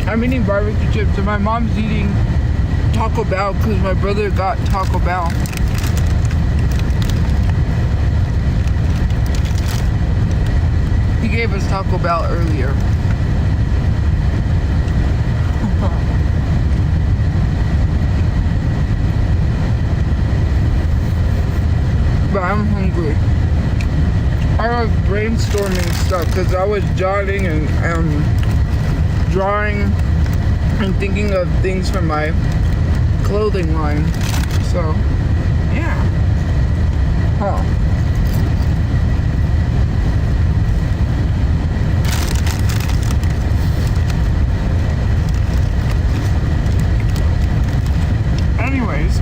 I'm eating barbecue chips and my mom's eating Taco Bell because my brother got Taco Bell. He gave us Taco Bell earlier. But I'm hungry. I was brainstorming stuff because I was jotting and drawing and thinking of things from my clothing line. So, yeah. Huh. Anyways,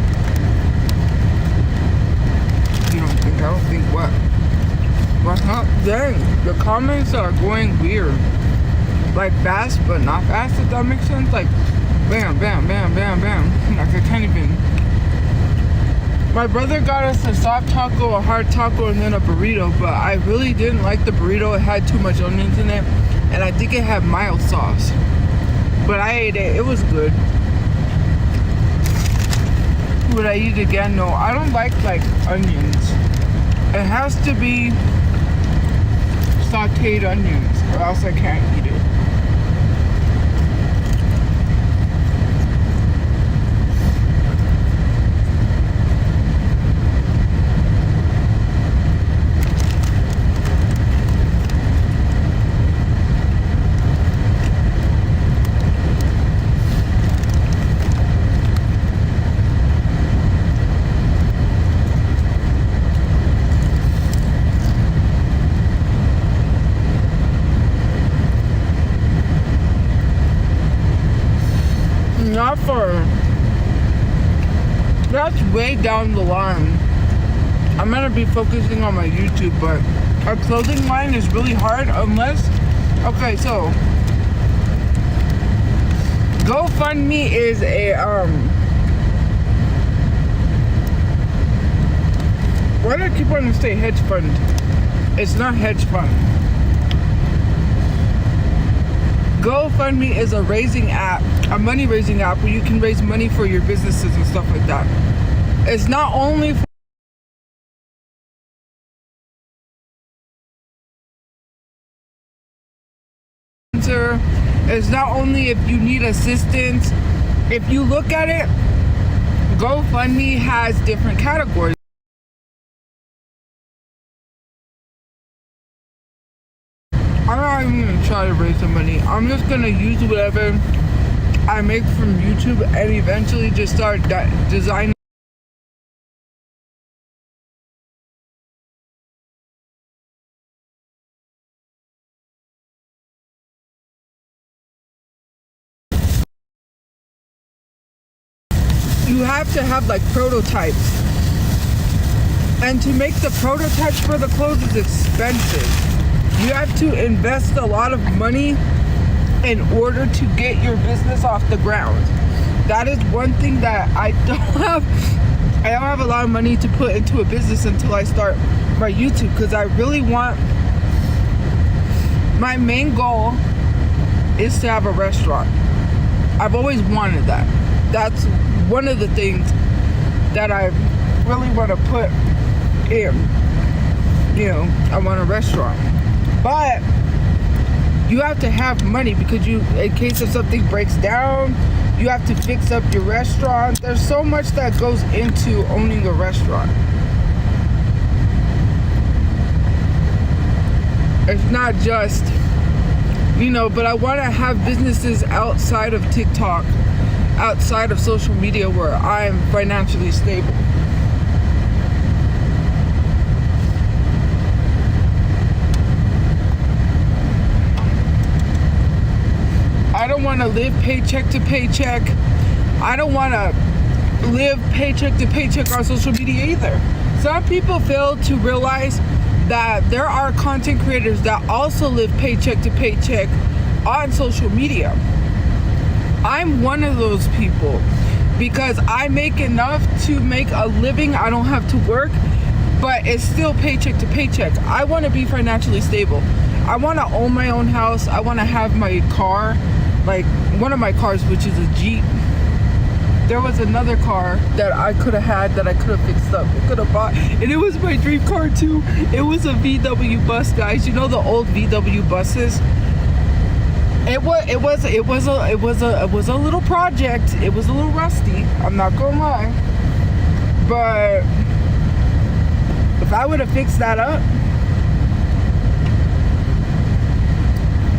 I don't think what? Dang, the comments are going weird. Like fast, but not fast, if that makes sense. Like, bam, bam, bam, bam, bam. Like, I can't even. My brother got us a soft taco, a hard taco, and then a burrito, but I really didn't like the burrito. It had too much onions in it, and I think it had mild sauce. But I ate it. It was good. Would I eat it again? No, I don't like onions. It has to be sauteed onions, or else I can't eat it. Not for, that's way down the line. I'm gonna be focusing on my YouTube, but a clothing line is really hard unless, okay, so GoFundMe is a, why do I keep wanting to say hedge fund? It's not hedge fund. GoFundMe is a raising app, a money raising app where you can raise money for your businesses and stuff like that. It's not only for it's not only if you need assistance. If you look at it, GoFundMe has different categories. I'm not even gonna try to raise some money. I'm just gonna use whatever I make from YouTube and eventually just start designing. You have to have like prototypes. And to make the prototypes for the clothes is expensive. You have to invest a lot of money in order to get your business off the ground. That is one thing that I don't have. I don't have a lot of money to put into a business until I start my YouTube, because I really want, my main goal is to have a restaurant. I've always wanted that. That's one of the things that I really want to put in. You know, I want a restaurant. But you have to have money because you, in case if something breaks down, you have to fix up your restaurant. There's so much that goes into owning a restaurant. It's not just, you know, but I want to have businesses outside of TikTok, outside of social media where I'm financially stable. I don't want to live paycheck to paycheck. I don't want to live paycheck to paycheck on social media either. Some people fail to realize that there are content creators that also live paycheck to paycheck on social media. I'm one of those people because I make enough to make a living. I don't have to work, but it's still paycheck to paycheck. I want to be financially stable. I want to own my own house. I want to have my car. like one of my cars, which is a Jeep. There was another car that I could have had, that I could have fixed up, I could have bought, and it was my dream car too. It was a VW bus, guys. You know the old VW buses. It was a little project. It was a little rusty. I'm not gonna lie, but if I would have fixed that up,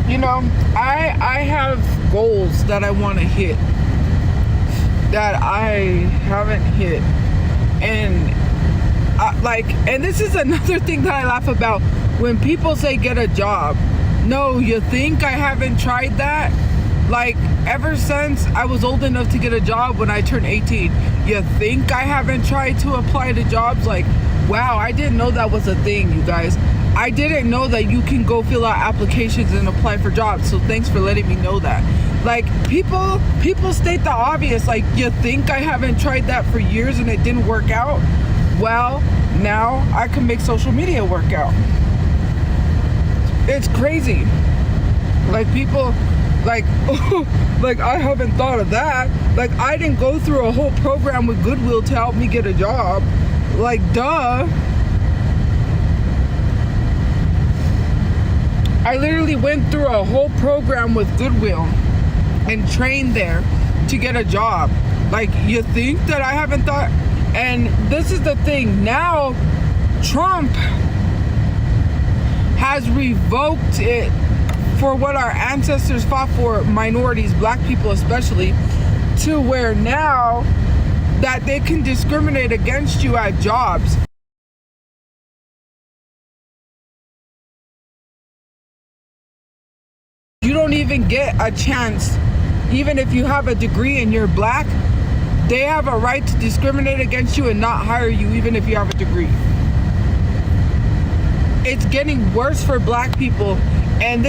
you know, I have goals that I want to hit that I haven't hit, and and this is another thing that I laugh about when people say get a job. No, you think I haven't tried that? Like, ever since I was old enough to get a job when I turned 18, you think I haven't tried to apply to jobs? Like, wow, I didn't know that was a thing, you guys. I didn't know that you can go fill out applications and apply for jobs, so thanks for letting me know that. Like, people state the obvious, like, you think I haven't tried that for years and it didn't work out? Well, now I can make social media work out. It's crazy. Like, people, like, like, I haven't thought of that. Like, I didn't go through a whole program with Goodwill to help me get a job. Like, duh. I literally went through a whole program with Goodwill and trained there to get a job. Like, you think that I haven't thought? And this is the thing. Now, Trump has revoked it for what our ancestors fought for, minorities, black people especially, to where now that they can discriminate against you at jobs. You don't even get a chance, even if you have a degree and you're black, they have a right to discriminate against you and not hire you even if you have a degree. It's getting worse for black people, and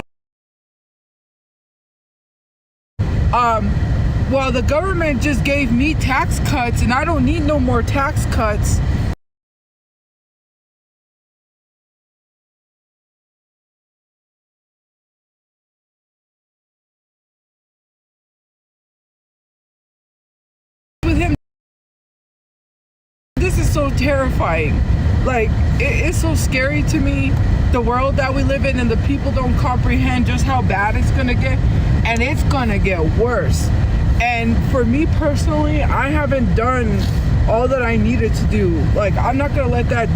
well, the government just gave me tax cuts, and I don't need no more tax cuts. With him, this is so terrifying. Like, it's so scary to me, the world that we live in, and the people don't comprehend just how bad it's gonna get, and it's gonna get worse. And for me personally, I haven't done all that I needed to do. Like, I'm not gonna let that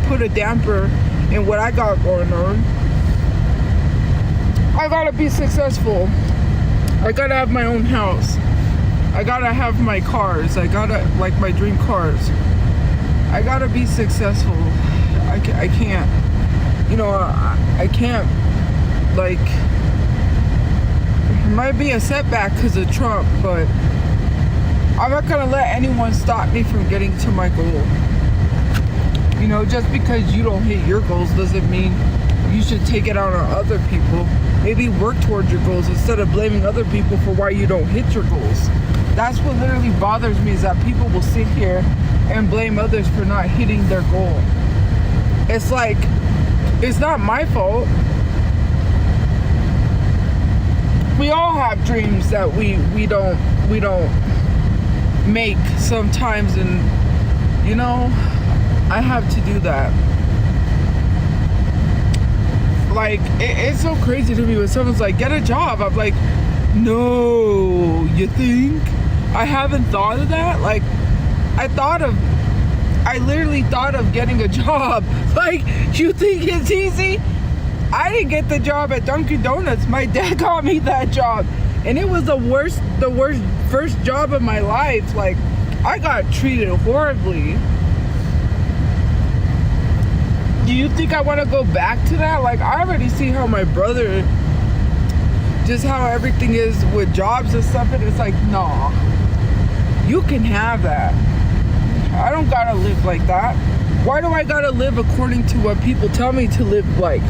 put a damper in what I got going on. I gotta be successful. I gotta have my own house. I gotta have my cars. I gotta, like, my dream cars. I gotta be successful. I can't, you know, I can't, like, it might be a setback because of Trump, but I'm not gonna let anyone stop me from getting to my goal. You know, just because you don't hit your goals doesn't mean you should take it out on other people. Maybe work towards your goals instead of blaming other people for why you don't hit your goals. That's what literally bothers me, is that people will sit here and blame others for not hitting their goal. It's like, it's not my fault. We all have dreams that we don't make sometimes, and you know, I have to do that. Like, it's so crazy to me when someone's like, get a job. I'm like, no, you think? I haven't thought of that. Like, I literally thought of getting a job. Like, you think it's easy? I didn't get the job at Dunkin' Donuts. My dad got me that job, and it was the worst first job of my life. Like, I got treated horribly. Do you think I want to go back to that? Like, I already see how my brother, just how everything is with jobs and stuff, and it's like, nah, you can have that. I don't gotta live like that. Why do I gotta live according to what people tell me to live like?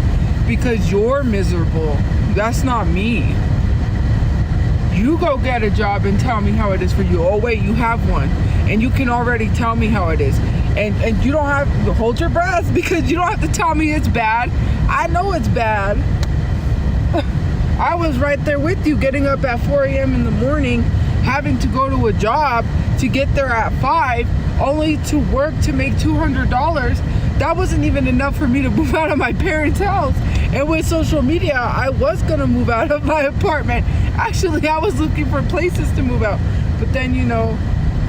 Because you're miserable. That's not me. You go get a job and tell me how it is for you. Oh wait, you have one, and you can already tell me how it is. And you don't have to hold your breath, because you don't have to tell me it's bad. I know it's bad. I was right there with you, getting up at 4 a.m. in the morning, having to go to a job to get there at 5, only to work to make $200. That wasn't even enough for me to move out of my parents' house. And with social media, I was gonna move out of my apartment. Actually, I was looking for places to move out. But then, you know,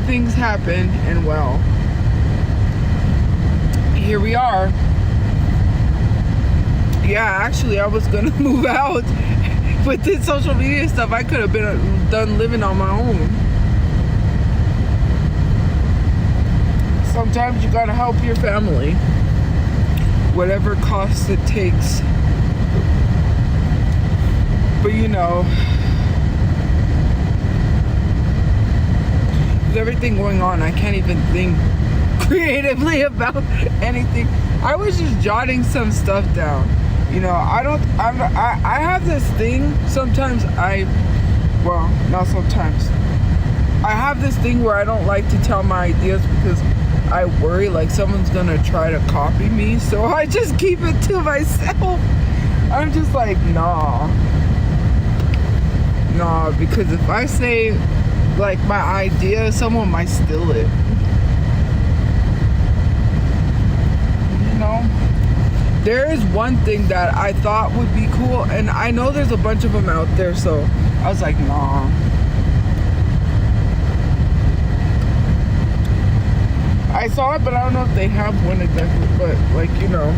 things happened, and well, here we are. Yeah, actually, I was gonna move out. But this social media stuff, I could have been done living on my own. Sometimes you gotta help your family, whatever cost it takes. But you know, with everything going on, I can't even think creatively about anything. I was just jotting some stuff down. You know, I have this thing, sometimes not sometimes. I have this thing where I don't like to tell my ideas because I worry like someone's gonna try to copy me. So I just keep it to myself. I'm just like, nah, because if I say like my idea, someone might steal it. You know? There is one thing that I thought would be cool, and I know there's a bunch of them out there, so I was like, nah. I saw it, but I don't know if they have one exactly, but like, you know,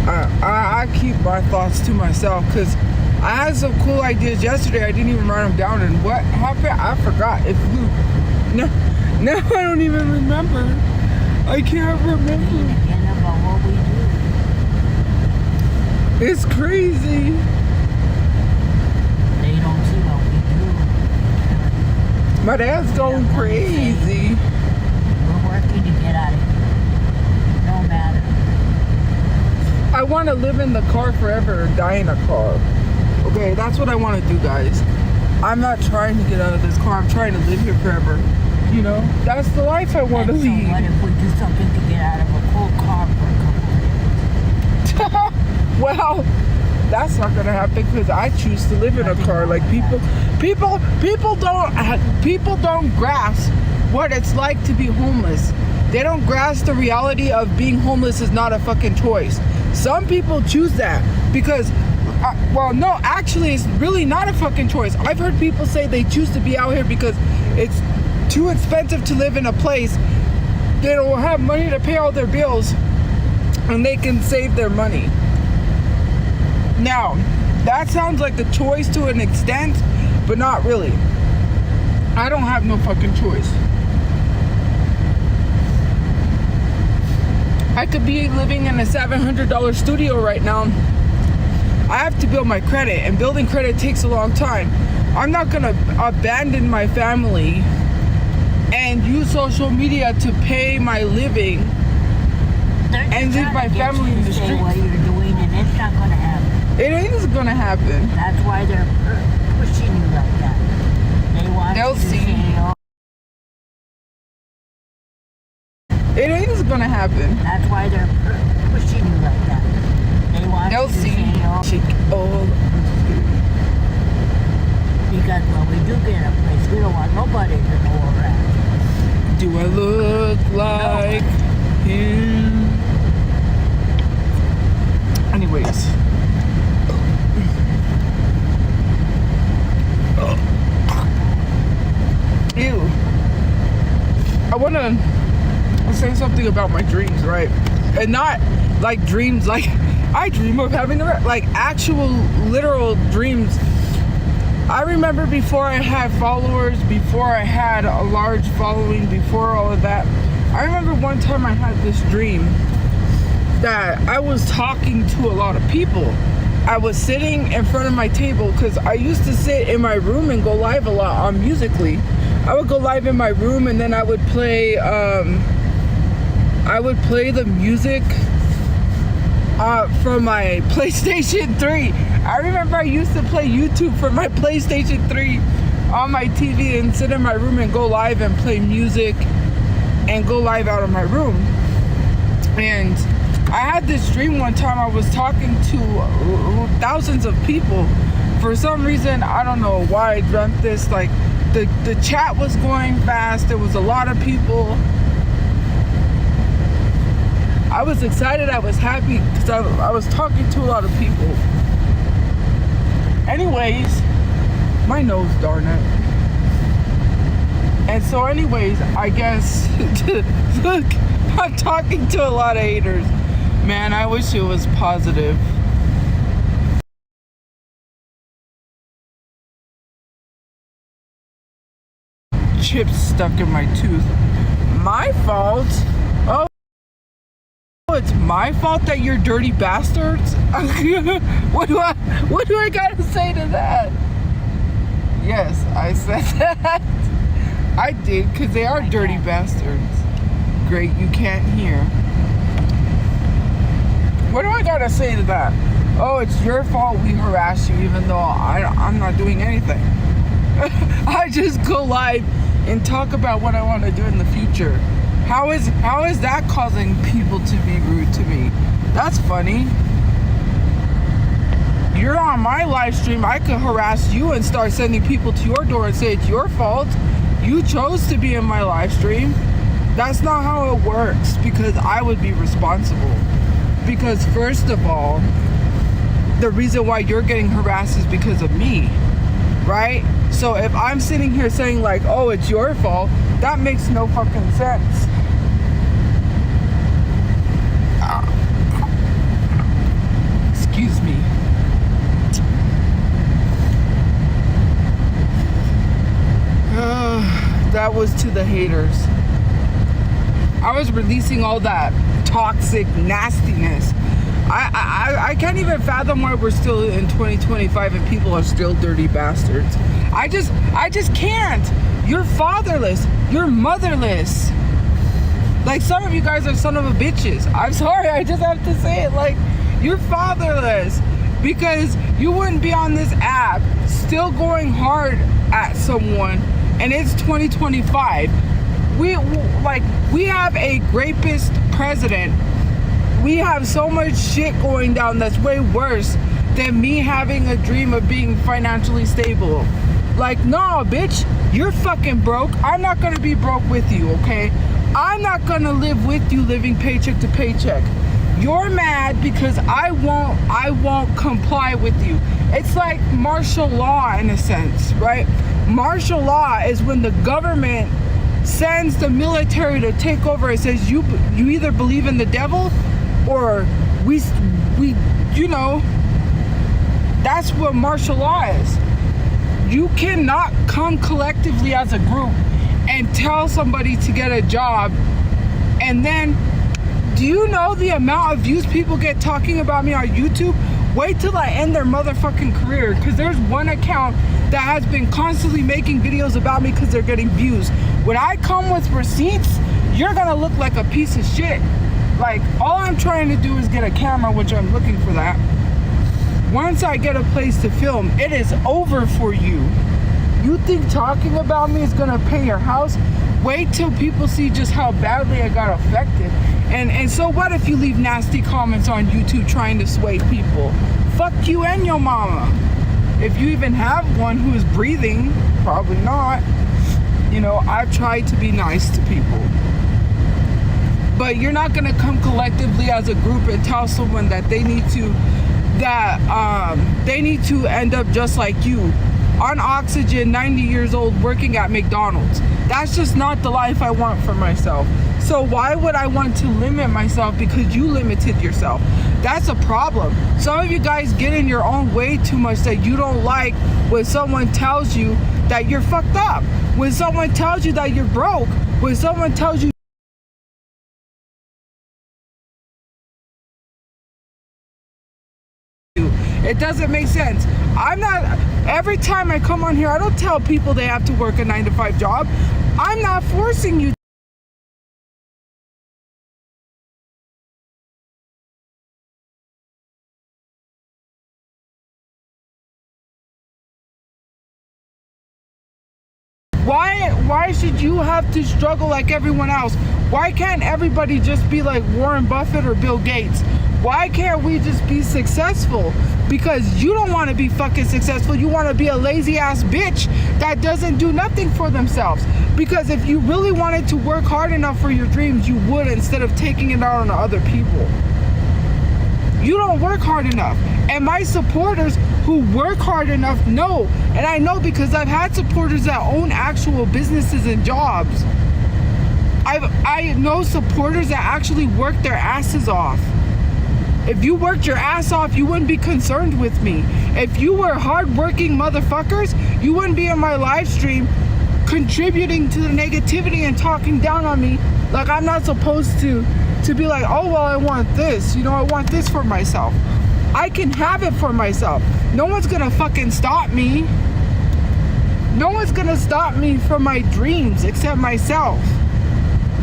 I keep my thoughts to myself, because I had some cool ideas yesterday. I didn't even write them down, and what happened, I forgot. It flew. Now I don't even remember. I can't remember. It's crazy. They don't see what we do. My dad's going crazy. We're working to get out of here. No matter. I want to live in the car forever or die in a car. Okay, that's what I want to do, guys. I'm not trying to get out of this car. I'm trying to live here forever. You know, that's the life I want to lead. So what if we do something to get out of a cold car for a couple of days? Well, that's not gonna happen because I choose to live in a car. Like people don't grasp what it's like to be homeless. They don't grasp the reality of being homeless is not a fucking choice. Some people choose that because, no, actually, it's really not a fucking choice. I've heard people say they choose to be out here because it's too expensive to live in a place. They don't have money to pay all their bills, and they can save their money. Now, that sounds like a choice to an extent, but not really. I don't have no fucking choice. I could be living in a $700 studio right now. I have to build my credit, and building credit takes a long time. I'm not gonna abandon my family and use social media to pay my living and leave my family in the street. What you're doing, and it's not gonna happen. It ain't gonna happen. That's why they're pushing you like that. They want They'll you to see. say, oh. It ain't gonna happen. That's why they're pushing you like that. They want They'll you to see. say, oh. Because when we do get a place, we don't want nobody to know we're at. Do I look like him? Anyways. Ew. I want to say something about my dreams, right? And not like dreams like I dream of having like actual literal dreams. I remember before I had followers, before I had a large following, before all of that, I remember one time I had this dream that I was talking to a lot of people. I was sitting in front of my table because I used to sit in my room and go live a lot on Musical.ly. I would go live in my room, and then I would play the music from my PlayStation 3. I remember I used to play YouTube from my PlayStation 3 on my TV and sit in my room and go live and play music and go live out of my room. And I had this dream one time. I was talking to thousands of people For some reason, I don't know why I dreamt this. Like the chat was going fast. There was a lot of people. I was excited. I was happy because I was talking to a lot of people. Anyways, my nose, darn it. And so anyways, I guess, look, I'm talking to a lot of haters. Man, I wish it was positive. Chips stuck in my tooth. My fault? Oh, it's my fault that you're dirty bastards? What do I gotta say to that? Yes, I said that. I did, because they are dirty bastards. Great, you can't hear. What do I gotta say to that? Oh, it's your fault we harass you, even though I'm not doing anything. I just go live and talk about what I want to do in the future. How is that causing people to be rude to me? That's funny. You're on my live stream. I could harass you and start sending people to your door and say it's your fault. You chose to be in my live stream. That's not how it works, because I would be responsible. Because first of all, the reason why you're getting harassed is because of me, right? So if I'm sitting here saying like, oh, it's your fault, that makes no fucking sense. Excuse me. That was to the haters. I was releasing all that toxic nastiness. I can't even fathom why we're still in 2025 and people are still dirty bastards. I just can't. You're fatherless. You're motherless. Like, some of you guys are son of a bitches. I'm sorry, I just have to say it. Like, you're fatherless because you wouldn't be on this app still going hard at someone, and it's 2025. We have a rapist president. We have so much shit going down that's way worse than me having a dream of being financially stable. Like, no, bitch, you're fucking broke. I'm not gonna be broke with you, okay? I'm not gonna live with you living paycheck to paycheck. You're mad because I won't comply with you. It's like martial law in a sense, right? Martial law is when the government sends the military to take over and says you either believe in the devil or we you know, that's what martial law is. You cannot come collectively as a group and tell somebody to get a job, and then, do you know the amount of views people get talking about me on YouTube? Wait till I end their motherfucking career, because there's one account that has been constantly making videos about me because they're getting views. When I come with receipts, you're gonna look like a piece of shit. Like, all I'm trying to do is get a camera, which I'm looking for that. Once I get a place to film, it is over for you. You think talking about me is gonna pay your house? Wait till people see just how badly I got affected. And so what if you leave nasty comments on YouTube trying to sway people? Fuck you and your mama. If you even have one who is breathing, probably not. You know, I've tried to be nice to people. But you're not gonna come collectively as a group and tell someone that they need to end up just like you, on oxygen, 90 years old, working at McDonald's. That's just not the life I want for myself. So why would I want to limit myself because you limited yourself? That's a problem. Some of you guys get in your own way too much that you don't like when someone tells you that you're fucked up, when someone tells you that you're broke, when someone tells you it doesn't make sense. Every time I come on here, I don't tell people they have to work a 9-to-5 job. I'm not forcing you. Why should you have to struggle like everyone else? Why can't everybody just be like Warren Buffett or Bill Gates? Why can't we just be successful? Because you don't want to be fucking successful. You want to be a lazy ass bitch that doesn't do nothing for themselves. Because if you really wanted to work hard enough for your dreams, you would, instead of taking it out on other people. You don't work hard enough. And my supporters who work hard enough know. And I know because I've had supporters that own actual businesses and jobs. I know supporters that actually work their asses off. If you worked your ass off, you wouldn't be concerned with me. If you were hardworking motherfuckers, you wouldn't be in my live stream contributing to the negativity and talking down on me like I'm not supposed to be like, oh, well, I want this. You know, I want this for myself. I can have it for myself. No one's gonna fucking stop me. No one's gonna stop me from my dreams except myself.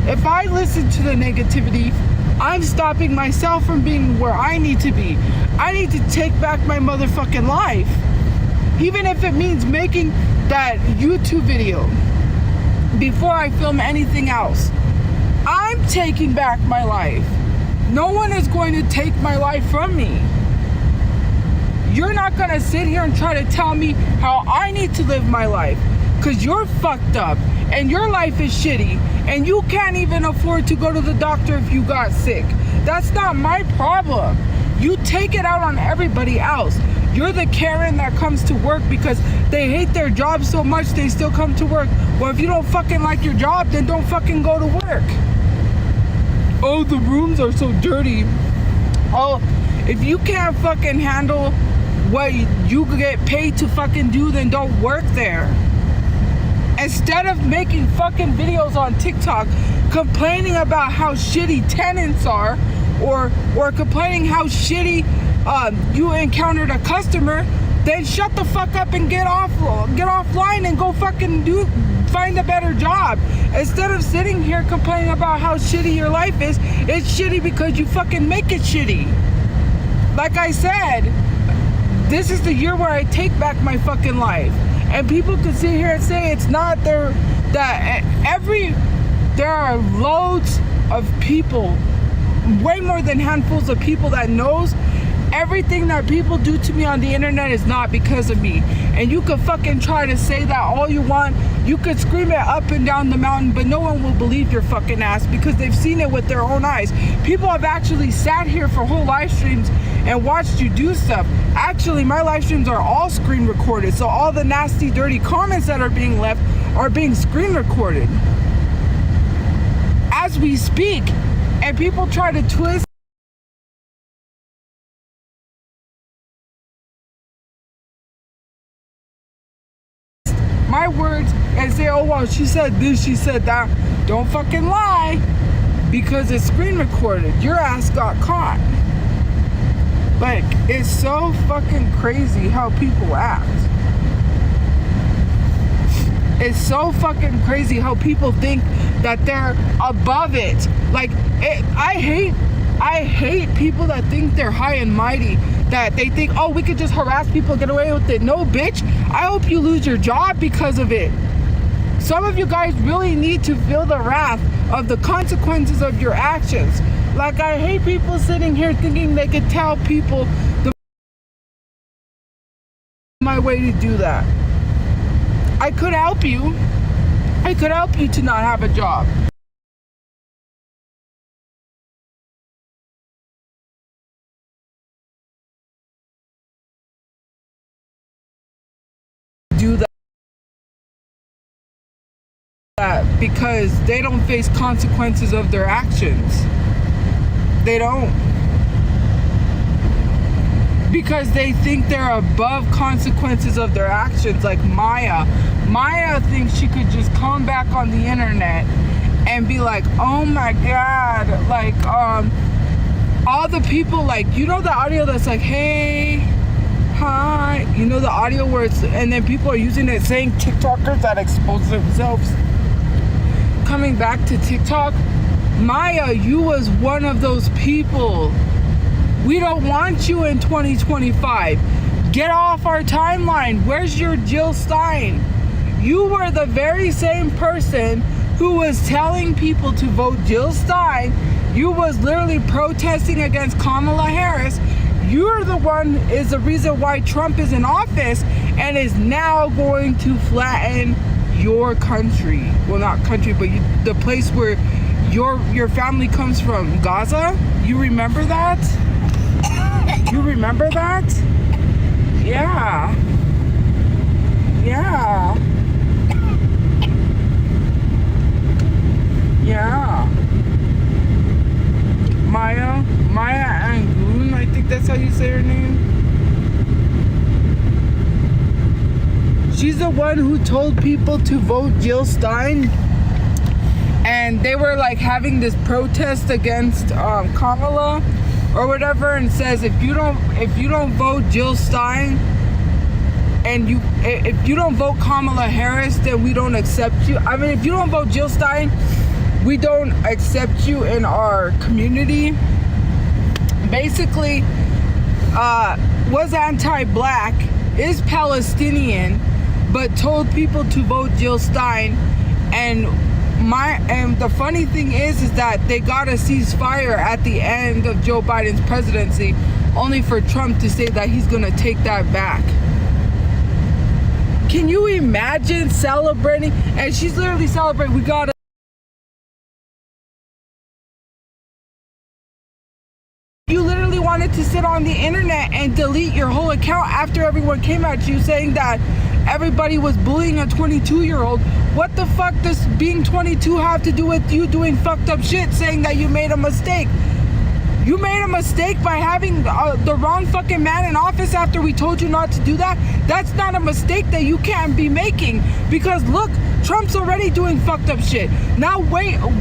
If I listen to the negativity, I'm stopping myself from being where I need to be. I need to take back my motherfucking life. Even if it means making that YouTube video before I film anything else. I'm taking back my life. No one is going to take my life from me. You're not going to sit here and try to tell me how I need to live my life. Because you're fucked up and your life is shitty and you can't even afford to go to the doctor if you got sick. That's not my problem. You take it out on everybody else. You're the Karen that comes to work because they hate their job so much they still come to work. Well, if you don't fucking like your job, then don't fucking go to work. Oh, the rooms are so dirty. Oh, if you can't fucking handle what you get paid to fucking do, then don't work there. Instead of making fucking videos on TikTok complaining about how shitty tenants are, or complaining how shitty you encountered a customer, then shut the fuck up and get offline and go fucking find a better job. Instead of sitting here complaining about how shitty your life is, it's shitty because you fucking make it shitty. Like I said, this is the year where I take back my fucking life. And people can sit here and say it's not there, there are loads of people, way more than handfuls of people that knows everything that people do to me on the internet is not because of me. And you could fucking try to say that all you want. You could scream it up and down the mountain, but no one will believe your fucking ass because they've seen it with their own eyes. People have actually sat here for whole live streams and watched you do stuff. Actually, my live streams are all screen recorded, so all the nasty, dirty comments that are being left are being screen recorded as we speak. And people try to twist my words and say, oh, well, she said this, she said that. Don't fucking lie, because it's screen recorded. Your ass got caught. Like, it's so fucking crazy how people act. It's so fucking crazy how people think that they're above it. Like, I hate people that think they're high and mighty, that they think, oh, we could just harass people, get away with it. No, bitch. I hope you lose your job because of it. Some of you guys really need to feel the wrath of the consequences of your actions. Like, I hate people sitting here thinking they could tell people my way to do that. I could help you. I could help you to not have a job. Do that because they don't face consequences of their actions. They don't. Because they think they're above consequences of their actions. Like Maya. Maya thinks she could just come back on the internet and be like, oh my God, like, all the people, like, you know the audio that's like, hey, hi, you know the audio where it's, and then people are using it, saying TikTokers that expose themselves coming back to TikTok. Maya, you was one of those people. We don't want you in 2025. Get off our timeline. Where's your Jill Stein? You were the very same person who was telling people to vote Jill Stein, You was literally protesting against Kamala Harris. You're the one is the reason why Trump is in office and is now going to flatten your country. Well, not country, but the place where your family comes from, Gaza. You remember that? You remember that? Yeah. Yeah. Yeah. Maya Angoon, I think that's how you say her name. She's the one who told people to vote Jill Stein, and they were like having this protest against Kamala or whatever, and says if you don't vote Jill Stein and if you don't vote Kamala Harris, then we don't accept you. I mean, if you don't vote Jill Stein, we don't accept you in our community. Basically, was anti-black, is Palestinian, but told people to vote Jill Stein. And the funny thing is that they got a ceasefire at the end of Joe Biden's presidency, only for Trump to say that he's gonna take that back. Can you imagine celebrating? And she's literally celebrating. We got You literally wanted to sit on the internet and delete your whole account after everyone came at you saying that everybody was bullying a 22-year-old. What the fuck does being 22 have to do with you doing fucked up shit, saying that you made a mistake? You made a mistake by having the wrong fucking man in office after we told you not to do that. That's not a mistake that you can't be making, because look, Trump's already doing fucked up shit. Now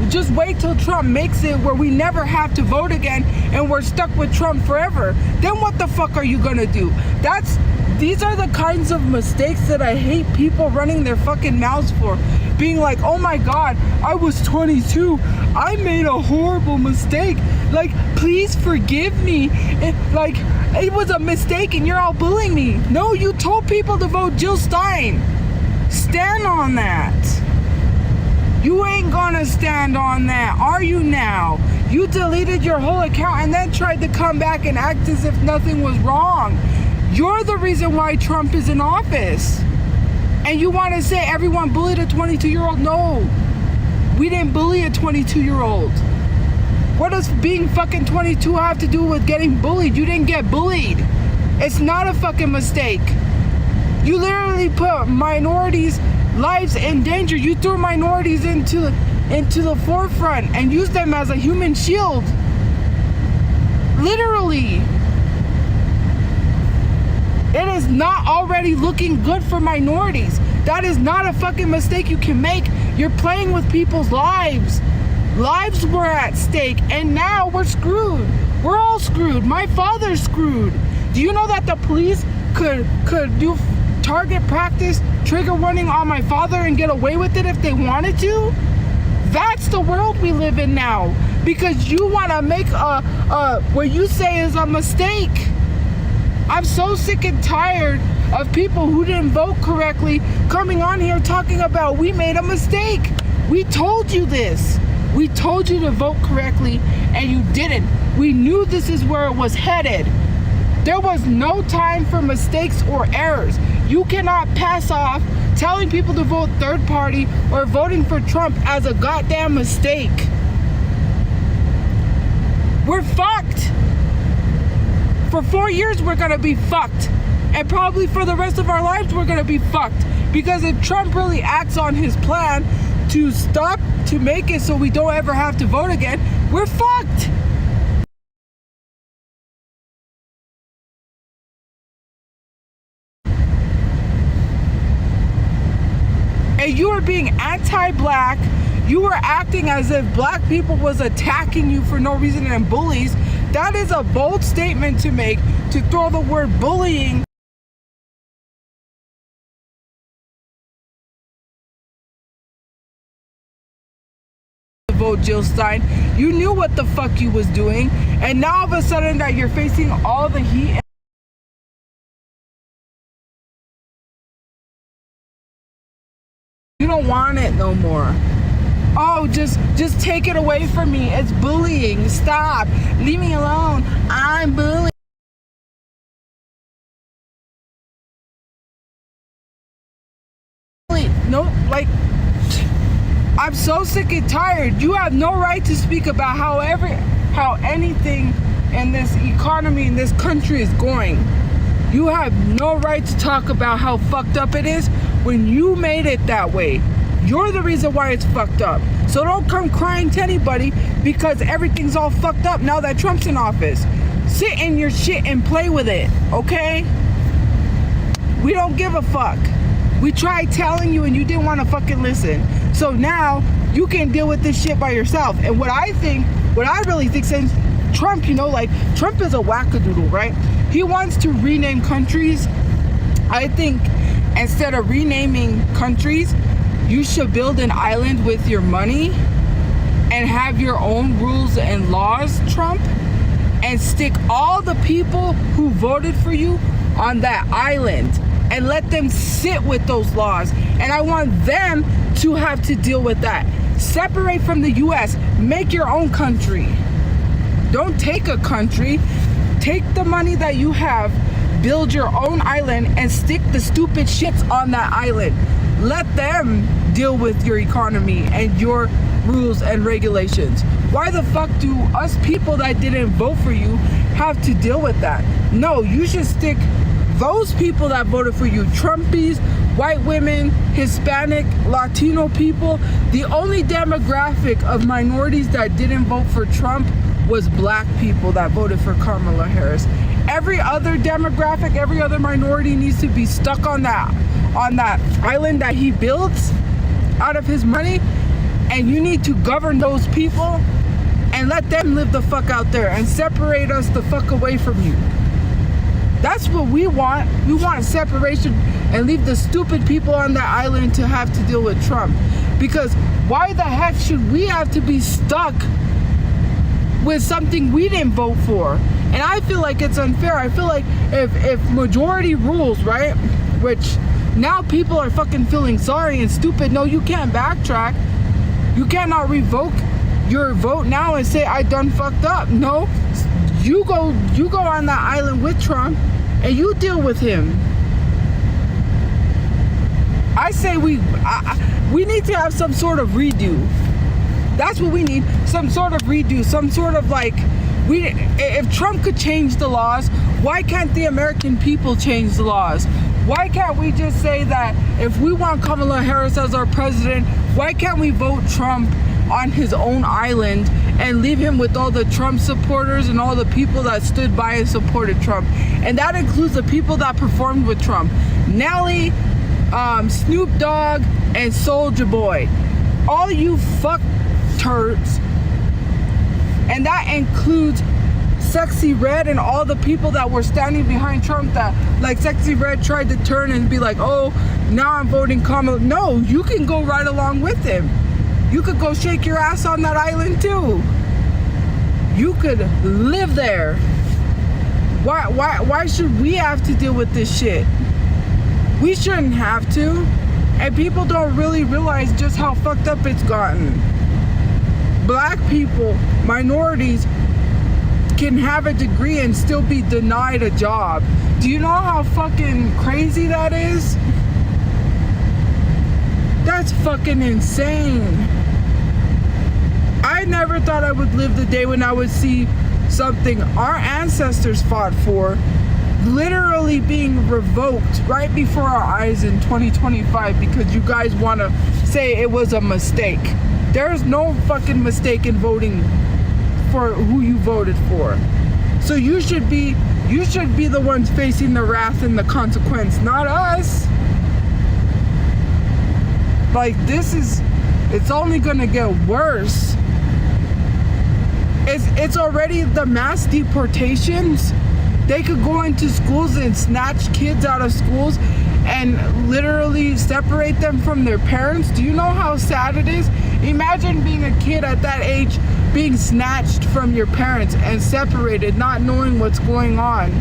just wait till Trump makes it where we never have to vote again and we're stuck with Trump forever. Then what the fuck are you gonna do? These are the kinds of mistakes that I hate people running their fucking mouths for. Being like, oh my God, I was 22. I made a horrible mistake. Like, please forgive me. It was a mistake and you're all bullying me. No, you told people to vote Jill Stein. Stand on that. You ain't gonna stand on that, are you now? You deleted your whole account and then tried to come back and act as if nothing was wrong. You're the reason why Trump is in office. And you want to say everyone bullied a 22-year-old? No. We didn't bully a 22-year-old. What does being fucking 22 have to do with getting bullied? You didn't get bullied. It's not a fucking mistake. You literally put minorities' lives in danger. You threw minorities into the forefront and used them as a human shield. Literally. It is not already looking good for minorities. That is not a fucking mistake you can make. You're playing with people's lives. Lives were at stake, and now we're screwed. We're all screwed. My father's screwed. Do you know that the police could do target practice, trigger warning on my father and get away with it if they wanted to? That's the world we live in now. Because you want to make what you say is a mistake. I'm so sick and tired of people who didn't vote correctly coming on here talking about we made a mistake. We told you this. We told you to vote correctly and you didn't. We knew this is where it was headed. There was no time for mistakes or errors. You cannot pass off telling people to vote third party or voting for Trump as a goddamn mistake. We're fucked. For 4 years, we're gonna be fucked. And probably for the rest of our lives, we're gonna be fucked. Because if Trump really acts on his plan to make it so we don't ever have to vote again, we're fucked. And you were being anti-black. You were acting as if black people was attacking you for no reason and bullies. That is a bold statement to make, to throw the word bullying to vote Jill Stein. You knew what the fuck you was doing, and now all of a sudden that you're facing all the heat. You don't want it no more. Oh, just take it away from me. It's bullying. Stop. Leave me alone. I'm bullying. No, like, I'm so sick and tired. You have no right to speak about how anything in this economy in this country is going. You have no right to talk about how fucked up it is when you made it that way. You're the reason why it's fucked up. So don't come crying to anybody because everything's all fucked up now that Trump's in office. Sit in your shit and play with it, okay? We don't give a fuck. We tried telling you and you didn't want to fucking listen. So now you can deal with this shit by yourself. And what I really think, since Trump, you know, like, Trump is a wackadoodle, right? He wants to rename countries. I think instead of renaming countries, you should build an island with your money and have your own rules and laws, Trump, and stick all the people who voted for you on that island and let them sit with those laws. And I want them to have to deal with that. Separate from the US. Make your own country. Don't take a country. Take the money that you have, build your own island, and stick the stupid shits on that island. Let them deal with your economy and your rules and regulations. Why the fuck do us people that didn't vote for you have to deal with that? No, you should stick those people that voted for you, Trumpies, white women, Hispanic, Latino people. The only demographic of minorities that didn't vote for Trump was black people that voted for Kamala Harris. Every other demographic, every other minority needs to be stuck on that island that he built out of his money, and you need to govern those people and let them live the fuck out there and separate us the fuck away from you. That's what we want. We want separation and leave the stupid people on that island to have to deal with Trump. Because why the heck should we have to be stuck with something we didn't vote for? And I feel like it's unfair. I feel like if majority rules, right, which now people are fucking feeling sorry and stupid. No, you can't backtrack. You cannot revoke your vote now and say I done fucked up. No, you go on that island with Trump and you deal with him. I say we need to have some sort of redo. That's what we need. Some sort of redo. Some sort of, like, if Trump could change the laws, why can't the American people change the laws? Why can't we just say that if we want Kamala Harris as our president, why can't we vote Trump on his own island and leave him with all the Trump supporters and all the people that stood by and supported Trump? And that includes the people that performed with Trump. Nelly, Snoop Dogg, and Soulja Boy. All you fuck turds. And that includes Sexy Red and all the people that were standing behind Trump, that, like, Sexy Red tried to turn and be like, oh, now I'm voting Kamala. No, you can go right along with him. You could go shake your ass on that island too. You could live there. Why should we have to deal with this shit? We shouldn't have to. And people don't really realize just how fucked up it's gotten. Black people, minorities, can have a degree and still be denied a job. Do you know how fucking crazy that is? That's fucking insane. I never thought I would live the day when I would see something our ancestors fought for literally being revoked right before our eyes in 2025 because you guys want to say it was a mistake. There's no fucking mistake in voting for who you voted for. So you should be the ones facing the wrath and the consequence, not us. Like, it's only gonna get worse. It's already the mass deportations. They could go into schools and snatch kids out of schools and literally separate them from their parents. Do you know how sad it is? Imagine being a kid at that age, being snatched from your parents and separated, not knowing what's going on.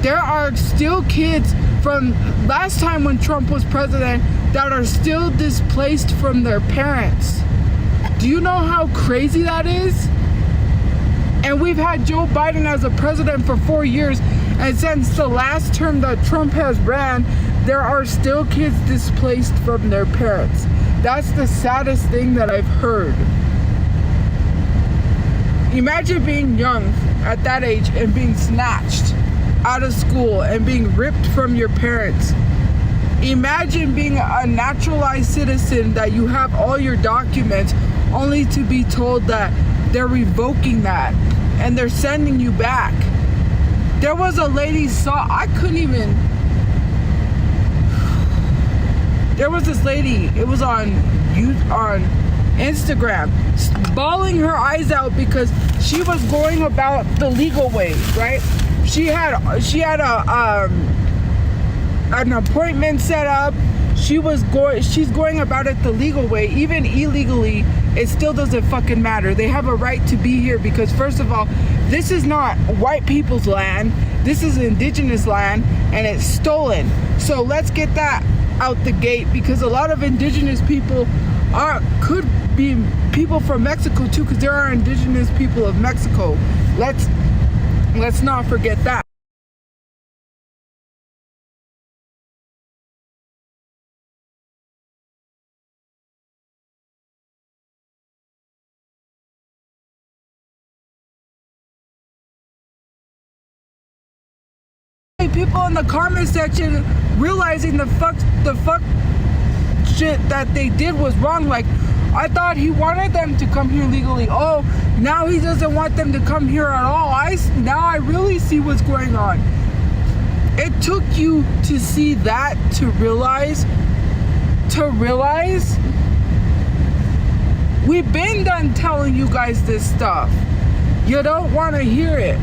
There are still kids from last time when Trump was president that are still displaced from their parents. Do you know how crazy that is? And we've had Joe Biden as a president for 4 years, and since the last term that Trump has ran, there are still kids displaced from their parents. That's the saddest thing that I've heard. Imagine being young at that age and being snatched out of school and being ripped from your parents. Imagine being a naturalized citizen that you have all your documents only to be told that they're revoking that and they're sending you back. There was a lady there was this lady, it was on Instagram, bawling her eyes out because she was going about the legal way, right? She had an appointment set up. She's going about it the legal way. Even illegally, it still doesn't fucking matter. They have a right to be here because, first of all, this is not white people's land. This is indigenous land, and it's stolen. So let's get that out the gate, because a lot of indigenous people could be people from Mexico too, because there are indigenous people of Mexico. Let's not forget that. People in the comment section realizing the fuck shit that they did was wrong. Like, I thought he wanted them to come here legally. Oh, now he doesn't want them to come here at all. Now I really see what's going on. It took you to see that to realize we've been done telling you guys this stuff. You don't want to hear it.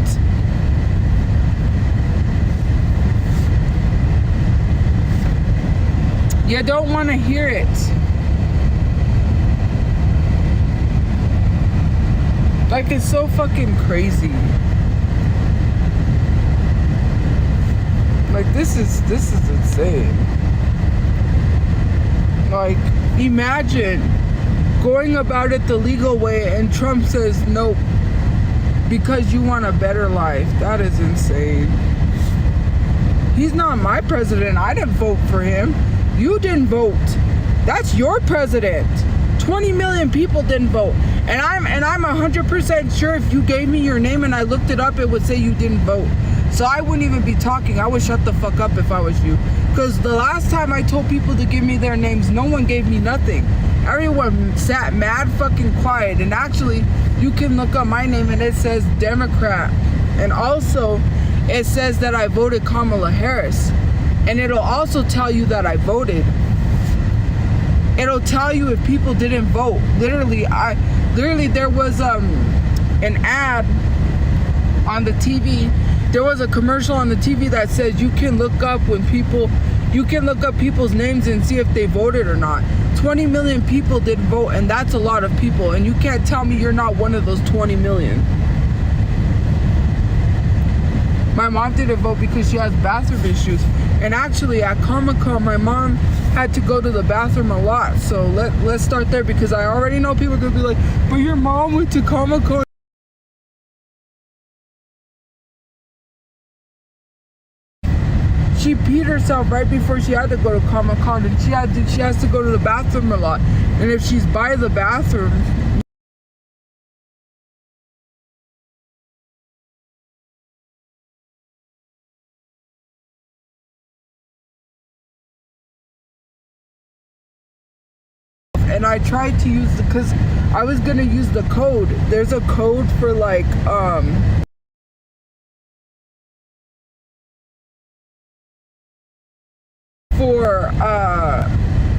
You don't want to hear it. Like, it's so fucking crazy. Like, this is insane. Like, imagine going about it the legal way and Trump says nope because you want a better life. That is insane. He's not my president. I didn't vote for him. You didn't vote. That's your president. 20 million people didn't vote. And I'm 100% sure if you gave me your name and I looked it up, it would say you didn't vote. So I wouldn't even be talking. I would shut the fuck up if I was you. Because the last time I told people to give me their names, no one gave me nothing. Everyone sat mad fucking quiet. And actually, you can look up my name and it says Democrat. And also, it says that I voted Kamala Harris. And it'll also tell you that I voted. It'll tell you if people didn't vote. Literally there was an ad on the TV. There was a commercial on the TV that says you can look up people's names and see if they voted or not. 20 million people didn't vote, and that's a lot of people. And you can't tell me you're not one of those 20 million. My mom didn't vote because she has bathroom issues. And actually, at Comic-Con, my mom had to go to the bathroom a lot. So let's start there, because I already know people are going to be like, but your mom went to Comic-Con. She peed herself right before she had to go to Comic-Con, and she has to go to the bathroom a lot. And if she's by the bathroom, and I tried to use because I was gonna use the code. There's a code for like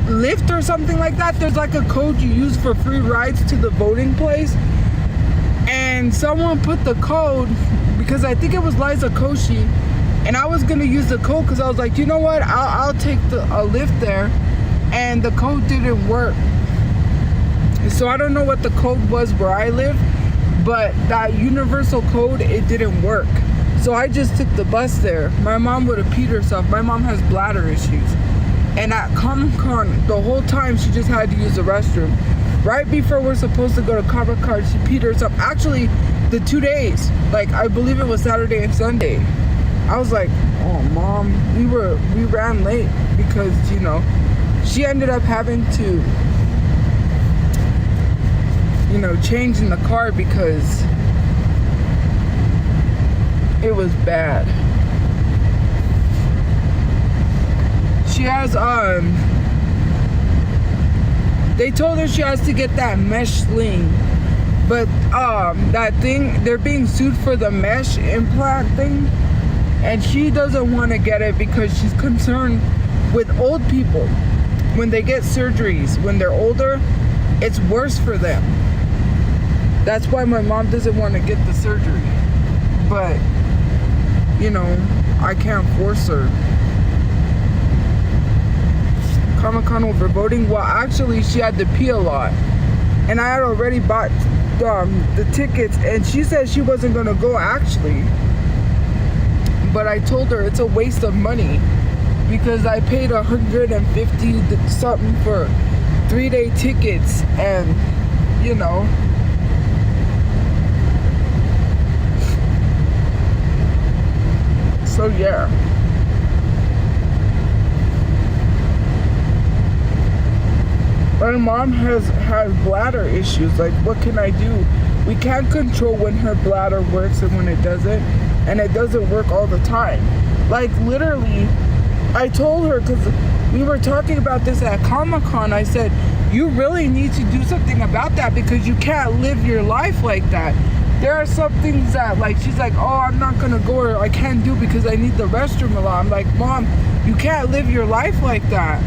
Lyft or something like that. There's like a code you use for free rides to the voting place, and someone put the code, because I think it was Liza Koshy, and I was gonna use the code because I was like, you know what, I'll take a Lyft there, and the code didn't work. So I don't know what the code was where I live, but that universal code, it didn't work. So I just took the bus there. My mom would have peed herself. My mom has bladder issues. And at Comic-Con, the whole time she just had to use the restroom. right before we're supposed to go to Comic-Con, she peed herself. Actually, the 2 days, like I believe it was Saturday and Sunday. I was like, oh mom, we ran late because, you know, she ended up having to, you know, change in the car because it was bad. She has they told her she has to get that mesh sling, but that thing, they're being sued for the mesh implant thing, and she doesn't want to get it because she's concerned with old people. When they get surgeries when they're older, it's worse for them. That's why my mom doesn't want to get the surgery. But, you know, I can't force her. Comic-Con over voting? Well, actually, she had to pee a lot. And I had already bought the tickets, and she said she wasn't going to go, actually. But I told her it's a waste of money because I paid $150 something for 3-day tickets, and, you know, so yeah. My mom has bladder issues. Like, what can I do? We can't control when her bladder works and when it doesn't, and it doesn't work all the time. Like, literally, I told her, because we were talking about this at Comic-Con, I said, you really need to do something about that because you can't live your life like that. There are some things that, like, she's like, oh, I'm not gonna go, or I can't do because I need the restroom a lot. I'm like, mom, you can't live your life like that.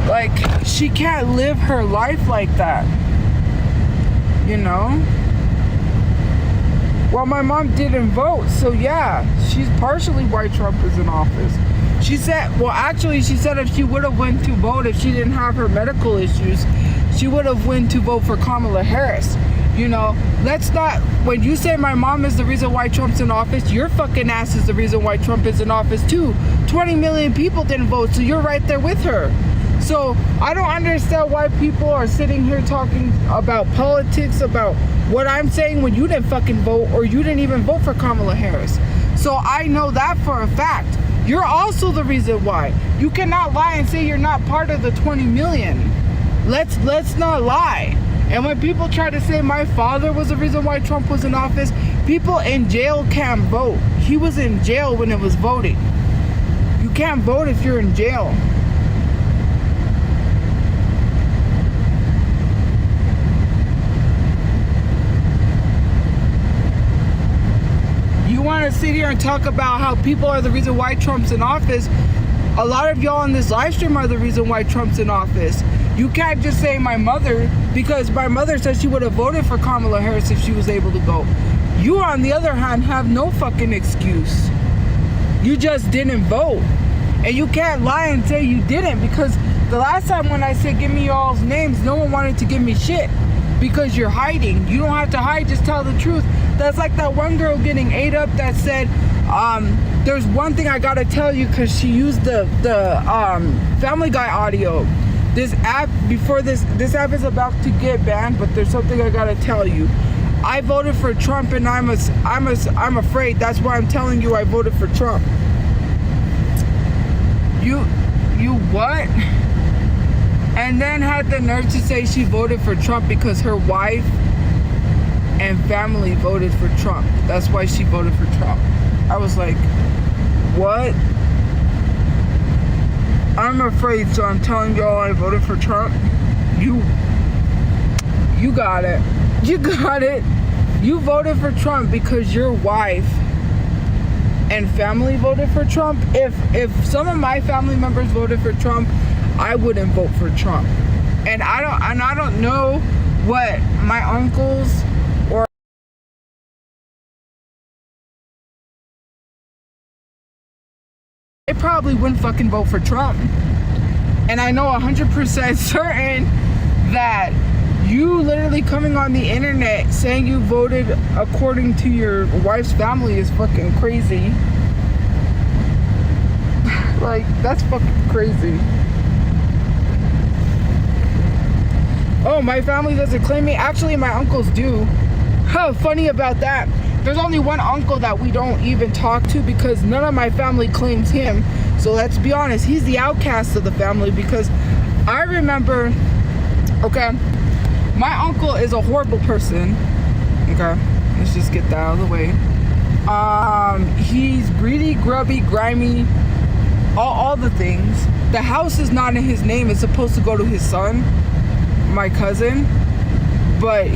Like, she can't live her life like that, you know? Well, my mom didn't vote, so yeah, she's partially why Trump is in office. She said, well, actually, she said if she would have went to vote, if she didn't have her medical issues, she would have went to vote for Kamala Harris. You know, let's not, when you say my mom is the reason why Trump's in office, your fucking ass is the reason why Trump is in office too. 20 million people didn't vote, so you're right there with her. So I don't understand why people are sitting here talking about politics, about what I'm saying when you didn't fucking vote, or you didn't even vote for Kamala Harris. So I know that for a fact. You're also the reason why. You cannot lie and say you're not part of the 20 million. Let's not lie. And when people try to say my father was the reason why Trump was in office, people in jail can't vote. He was in jail when it was voting. You can't vote if you're in jail. You want to sit here and talk about how people are the reason why Trump's in office. A lot of y'all on this live stream are the reason why Trump's in office. You can't just say my mother, because my mother said she would have voted for Kamala Harris if she was able to go. You, on the other hand, have no fucking excuse. You just didn't vote. And you can't lie and say you didn't, because the last time when I said give me y'all's names, no one wanted to give me shit because you're hiding. You don't have to hide, just tell the truth. That's like that one girl getting ate up that said, there's one thing I gotta tell you, because she used the Family Guy audio. This app, before this app is about to get banned, but there's something I gotta tell you. I voted for Trump, and I'm afraid. That's why I'm telling you I voted for Trump. You what? And then had the nerve to say she voted for Trump because her wife and family voted for Trump. That's why she voted for Trump. I was like, what? I'm afraid, so I'm telling y'all I voted for Trump. You got it. You got it. You voted for Trump because your wife and family voted for Trump. If some of my family members voted for Trump, I wouldn't vote for Trump. And I don't know what my uncles or they probably wouldn't fucking vote for Trump. And I know 100% certain that you literally coming on the internet saying you voted according to your wife's family is fucking crazy. Like, that's fucking crazy. Oh, my family doesn't claim me. Actually, my uncles do. How funny about that. There's only one uncle that we don't even talk to because none of my family claims him. So let's be honest, he's the outcast of the family because I remember, okay, my uncle is a horrible person. Okay, let's just get that out of the way. He's greedy, grubby, grimy, all the things. The house is not in his name. It's supposed to go to his son, my cousin. But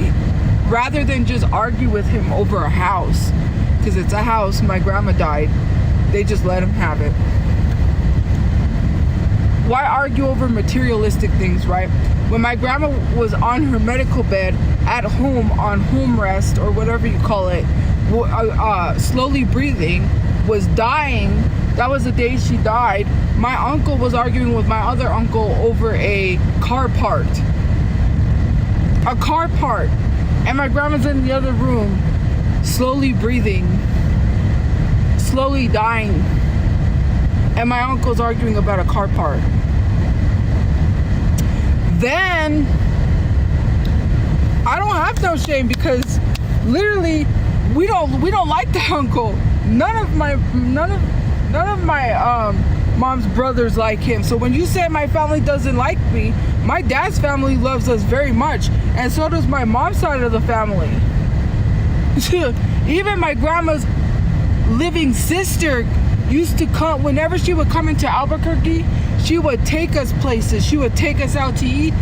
rather than just argue with him over a house, because it's a house, my grandma died, they just let him have it. Why argue over materialistic things, right? When my grandma was on her medical bed at home on home rest or whatever you call it, slowly breathing, was dying, that was the day she died, my uncle was arguing with my other uncle over a car part. A car part. And my grandma's in the other room, slowly breathing, slowly dying. And my uncle's arguing about a car part. Then I don't have no shame because literally we don't like the uncle. None of my mom's brothers like him. So when you say my family doesn't like me, my dad's family loves us very much, and so does my mom's side of the family. Even my grandma's living sister used to come whenever she would come into Albuquerque. She would take us places. She would take us out to eat.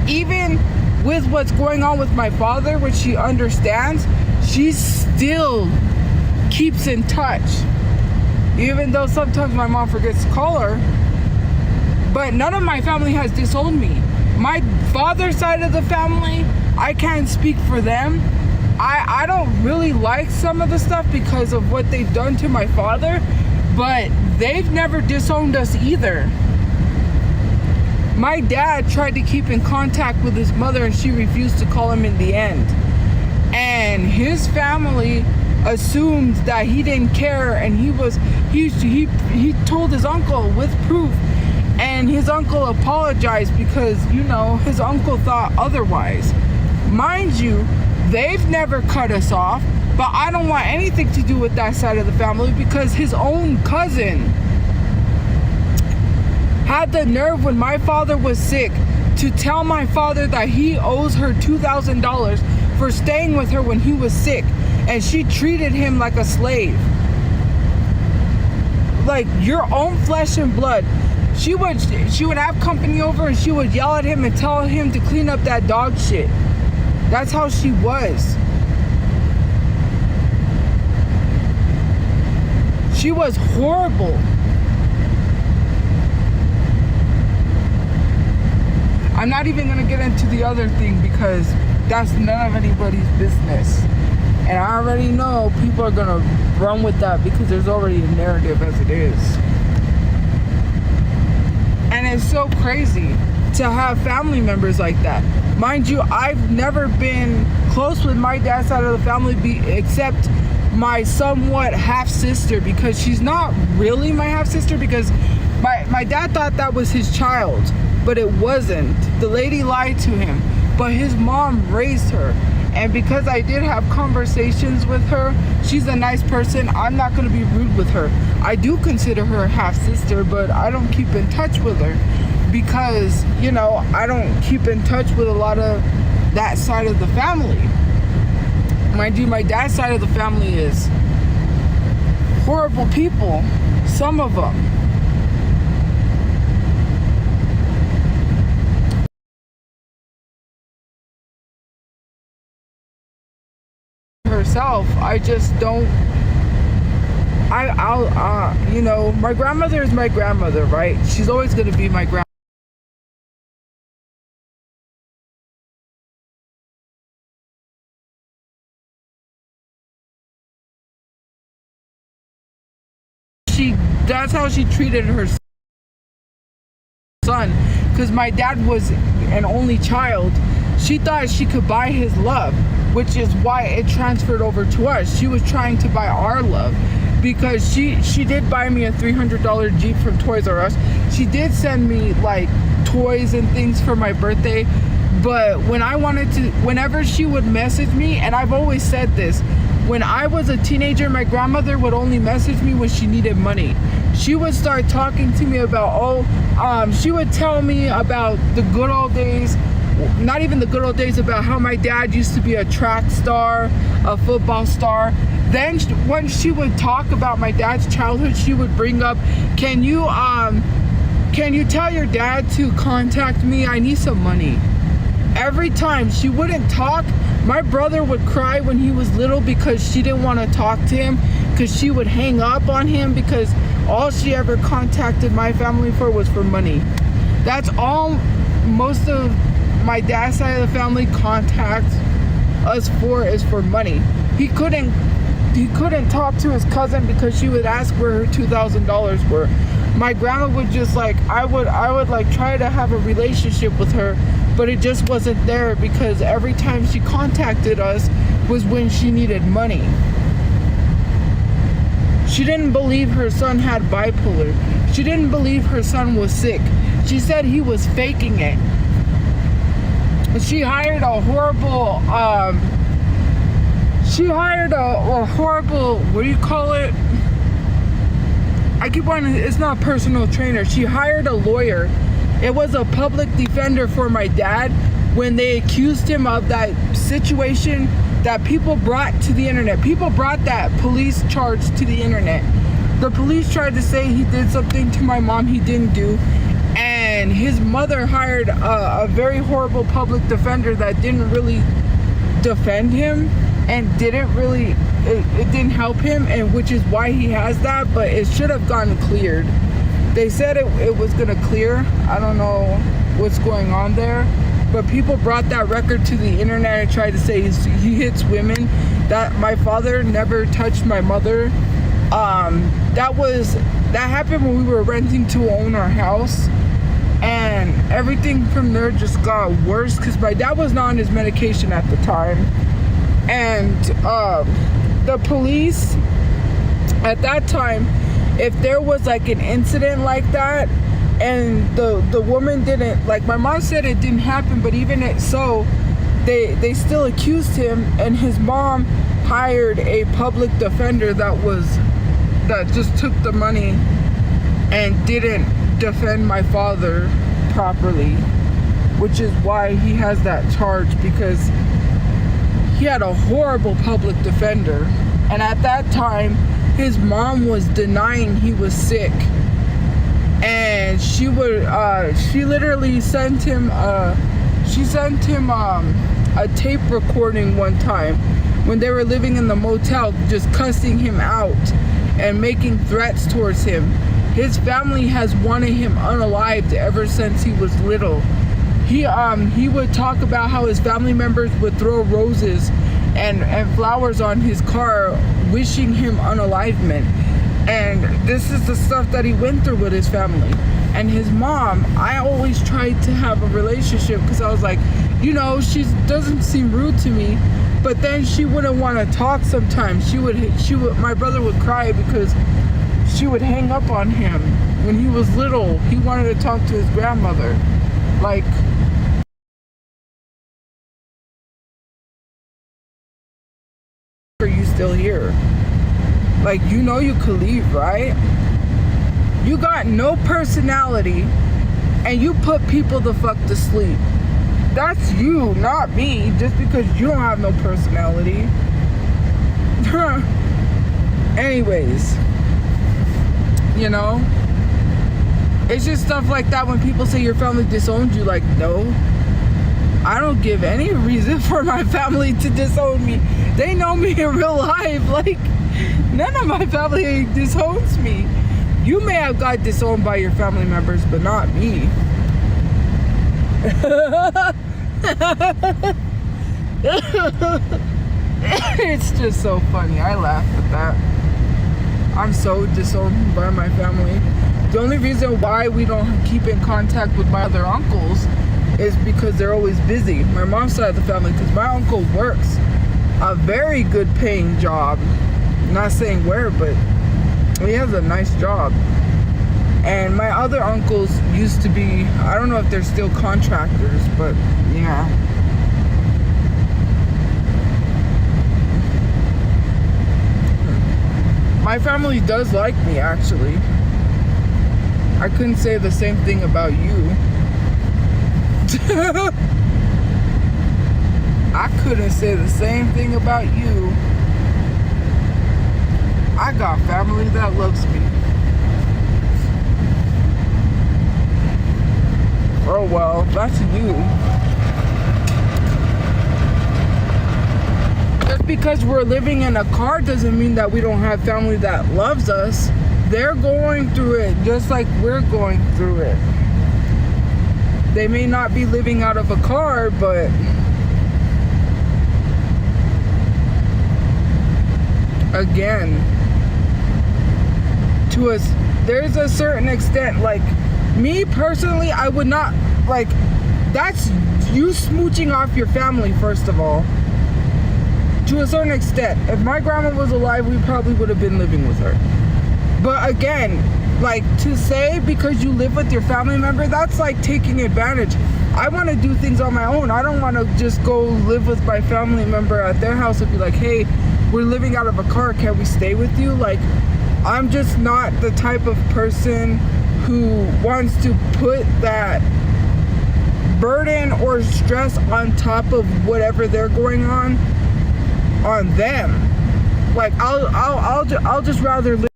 Even with what's going on with my father, which she understands, she still keeps in touch. Even though sometimes my mom forgets to call her. But none of my family has disowned me. My father's side of the family, I can't speak for them. I don't really like some of the stuff because of what they've done to my father, but they've never disowned us either. My dad tried to keep in contact with his mother and she refused to call him in the end. And his family assumed that he didn't care, and he told his uncle with proof, and his uncle apologized because, you know, his uncle thought otherwise. Mind you, they've never cut us off, but I don't want anything to do with that side of the family because his own cousin had the nerve when my father was sick to tell my father that he owes her $2,000 for staying with her when he was sick, and she treated him like a slave. Like your own flesh and blood. She would have company over and she would yell at him and tell him to clean up that dog shit. That's how she was. She was horrible. I'm not even gonna get into the other thing because that's none of anybody's business. And I already know people are gonna run with that because there's already a narrative as it is. And it's so crazy to have family members like that. Mind you, I've never been close with my dad's side of the family except my somewhat half-sister, because she's not really my half-sister because my dad thought that was his child, but it wasn't. The lady lied to him, but his mom raised her. And because I did have conversations with her, she's a nice person. I'm not going to be rude with her. I do consider her a half-sister, but I don't keep in touch with her because, you know, I don't keep in touch with a lot of that side of the family. Mind you, my dad's side of the family is horrible people, some of them. Herself, I just don't. You know, my grandmother is my grandmother, right? She's always gonna be my grandmother. That's how she treated her son, because my dad was an only child. She thought she could buy his love, which is why it transferred over to us. She was trying to buy our love. because she did buy me a $300 Jeep from Toys R Us. She did send me like toys and things for my birthday. But whenever she would message me, and I've always said this, when I was a teenager, my grandmother would only message me when she needed money. She would start talking to me about, she would tell me about the good old days, not even the good old days, about how my dad used to be a track star, a football star. Then when she would talk about my dad's childhood, she would bring up, can you tell your dad to contact me? I need some money. Every time she wouldn't talk, my brother would cry when he was little because she didn't want to talk to him, because she would hang up on him, because all she ever contacted my family for was for money. That's all most of my dad's side of the family contacts us for, is for money. He couldn't talk to his cousin because she would ask where her $2,000 were. My grandma would just like, I would like try to have a relationship with her, but it just wasn't there, because every time she contacted us was when she needed money. She didn't believe her son had bipolar. She didn't believe her son was sick. She said he was faking it. She hired a horrible, what do you call it? I keep wanting, it's not a personal trainer. She hired a lawyer. It was a public defender for my dad when they accused him of that situation that people brought to the internet. People brought that police charge to the internet. The police tried to say he did something to my mom he didn't do, and his mother hired a very horrible public defender that didn't really defend him and didn't really, it didn't help him, and which is why he has that, but it should have gotten cleared. They said it was gonna clear. I don't know what's going on there, but people brought that record to the internet and tried to say he hits women. That my father never touched my mother. That happened when we were renting to own our house, and everything from there just got worse because my dad was not on his medication at the time, and the police at that time, if there was like an incident like that and the woman didn't, like my mom said it didn't happen, but even so, they still accused him, and his mom hired a public defender that just took the money and didn't defend my father properly, which is why he has that charge, because he had a horrible public defender. And at that time, his mom was denying he was sick, and she literally sent him a tape recording one time when they were living in the motel, just cussing him out and making threats towards him. His family has wanted him unalived ever since he was little. He would talk about how his family members would throw roses and flowers on his car, wishing him unalivement. And this is the stuff that he went through with his family. And his mom, I always tried to have a relationship because I was like, you know, she doesn't seem rude to me. But then she wouldn't want to talk sometimes. My brother would cry because she would hang up on him. When he was little, he wanted to talk to his grandmother. Like, are you still here? Like, you know you could leave, right? You got no personality and you put people the fuck to sleep. That's you, not me, just because you don't have no personality. Anyways, you know, it's just stuff like that when people say your family disowned you. Like, no, I don't give any reason for my family to disown me. They know me in real life. Like, none of my family disowns me. You may have got disowned by your family members, but not me. It's just so funny. I laugh at that. I'm so disowned by my family. The only reason why we don't keep in contact with my other uncles is because they're always busy. My mom's side of the family, because my uncle works a very good paying job. I'm not saying where, but He has a nice job. And my other uncles used to be, I don't know if they're still contractors, but yeah. My family does like me, actually. I couldn't say the same thing about you. I couldn't say the same thing about you. I got family that loves me. Oh well, that's you. Just because we're living in a car doesn't mean that we don't have family that loves us. They're going through it just like we're going through it. They may not be living out of a car, but again, to us, there's a certain extent, like me personally, I would not, like, that's you smooching off your family, first of all. To a certain extent. If my grandma was alive, we probably would have been living with her. But again, like, to say because you live with your family member, that's like taking advantage. I want to do things on my own. I don't want to just go live with my family member at their house and be like, hey, we're living out of a car, can we stay with you? Like, I'm just not the type of person who wants to put that burden or stress on top of whatever they're going on them. Like, I'll just rather live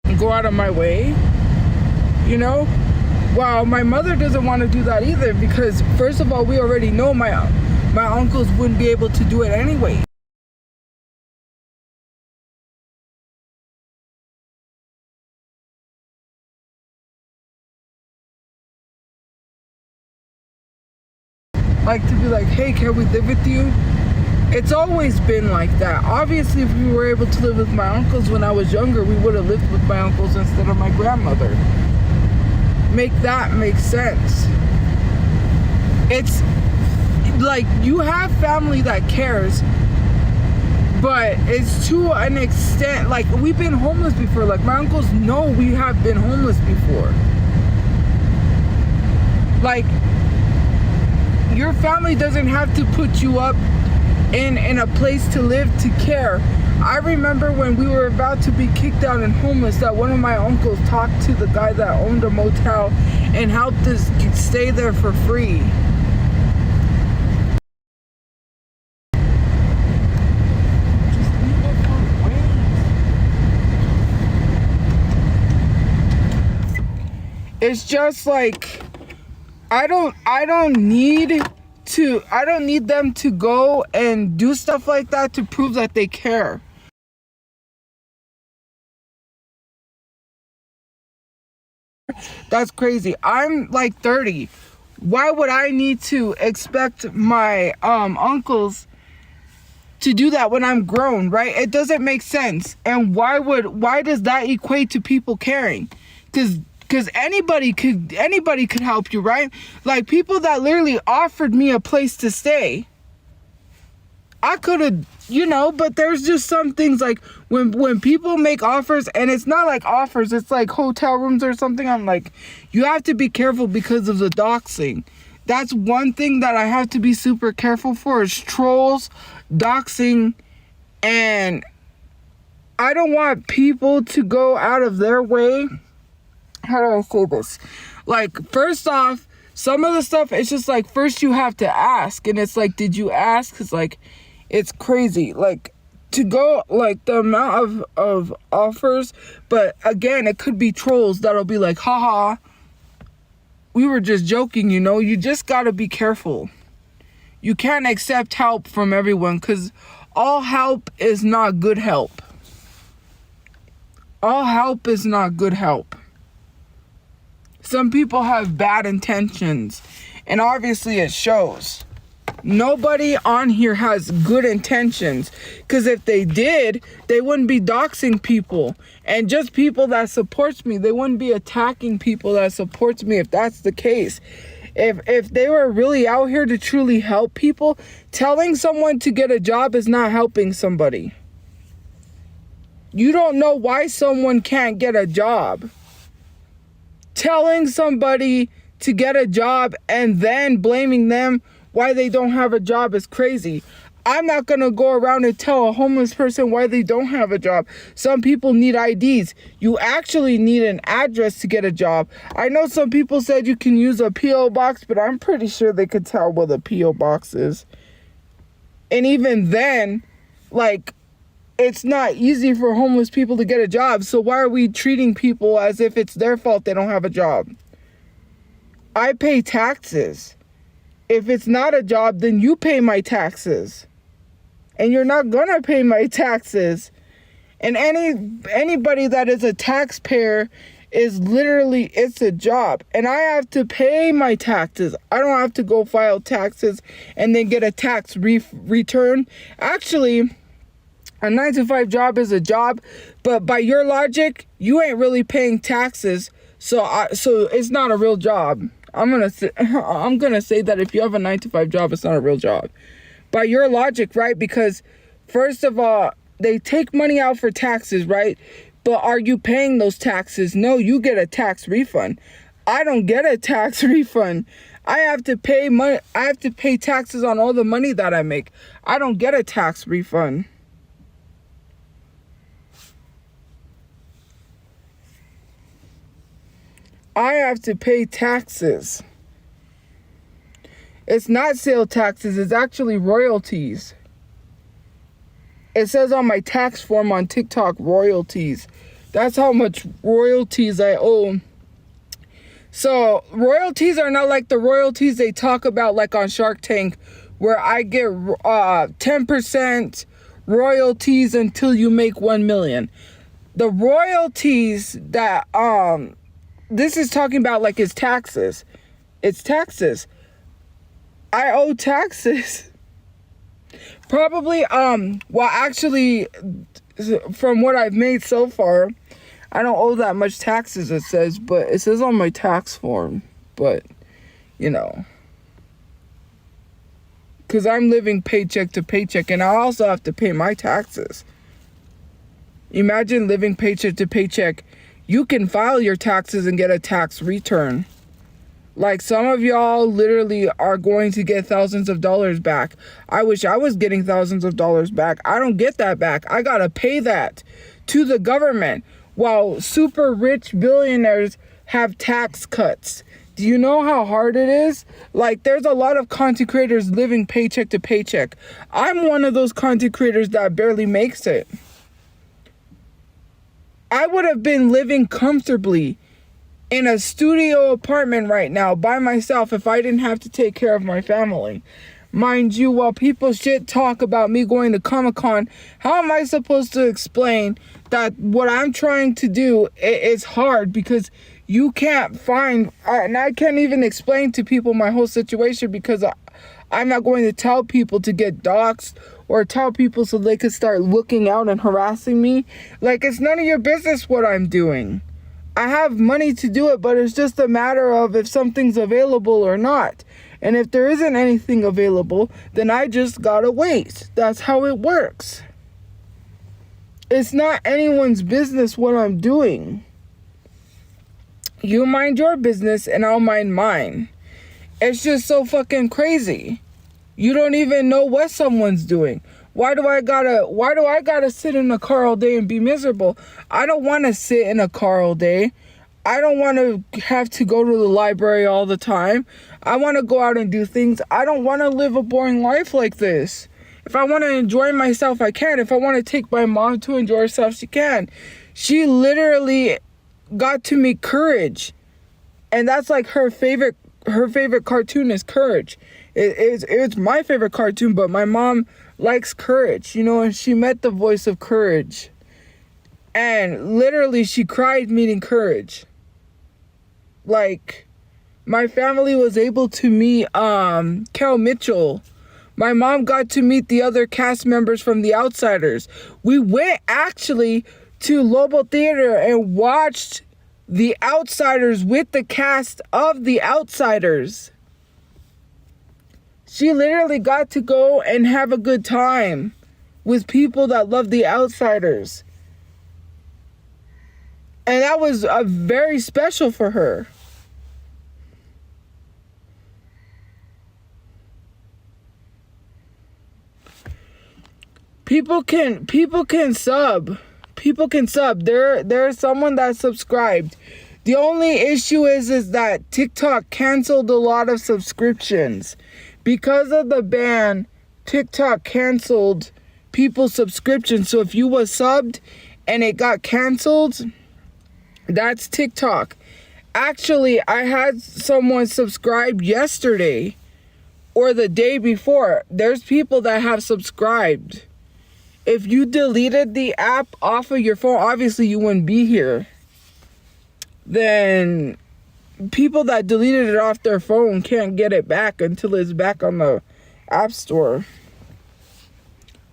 and go out of my way, you know. Well, my mother doesn't want to do that either, because first of all, we already know my uncles wouldn't be able to do it anyway. Like, to be like, hey, can we live with you? It's always been like that. Obviously, if we were able to live with my uncles when I was younger, we would have lived with my uncles instead of my grandmother. Make that make sense. It's like, you have family that cares, but it's to an extent. Like, we've been homeless before. Like, my uncles know we have been homeless before. Like, your family doesn't have to put you up in a place to live to care. I remember when we were about to be kicked out and homeless, that one of my uncles talked to the guy that owned a motel and helped us stay there for free. It's just like, I don't need them to go and do stuff like that to prove that they care. That's crazy. I'm like 30. Why would I need to expect my uncles to do that when I'm grown, right? It doesn't make sense. And why does that equate to people caring? Because anybody could help you, right? Like, people that literally offered me a place to stay, I could have, but there's just some things, like when people make offers, and it's not like offers, it's like hotel rooms or something. I'm like, you have to be careful because of the doxing. That's one thing that I have to be super careful for, is trolls, doxing, and I don't want people to go out of their way. How do I say this? Like, first off, some of the stuff, it's just like, first you have to ask, and it's like, did you ask? Because, like, it's crazy, like, to go, like, the amount of offers. But again, it could be trolls that'll be like, haha, we were just joking, you just gotta be careful. You can't accept help from everyone, because all help is not good help. All help is not good help. Some people have bad intentions, and obviously it shows. Nobody on here has good intentions, because if they did, they wouldn't be doxing people, and just people that supports me. They wouldn't be attacking people that supports me if that's the case. If they were really out here to truly help people, telling someone to get a job is not helping somebody. You don't know why someone can't get a job. Telling somebody to get a job and then blaming them why they don't have a job is crazy. I'm not going to go around and tell a homeless person why they don't have a job. Some people need IDs. You actually need an address to get a job. I know some people said you can use a P.O. box, but I'm pretty sure they could tell what a P.O. box is. And even then, like, it's not easy for homeless people to get a job. So why are we treating people as if it's their fault they don't have a job? I pay taxes. If it's not a job, then you pay my taxes. And you're not gonna pay my taxes. And anybody that is a taxpayer is literally, it's a job. And I have to pay my taxes. I don't have to go file taxes and then get a tax return. Actually, a 9-to-5 job is a job, but by your logic, you ain't really paying taxes, so it's not a real job. I'm gonna say that if you have a 9-to-5 job, it's not a real job. By your logic, right? Because first of all, they take money out for taxes, right? But are you paying those taxes? No, you get a tax refund. I don't get a tax refund. I have to pay money. I have to pay taxes on all the money that I make. I don't get a tax refund. I have to pay taxes. It's not sale taxes, it's actually royalties. It says on my tax form on TikTok, royalties. That's how much royalties I owe. So royalties are not like the royalties they talk about like on Shark Tank, where I get 10% royalties until you make 1 million. The royalties that this is talking about like is taxes. It's taxes. I owe taxes. Probably, well, actually, from what I've made so far, I don't owe that much taxes, it says, but it says on my tax form, but, you know, because I'm living paycheck to paycheck, and I also have to pay my taxes. Imagine living paycheck to paycheck. You can file your taxes and get a tax return. Like, some of y'all literally are going to get thousands of dollars back. I wish I was getting thousands of dollars back. I don't get that back. I gotta pay that to the government, while super rich billionaires have tax cuts. Do you know how hard it is? Like, there's a lot of content creators living paycheck to paycheck. I'm one of those content creators that barely makes it. I would have been living comfortably in a studio apartment right now by myself if I didn't have to take care of my family. Mind you, while people shit talk about me going to Comic-Con, how am I supposed to explain that what I'm trying to do is hard? Because you can't find, and I can't even explain to people my whole situation, because I'm not going to tell people to get doxxed or tell people so they could start looking out and harassing me. Like, it's none of your business what I'm doing. I have money to do it, but it's just a matter of if something's available or not. And if there isn't anything available, then I just gotta wait. That's how it works. It's not anyone's business what I'm doing. You mind your business and I'll mind mine. It's just so fucking crazy. You don't even know what someone's doing. Why do I gotta sit in a car all day and be miserable? I don't want to sit in a car all day. I don't want to have to go to the library all the time. I want to go out and do things. I don't want to live a boring life like this. If I want to enjoy myself, I can. If I want to take my mom to enjoy herself, she can. She literally got to me Courage. And that's like her favorite cartoon is Courage. It's my favorite cartoon, but my mom likes Courage, you know, and she met the voice of Courage. And literally she cried meeting Courage. Like, my family was able to meet Kel Mitchell. My mom got to meet the other cast members from The Outsiders. We went actually to Lobo Theater and watched The Outsiders with the cast of The Outsiders. She literally got to go and have a good time with people that love The Outsiders. And that was very special for her. People can sub. People can sub. There's someone that subscribed. The only issue is that TikTok canceled a lot of subscriptions. Because of the ban, TikTok canceled people's subscriptions. So if you was subbed and it got canceled, that's TikTok. Actually, I had someone subscribe yesterday or the day before. There's people that have subscribed. If you deleted the app off of your phone, obviously you wouldn't be here. Then people that deleted it off their phone can't get it back until it's back on the App Store.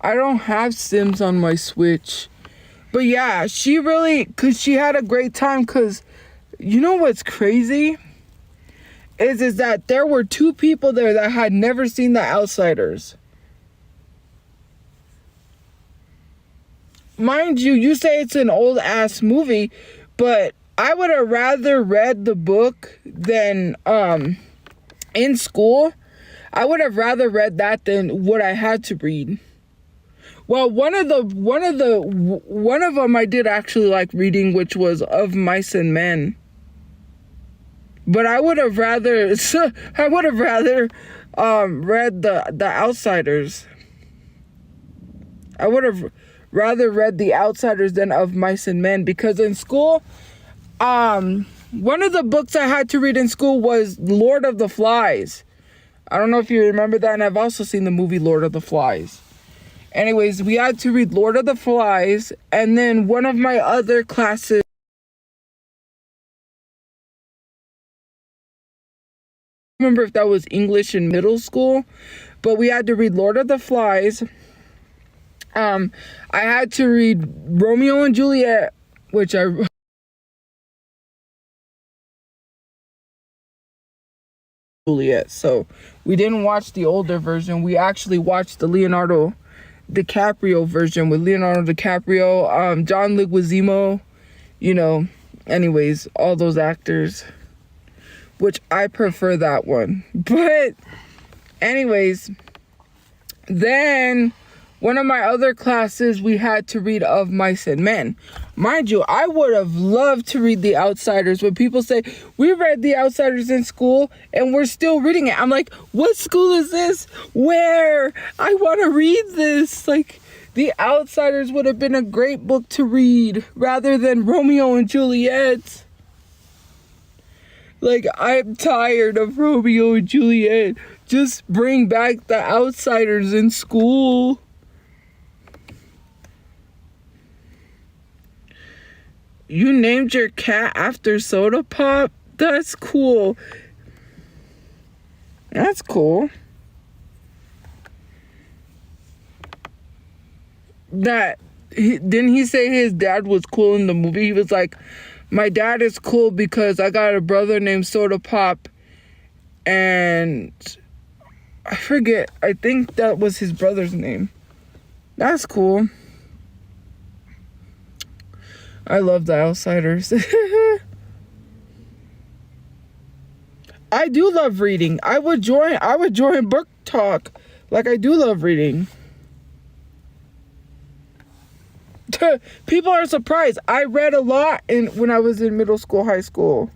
I don't have Sims on my Switch. But yeah, she had a great time, because you know what's crazy? Is that there were 2 people there that had never seen The Outsiders. Mind you, you say it's an old ass movie, but I would have rather read the book than in school. I would have rather read that than what I had to read. Well, one of them I did actually like reading, which was Of Mice and Men. But I would have rather read the Outsiders. I would have rather read The Outsiders than Of Mice and Men, because in school, one of the books I had to read in school was Lord of the Flies. I don't know if you remember that, and I've also seen the movie Lord of the Flies. Anyways, we had to read Lord of the Flies, and then one of my other classes, I don't remember if that was English in middle school, but we had to read Lord of the Flies. I had to read Romeo and Juliet, which so we didn't watch the older version. We actually watched the Leonardo DiCaprio version with Leonardo DiCaprio, John Leguizamo, anyways, all those actors, which I prefer that one. But anyways, then one of my other classes, we had to read Of Mice and Men. Mind you, I would have loved to read The Outsiders. When people say, we read The Outsiders in school and we're still reading it, I'm like, what school is this? Where? I want to read this. Like, The Outsiders would have been a great book to read rather than Romeo and Juliet. Like, I'm tired of Romeo and Juliet. Just bring back The Outsiders in school. You named your cat after Soda Pop? That's cool. That's cool. Didn't he say his dad was cool in the movie? He was like, my dad is cool because I got a brother named Soda Pop, and I forget, I think that was his brother's name. That's cool. I love The Outsiders. I do love reading. I would join book talk. Like, I do love reading. People are surprised. I read a lot when I was in middle school, high school.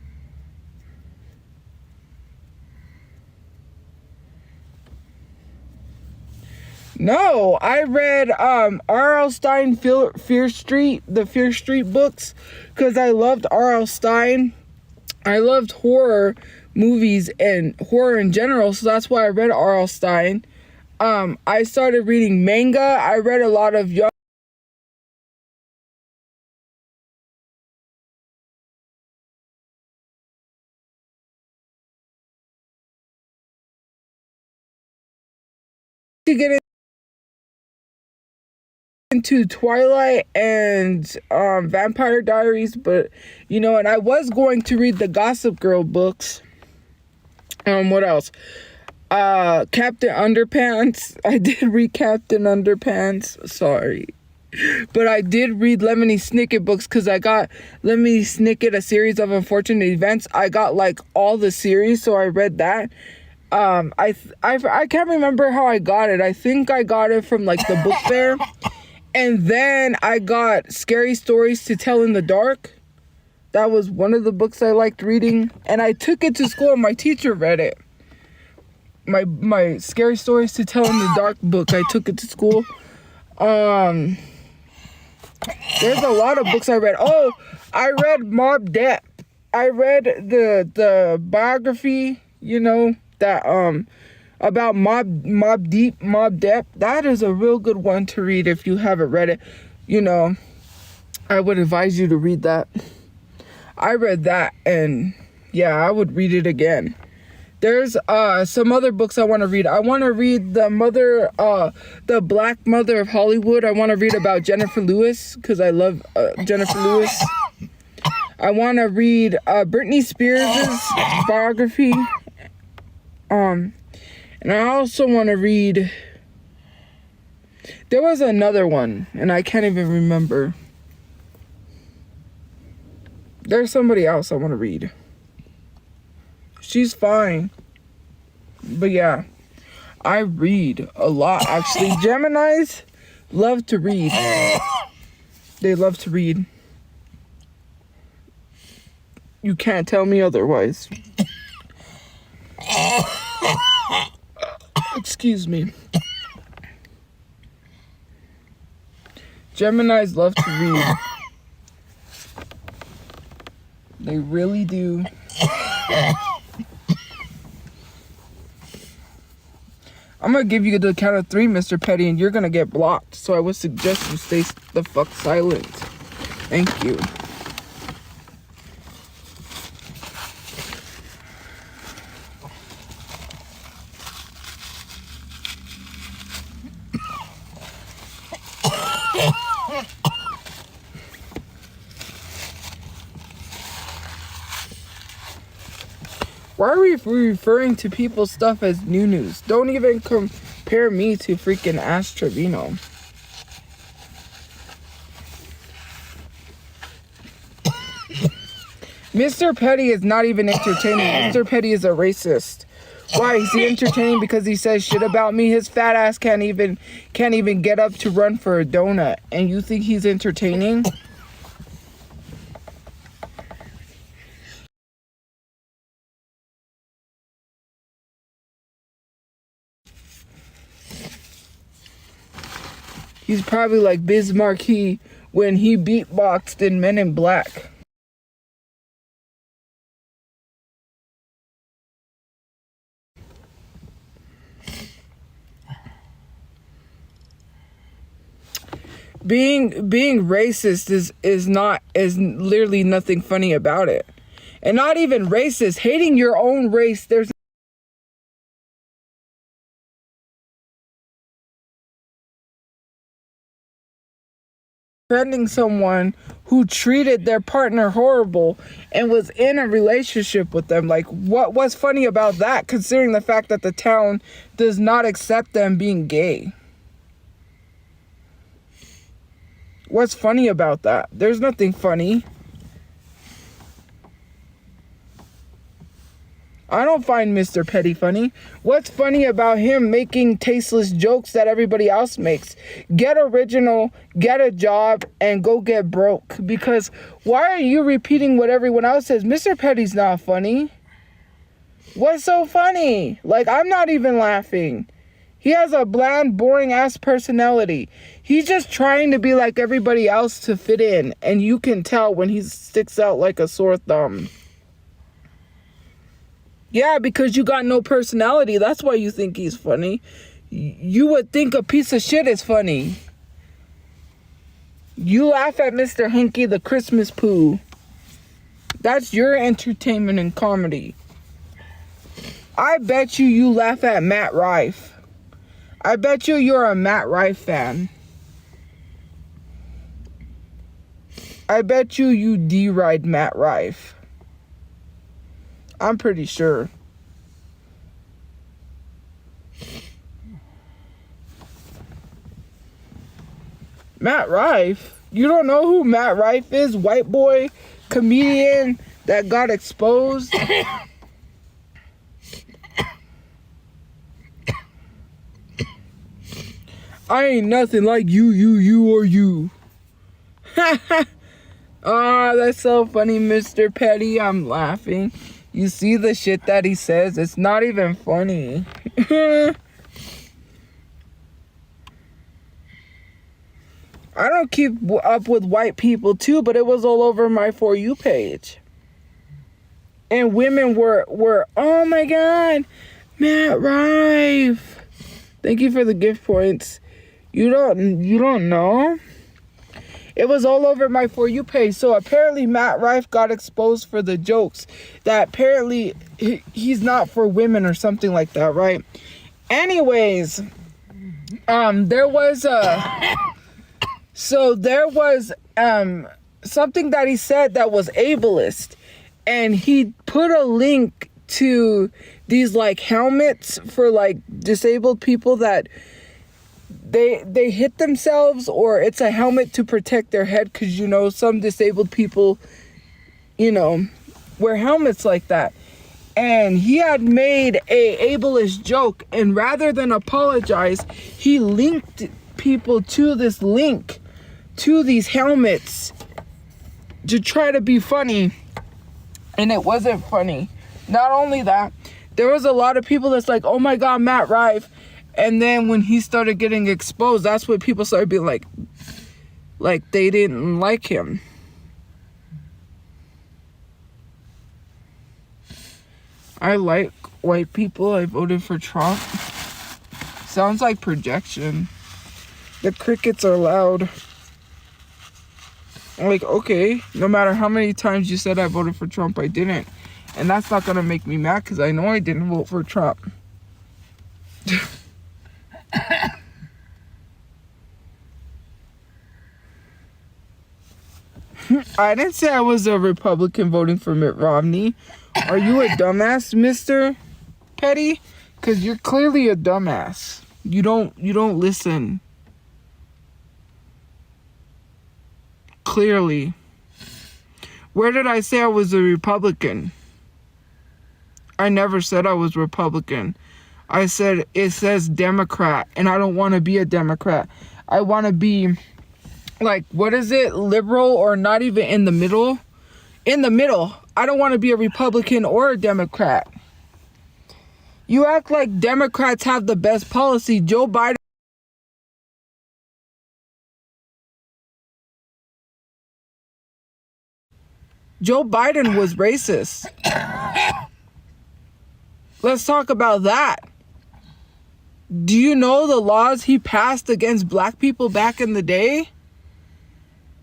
No, I read R.L. Stine, Fear Street, the Fear Street books, because I loved R.L. Stine. I loved horror movies and horror in general, so that's why I read R.L. Stine. I started reading manga. I read a lot of young to get into Twilight and Vampire Diaries, but and I was going to read the Gossip Girl books. What else? Captain Underpants. I did read Captain Underpants. Sorry. But I did read Lemony Snicket books because I got Lemony Snicket, A Series of Unfortunate Events. I got like all the series, so I read that. I can't remember how I got it. I think I got it from like the book fair. And then I got Scary Stories to Tell in the Dark. That was one of the books I liked reading. And I took it to school and my teacher read it. My Scary Stories to Tell in the Dark book. I took it to school. There's a lot of books I read. Oh, I read Mob Depp. I read the biography, that about Mob Depp. That is a real good one to read if you haven't read it. I would advise you to read that. I read that and yeah, I would read it again. There's some other books I want to read. I want to read the Black Mother of Hollywood. I want to read about Jennifer Lewis because I love Jennifer Lewis. I want to read Britney Spears' biography. And I also want to read. There was another one, and I can't even remember. There's somebody else I want to read. She's fine. But yeah, I read a lot actually. Geminis love to read. They love to read. You can't tell me otherwise. Excuse me. Geminis love to read. They really do. I'm gonna give you the count of 3, Mr. Petty, and you're gonna get blocked. So I would suggest you stay the fuck silent. Thank you. Why are we referring to people's stuff as new news? Don't even compare me to freaking Ash Trevino. Mr. Petty is not even entertaining. Mr. Petty is a racist. Why? Is he entertaining because he says shit about me? His fat ass can't even get up to run for a donut. And you think he's entertaining? He's probably like Biz Markie when he beatboxed in Men in Black. Being racist is literally nothing funny about it. And not even racist, hating your own race, there's defending someone who treated their partner horrible and was in a relationship with them. Like, what's funny about that, considering the fact that the town does not accept them being gay? What's funny about that? There's nothing funny. I don't find Mr. Petty funny. What's funny about him making tasteless jokes that everybody else makes? Get original, get a job, and go get broke. Because why are you repeating what everyone else says? Mr. Petty's not funny. What's so funny? Like, I'm not even laughing. He has a bland, boring-ass personality. He's just trying to be like everybody else to fit in. And you can tell when he sticks out like a sore thumb. Yeah, because you got no personality. That's why you think he's funny. You would think a piece of shit is funny. You laugh at Mr. Hinky the Christmas Pooh. That's your entertainment and comedy. I bet you laugh at Matt Rife. I bet you're a Matt Rife fan. I bet you deride Matt Rife. I'm pretty sure. Matt Rife? You don't know who Matt Rife is? White boy comedian that got exposed. I ain't nothing like you or you. Oh, that's so funny, Mr. Petty. I'm laughing. You see the shit that he says? It's not even funny. I don't keep up with white people too, but it was all over my For You page. And women were oh my God, Matt Rife. Thank you for the gift points. You don't know? It was all over my For You page. So apparently Matt Rife got exposed for the jokes that apparently he's not for women or something like that, right? Anyways, there was something that he said that was ableist, and he put a link to these like helmets for like disabled people that they hit themselves, or it's a helmet to protect their head, because you know some disabled people, you know, wear helmets like that. And he had made a ableist joke, and rather than apologize, he linked people to this link to these helmets to try to be funny, and it wasn't funny. Not only that, there was a lot of people that's like, oh my God, Matt Rife. And then when he started getting exposed, that's when people started being like they didn't like him. I like white people. I voted for Trump. Sounds like projection. The crickets are loud. I'm like, okay, no matter how many times you said I voted for Trump, I didn't. And that's not gonna make me mad, because I know I didn't vote for Trump. I didn't say I was a Republican voting for Mitt Romney. Are you a dumbass, Mr. Petty? Because you're clearly a dumbass. You don't listen. Clearly. Where did I say I was a Republican? I never said I was Republican. I said it says Democrat, and I don't want to be a Democrat. I want to be, like, what is it? Liberal, or not even in the middle? In the middle. I don't want to be a Republican or a Democrat. You act like Democrats have the best policy. Joe Biden was racist. Let's talk about that. Do you know the laws he passed against black people back in the day?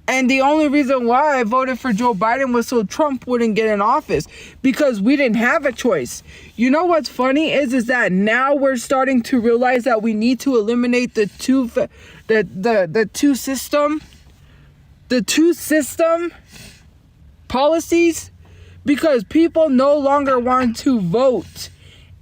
And the only reason why I voted for Joe Biden was so Trump wouldn't get in office, because we didn't have a choice. You know what's funny is that now we're starting to realize that we need to eliminate the two system policies, because people no longer want to vote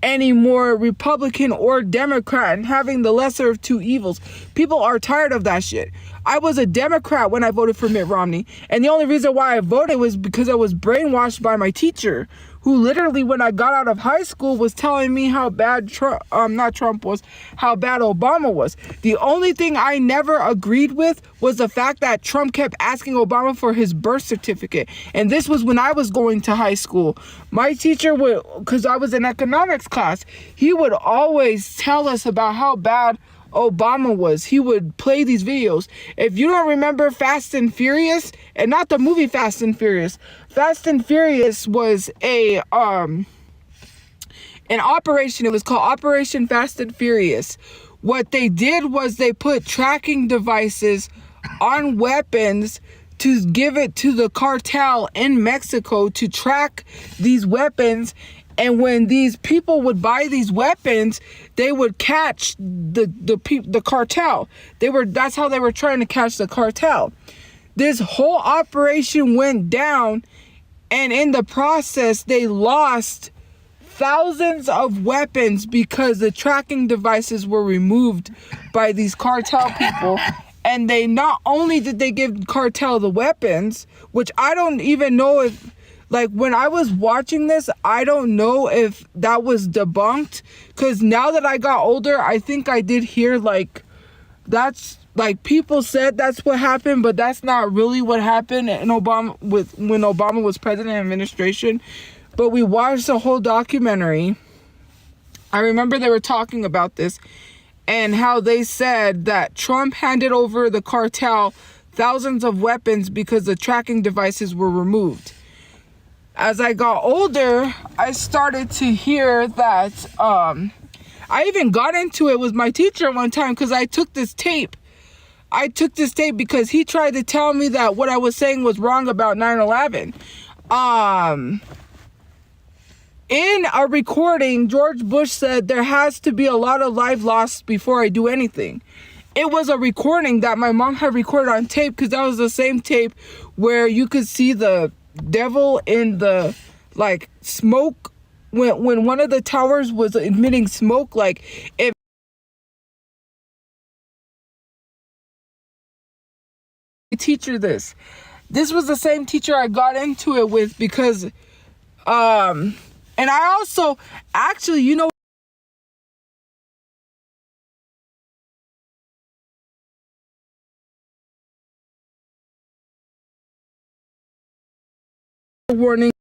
anymore Republican or Democrat, and having the lesser of two evils. People are tired of that shit. I was a Democrat when I voted for Mitt Romney, and the only reason why I voted was because I was brainwashed by my teacher, who literally, when I got out of high school, was telling me how bad how bad Obama was. The only thing I never agreed with was the fact that Trump kept asking Obama for his birth certificate. And this was when I was going to high school. My teacher would, because I was in economics class, he would always tell us about how bad Obama was. He would play these videos. If you don't remember Fast and Furious, and not the movie Fast and Furious, Fast and Furious was an operation. It was called Operation Fast and Furious. What they did was they put tracking devices on weapons to give it to the cartel in Mexico to track these weapons. And when these people would buy these weapons, they would catch the cartel. That's how they were trying to catch the cartel. This whole operation went down, and in the process, they lost thousands of weapons because the tracking devices were removed by these cartel people. And they not only did they give cartel the weapons, which I don't even know if, like, when I was watching this, I don't know if that was debunked. Because now that I got older, I think I did hear, like, that's, like, people said that's what happened, but that's not really what happened in when Obama was president and administration. But we watched the whole documentary. I remember they were talking about this and how they said that Trump handed over the cartel thousands of weapons because the tracking devices were removed. As I got older, I started to hear that, I even got into it with my teacher one time because I took this tape. Because he tried to tell me that what I was saying was wrong about 9/11. In a recording, George Bush said there has to be a lot of life lost before I do anything. It was a recording that my mom had recorded on tape because that was the same tape where you could see the devil in the, like, smoke when one of the towers was emitting smoke, like, it teacher this was the same teacher I got into it with because and I also actually, you know, warning,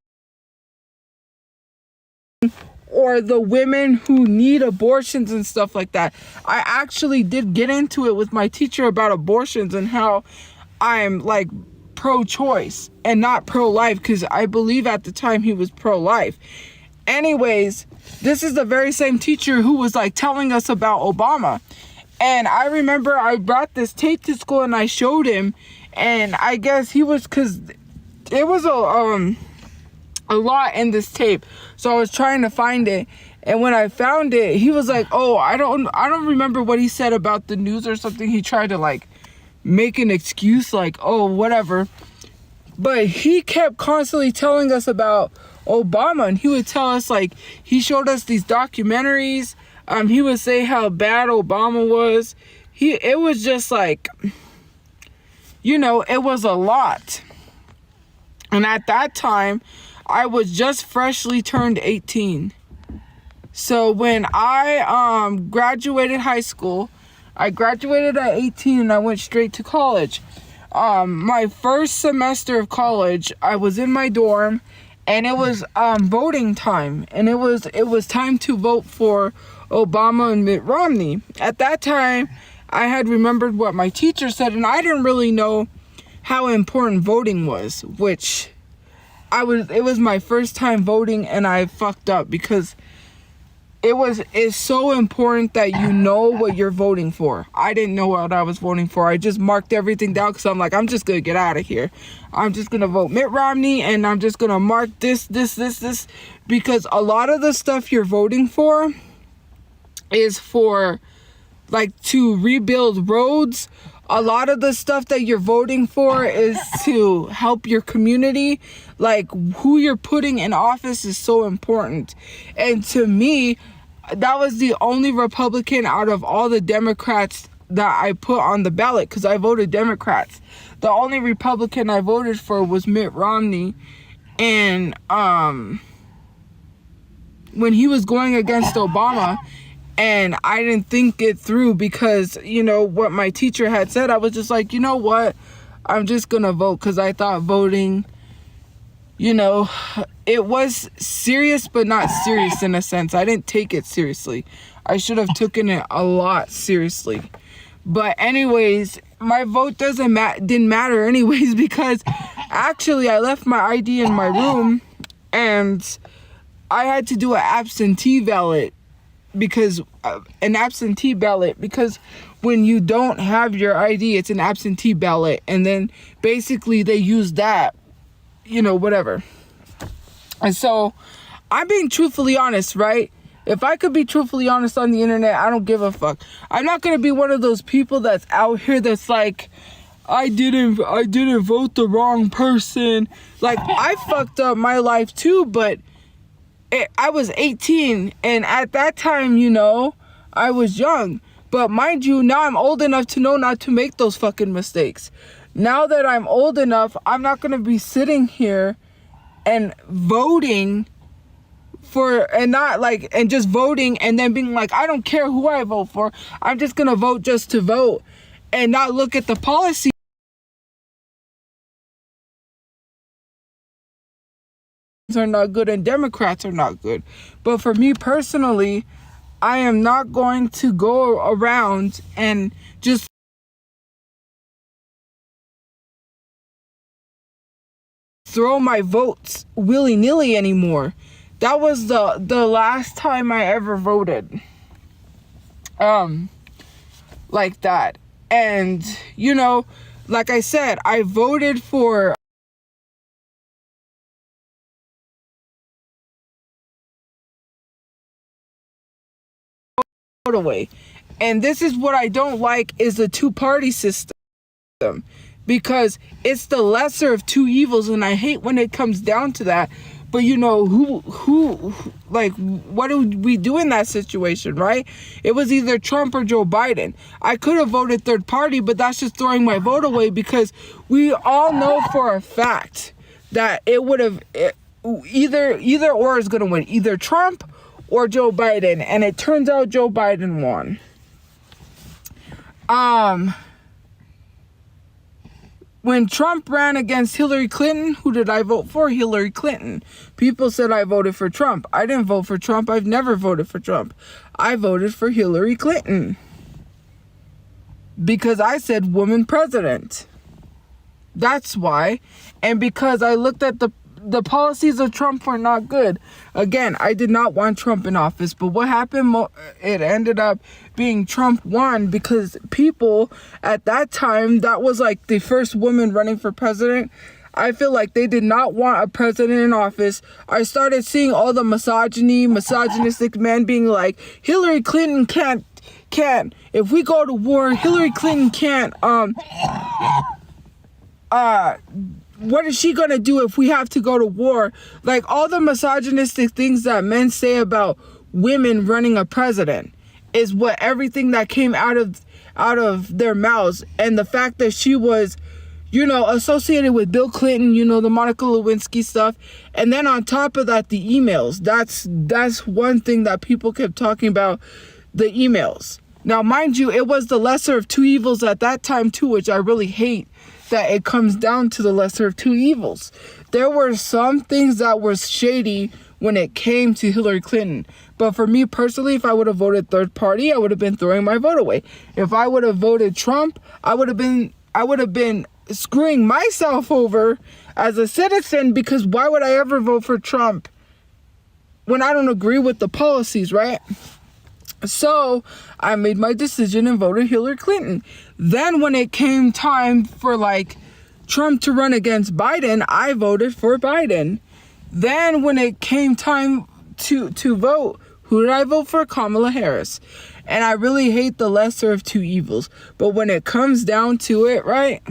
or the women who need abortions and stuff like that. I actually did get into it with my teacher about abortions and how I'm, like, pro-choice and not pro-life, because I believe at the time he was pro-life. Anyways, this is the very same teacher who was, like, telling us about Obama. And I remember I brought this tape to school and I showed him, and I guess he was, because it was a lot in this tape, so I was trying to find it. And when I found it, he was like, oh, I don't remember what he said about the news or something. He tried to, like, make an excuse, like, oh, whatever. But he kept constantly telling us about Obama, and he would tell us, like, he showed us these documentaries. He would say how bad Obama was. It was just like, you know, it was a lot. And at that time, I was just freshly turned 18. So when I graduated high school, I graduated at 18 and I went straight to college. My first semester of college, I was in my dorm, and it was voting time, and it was time to vote for Obama and Mitt Romney. At that time, I had remembered what my teacher said, and I didn't really know how important voting was, which it was my first time voting, and I fucked up because it's so important that you know what you're voting for. I didn't know what I was voting for. I just marked everything down because I'm like, I'm just going to get out of here. I'm just going to vote Mitt Romney, and I'm just going to mark this, because a lot of the stuff you're voting for is for, like, to rebuild roads. A lot of the stuff that you're voting for is to help your community. Like, who you're putting in office is so important. And to me, that was the only Republican out of all the Democrats that I put on the ballot, because I voted Democrats. The only Republican I voted for was Mitt Romney. And when he was going against Obama, and I didn't think it through because, you know, what my teacher had said, I was just like, you know what? I'm just going to vote, because I thought voting, you know, it was serious, but not serious in a sense. I didn't take it seriously. I should have taken it a lot seriously. But anyways, my vote didn't matter anyways, because actually I left my ID in my room, and I had to do an absentee ballot, because when you don't have your ID, it's an absentee ballot, and then basically they use that, you know, whatever. And so I'm being truthfully honest, right? If I could be truthfully honest on the internet, I don't give a fuck. I'm not gonna be one of those people that's out here that's like, I didn't vote the wrong person. Like, I fucked up my life too, but I was 18, and at that time, you know, I was young. But mind you, now I'm old enough to know not to make those fucking mistakes. Now that I'm old enough, I'm not going to be sitting here and voting and just voting and then being like, I don't care who I vote for. I'm just going to vote just to vote and not look at the policy. Are not good and Democrats are not good. But for me personally, I am not going to go around and just throw my votes willy-nilly anymore. That was the last time I ever voted like that. And like I said, I voted for away. And this is what I don't like, is the two-party system, because it's the lesser of two evils, and I hate when it comes down to that. But who like, what do we do in that situation, right? It was either Trump or Joe Biden. I could have voted third party, but that's just throwing my vote away, because we all know for a fact that it would have either or is going to win, either Trump or Joe Biden, and it turns out Joe Biden won. When Trump ran against Hillary Clinton, who did I vote for? Hillary Clinton. People said I voted for Trump. I didn't vote for Trump. I've never voted for Trump. I voted for Hillary Clinton, because I said woman president. That's why. And because I looked at the policies of Trump were not good. Again, I did not want Trump in office, but what happened, it ended up being Trump won, because people at that time, that was like the first woman running for president. I feel like they did not want a president in office. I started seeing all the misogynistic men being like, Hillary Clinton can't. If we go to war, Hillary Clinton can't. What is she gonna do if we have to go to war? Like, all the misogynistic things that men say about women running a president is what everything that came out of their mouths. And the fact that she was, associated with Bill Clinton, the Monica Lewinsky stuff. And then on top of that, the emails. That's one thing that people kept talking about, the emails. Now, mind you, it was the lesser of two evils at that time too, which I really hate, that it comes down to the lesser of two evils. There were some things that were shady when it came to Hillary Clinton. But for me personally, if I would have voted third party, I would have been throwing my vote away. If I would have voted Trump, I would have been screwing myself over as a citizen, because why would I ever vote for Trump when I don't agree with the policies, right? So I made my decision and voted Hillary Clinton. Then when it came time for Trump to run against Biden, I voted for Biden. Then when it came time to vote, who did I vote for? Kamala Harris. And I really hate the lesser of two evils. But when it comes down to it, right?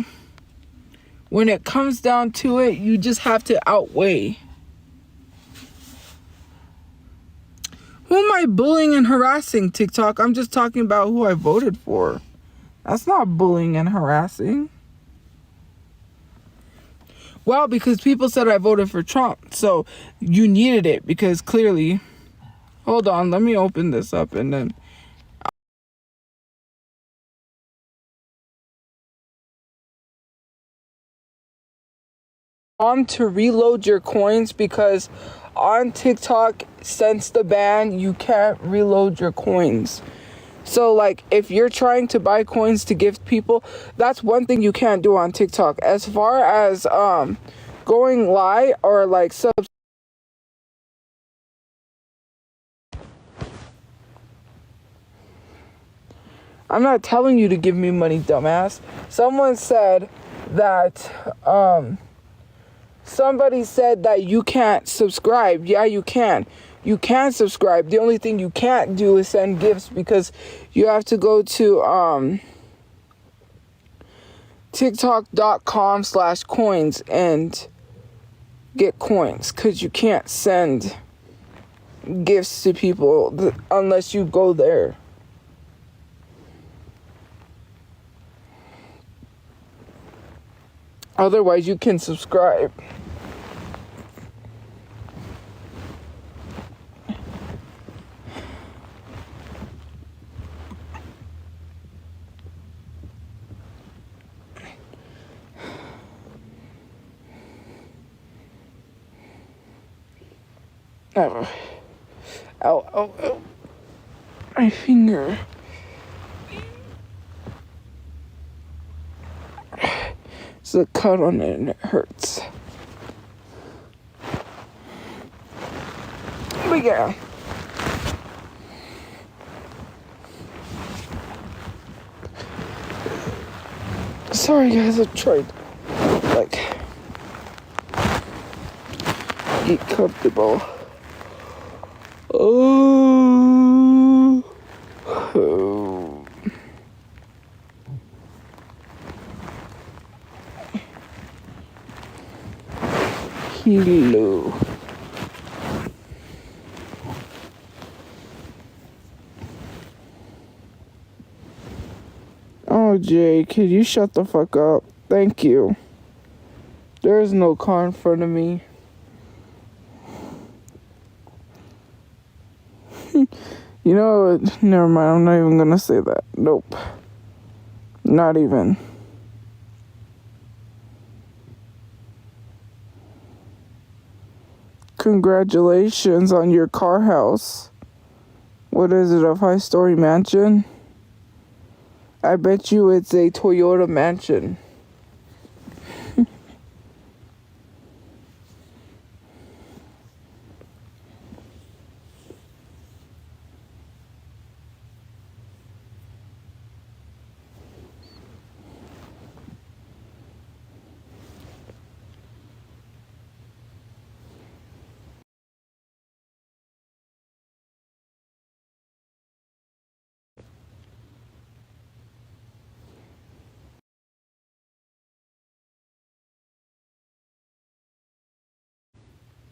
When it comes down to it, you just have to outweigh. Who am I bullying and harassing, TikTok? I'm just talking about who I voted for. That's not bullying and harassing. Well, because people said I voted for Trump. So you needed it, because clearly... Hold on, let me open this up and then... To reload your coins, because on TikTok, since the ban, you can't reload your coins. So if you're trying to buy coins to give people, that's one thing you can't do on TikTok. As far as going live or subs, I'm not telling you to give me money, dumbass. Someone said that somebody said that you can't subscribe. Yeah, you can. You can subscribe. The only thing you can't do is send gifts, because you have to go to tiktok.com/coins and get coins, because you can't send gifts to people unless you go there. Otherwise, you can subscribe. Ow, ow, ow. My finger. It's a cut on it and it hurts. But yeah. Sorry guys, I tried get comfortable. Oh. Hello. Oh, Jay, could you shut the fuck up? Thank you. There is no car in front of me. You know, never mind, I'm not even gonna say that. Nope. Not even. Congratulations on your car house. What is it, a 5-story mansion? I bet you it's a Toyota mansion.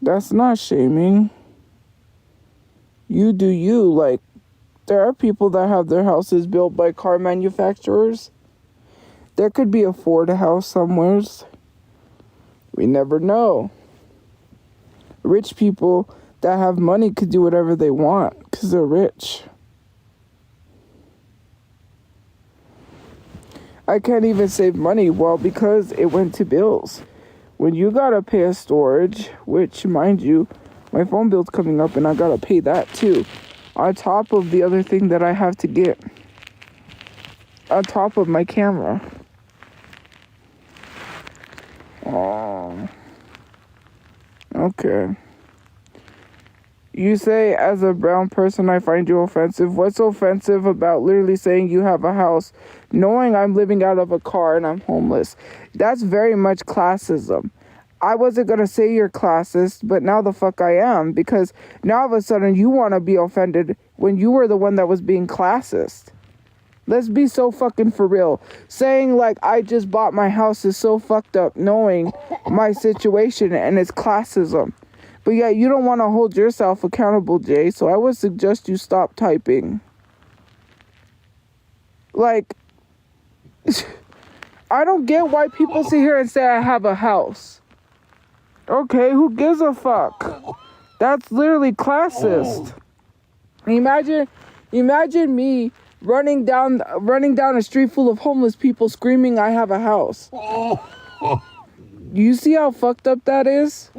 That's not shaming. You do you. Like, there are people that have their houses built by car manufacturers. There could be a Ford house somewheres. We never know. Rich people that have money could do whatever they want because they're rich. I can't even save money, well, because it went to bills. When you gotta pay a storage, which, mind you, my phone bill's coming up and I gotta pay that too, on top of the other thing that I have to get, on top of my camera. Oh, okay. You say, as a brown person, I find you offensive. What's offensive about literally saying you have a house, knowing I'm living out of a car and I'm homeless? That's very much classism. I wasn't going to say you're classist, but now the fuck I am, because now all of a sudden you want to be offended when you were the one that was being classist. Let's be so fucking for real. Saying like I just bought my house is so fucked up, knowing my situation, and it's classism. But yeah, you don't want to hold yourself accountable, Jay, so I would suggest you stop typing. Like, I don't get why people sit here and say I have a house. Okay, who gives a fuck? That's literally classist. Imagine me running down a street full of homeless people screaming I have a house. You see how fucked up that is?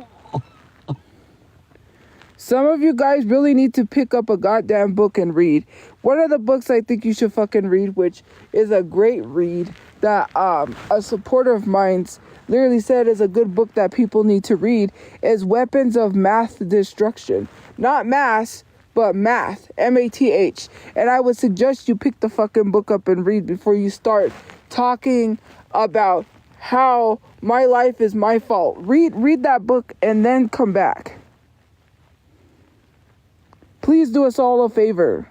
Some of you guys really need to pick up a goddamn book and read. One of the books I think you should fucking read, which is a great read that a supporter of mine's literally said is a good book that people need to read, is Weapons of Math Destruction. Not mass, but math. M-A-T-H. And I would suggest you pick the fucking book up and read before you start talking about how my life is my fault. Read that book and then come back. Please do us all a favor.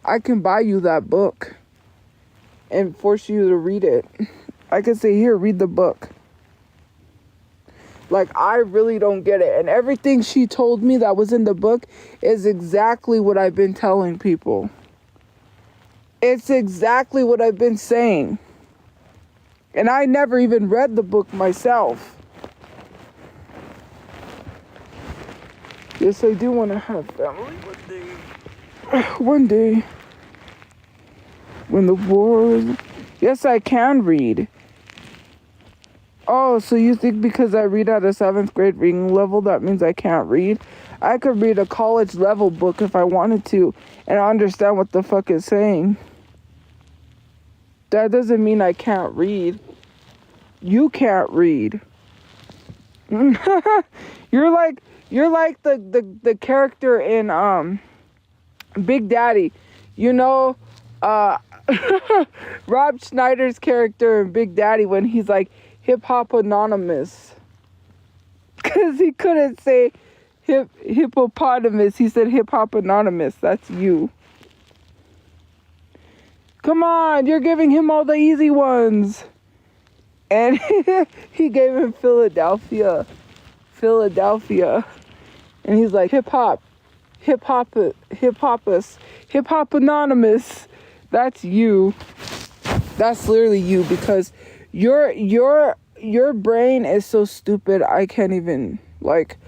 I can buy you that book and force you to read it. I can say, here, read the book. Like, I really don't get it. And everything she told me that was in the book is exactly what I've been telling people. It's exactly what I've been saying. And I never even read the book myself. Yes, I do want to have family one day. One day. When the war is... Yes, I can read. Oh, so you think because I read at a 7th grade reading level, that means I can't read? I could read a college level book if I wanted to and understand what the fuck it's saying. That doesn't mean I can't read. You can't read. You're like the character in Big Daddy. You know, Rob Schneider's character in Big Daddy when he's like Hip Hop Anonymous. Cause he couldn't say hippopotamus, he said Hip Hop Anonymous. That's you. Come on, you're giving him all the easy ones. And he gave him Philadelphia. And he's like, hip hop anonymous. That's you. That's literally you, because your brain is so stupid. I can't even, like,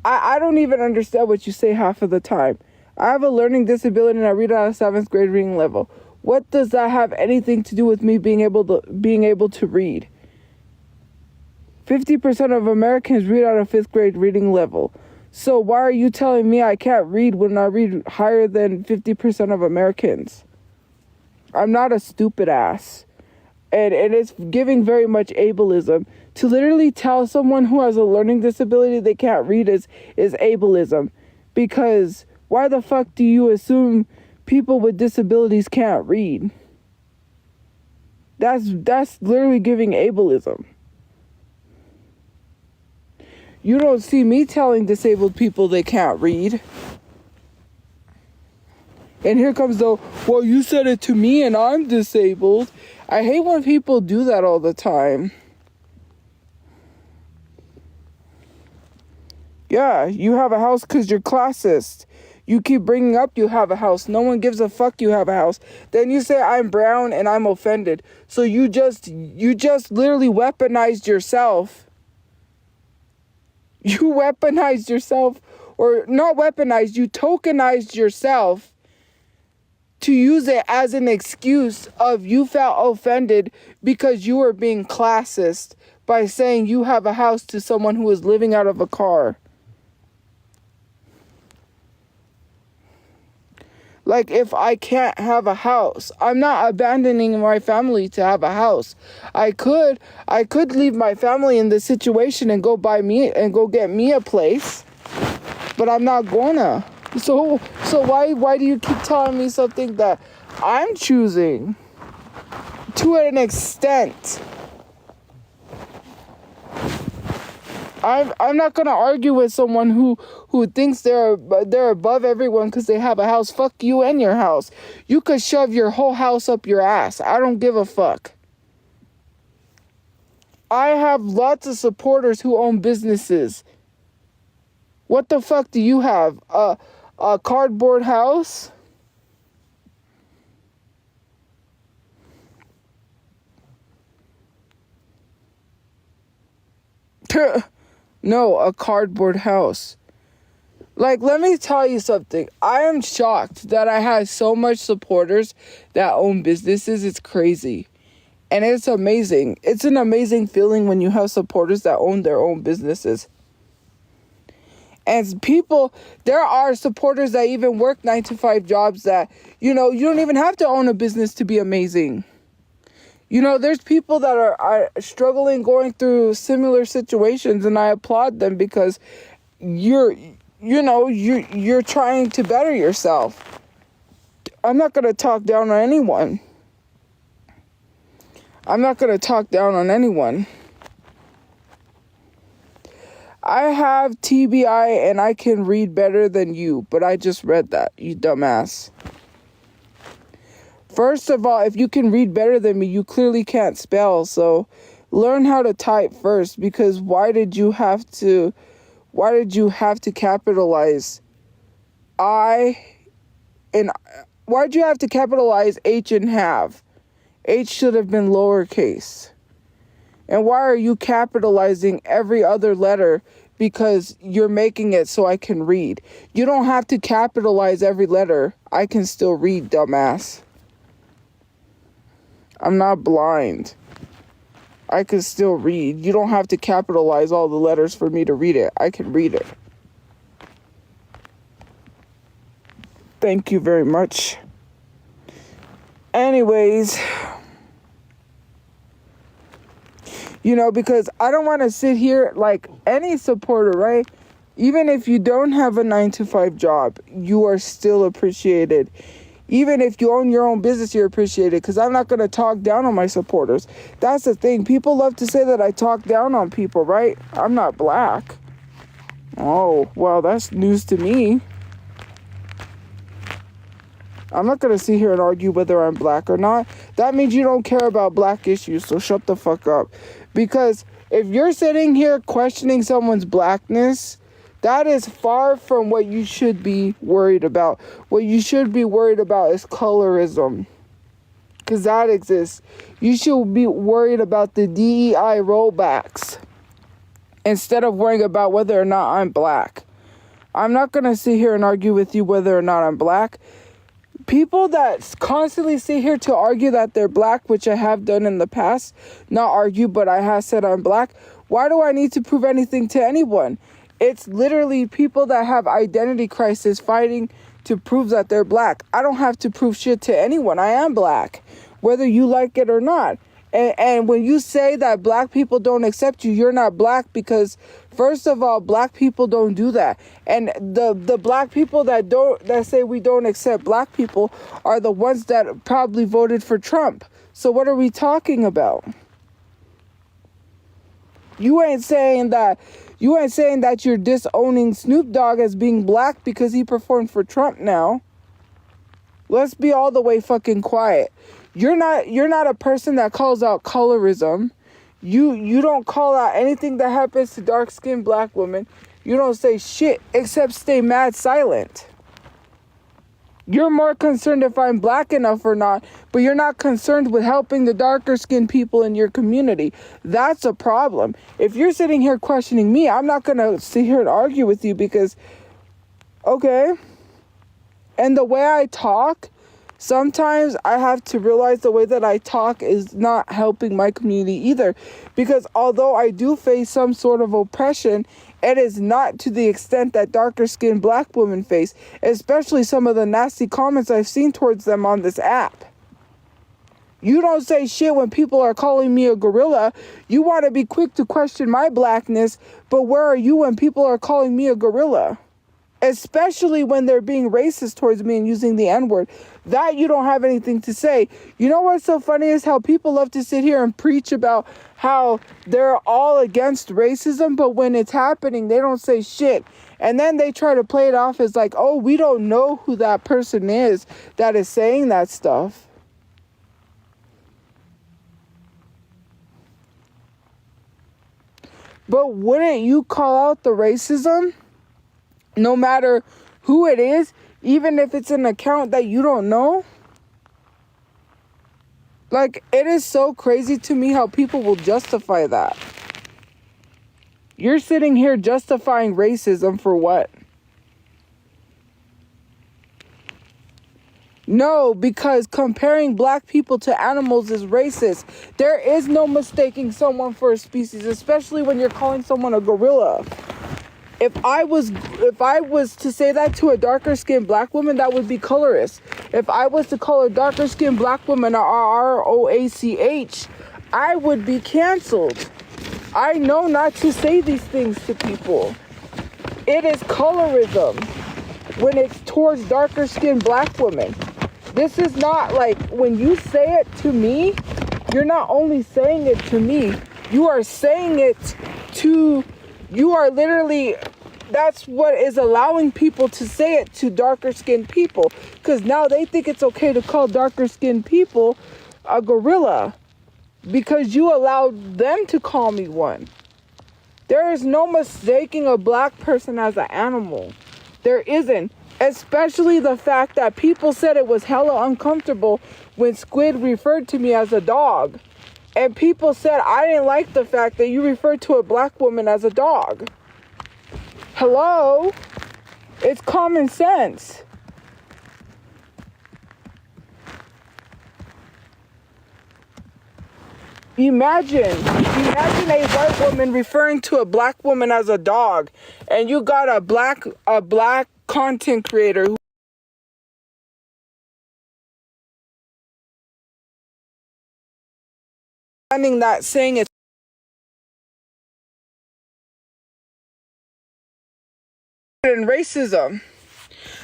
I don't even understand what you say half of the time. I have a learning disability and I read at a 7th grade reading level. What does that have anything to do with me being able to read? 50% of Americans read at a 5th grade reading level. So why are you telling me I can't read when I read higher than 50% of Americans? I'm not a stupid ass. And it's giving very much ableism. To literally tell someone who has a learning disability they can't read is ableism. Because why the fuck do you assume people with disabilities can't read? That's literally giving ableism. You don't see me telling disabled people they can't read. And here comes the, well, you said it to me and I'm disabled. I hate when people do that all the time. Yeah, you have a house because you're classist. You keep bringing up you have a house. No one gives a fuck you have a house. Then you say I'm brown and I'm offended. So you just literally weaponized yourself. You weaponized yourself, or not weaponized, you tokenized yourself to use it as an excuse of you felt offended because you were being classist by saying you have a house to someone who is living out of a car. Like, if I can't have a house, I'm not abandoning my family to have a house. I could leave my family in this situation and go get me a place, but I'm not gonna. So why do you keep telling me something that I'm choosing? To an extent. I'm not gonna argue with someone who thinks they're above everyone because they have a house. Fuck you and your house. You could shove your whole house up your ass. I don't give a fuck. I have lots of supporters who own businesses. What the fuck do you have? A cardboard house? No, a cardboard house. Like, let me tell you something. I am shocked that I have so much supporters that own businesses. It's crazy. And it's amazing. It's an amazing feeling when you have supporters that own their own businesses. And there are supporters that even work 9-to-5 jobs that, you don't even have to own a business to be amazing. There's people that are struggling, going through similar situations, and I applaud them because you're trying to better yourself. I'm not going to talk down on anyone. I have TBI and I can read better than you, but I just read that, you dumbass. First of all, if you can read better than me, you clearly can't spell, so learn how to type first, because why did you have to capitalize I Why'd you have to capitalize H and have? H should have been lowercase. And why are you capitalizing every other letter? Because you're making it so I can read. You don't have to capitalize every letter. I can still read, dumbass. I'm not blind. I can still read. You don't have to capitalize all the letters for me to read it. I can read it. Thank you very much. Anyways, because I don't want to sit here like any supporter, right? Even if you don't have a 9-to-5 job, you are still appreciated. Even if you own your own business, you're appreciated, because I'm not going to talk down on my supporters. That's the thing. People love to say that I talk down on people, right? I'm not black. Oh, well, that's news to me. I'm not going to sit here and argue whether I'm black or not. That means you don't care about black issues, so shut the fuck up. Because if you're sitting here questioning someone's blackness, that is far from what you should be worried about. What you should be worried about is colorism, because that exists. You should be worried about the DEI rollbacks instead of worrying about whether or not I'm black. I'm not going to sit here and argue with you whether or not I'm black. People that constantly sit here to argue that they're black, which I have done in the past, not argue, but I have said I'm black. Why do I need to prove anything to anyone? It's literally people that have identity crisis fighting to prove that they're black. I don't have to prove shit to anyone. I am black, whether you like it or not. And when you say that black people don't accept you, you're not black, because first of all, black people don't do that. And the black people that say we don't accept black people are the ones that probably voted for Trump. So what are we talking about? You ain't saying that you're disowning Snoop Dogg as being black because he performed for Trump now. Let's be all the way fucking quiet. You're not a person that calls out colorism. You don't call out anything that happens to dark-skinned black women. You don't say shit except stay mad silent. You're more concerned if I'm black enough or not, but you're not concerned with helping the darker-skinned people in your community. That's a problem. If you're sitting here questioning me, I'm not going to sit here and argue with you because, okay. And the way I talk, sometimes I have to realize the way that I talk is not helping my community either. Because although I do face some sort of oppression, it is not to the extent that darker skinned black women face, especially some of the nasty comments I've seen towards them on this app. You don't say shit when people are calling me a gorilla. You want to be quick to question my blackness, but where are you when people are calling me a gorilla? Especially when they're being racist towards me and using the N-word. That you don't have anything to say. You know what's so funny is how people love to sit here and preach about how they're all against racism, but when it's happening, they don't say shit. And then they try to play it off as like, oh, we don't know who that person is that is saying that stuff. But wouldn't you call out the racism? No matter who it is, even if it's an account that you don't know? Like, it is so crazy to me how people will justify that. You're sitting here justifying racism for what? No, because comparing black people to animals is racist. There is no mistaking someone for a species, especially when you're calling someone a gorilla. If I was to say that to a darker skinned black woman, that would be colorist. If I was to call a darker skinned black woman a ROACH, I would be canceled. I know not to say these things to people. It is colorism when it's towards darker skinned black women. This is not like when you say it to me, you're not only saying it to me, you are saying it to, you are literally, that's what is allowing people to say it to darker skinned people. Because now they think it's okay to call darker skinned people a gorilla. Because you allowed them to call me one. There is no mistaking a black person as an animal. There isn't. Especially the fact that people said it was hella uncomfortable when Squid referred to me as a dog. And people said I didn't like the fact that you referred to a black woman as a dog. Hello? It's common sense. Imagine a white woman referring to a black woman as a dog, and you got a black content creator who finding that saying it's racism.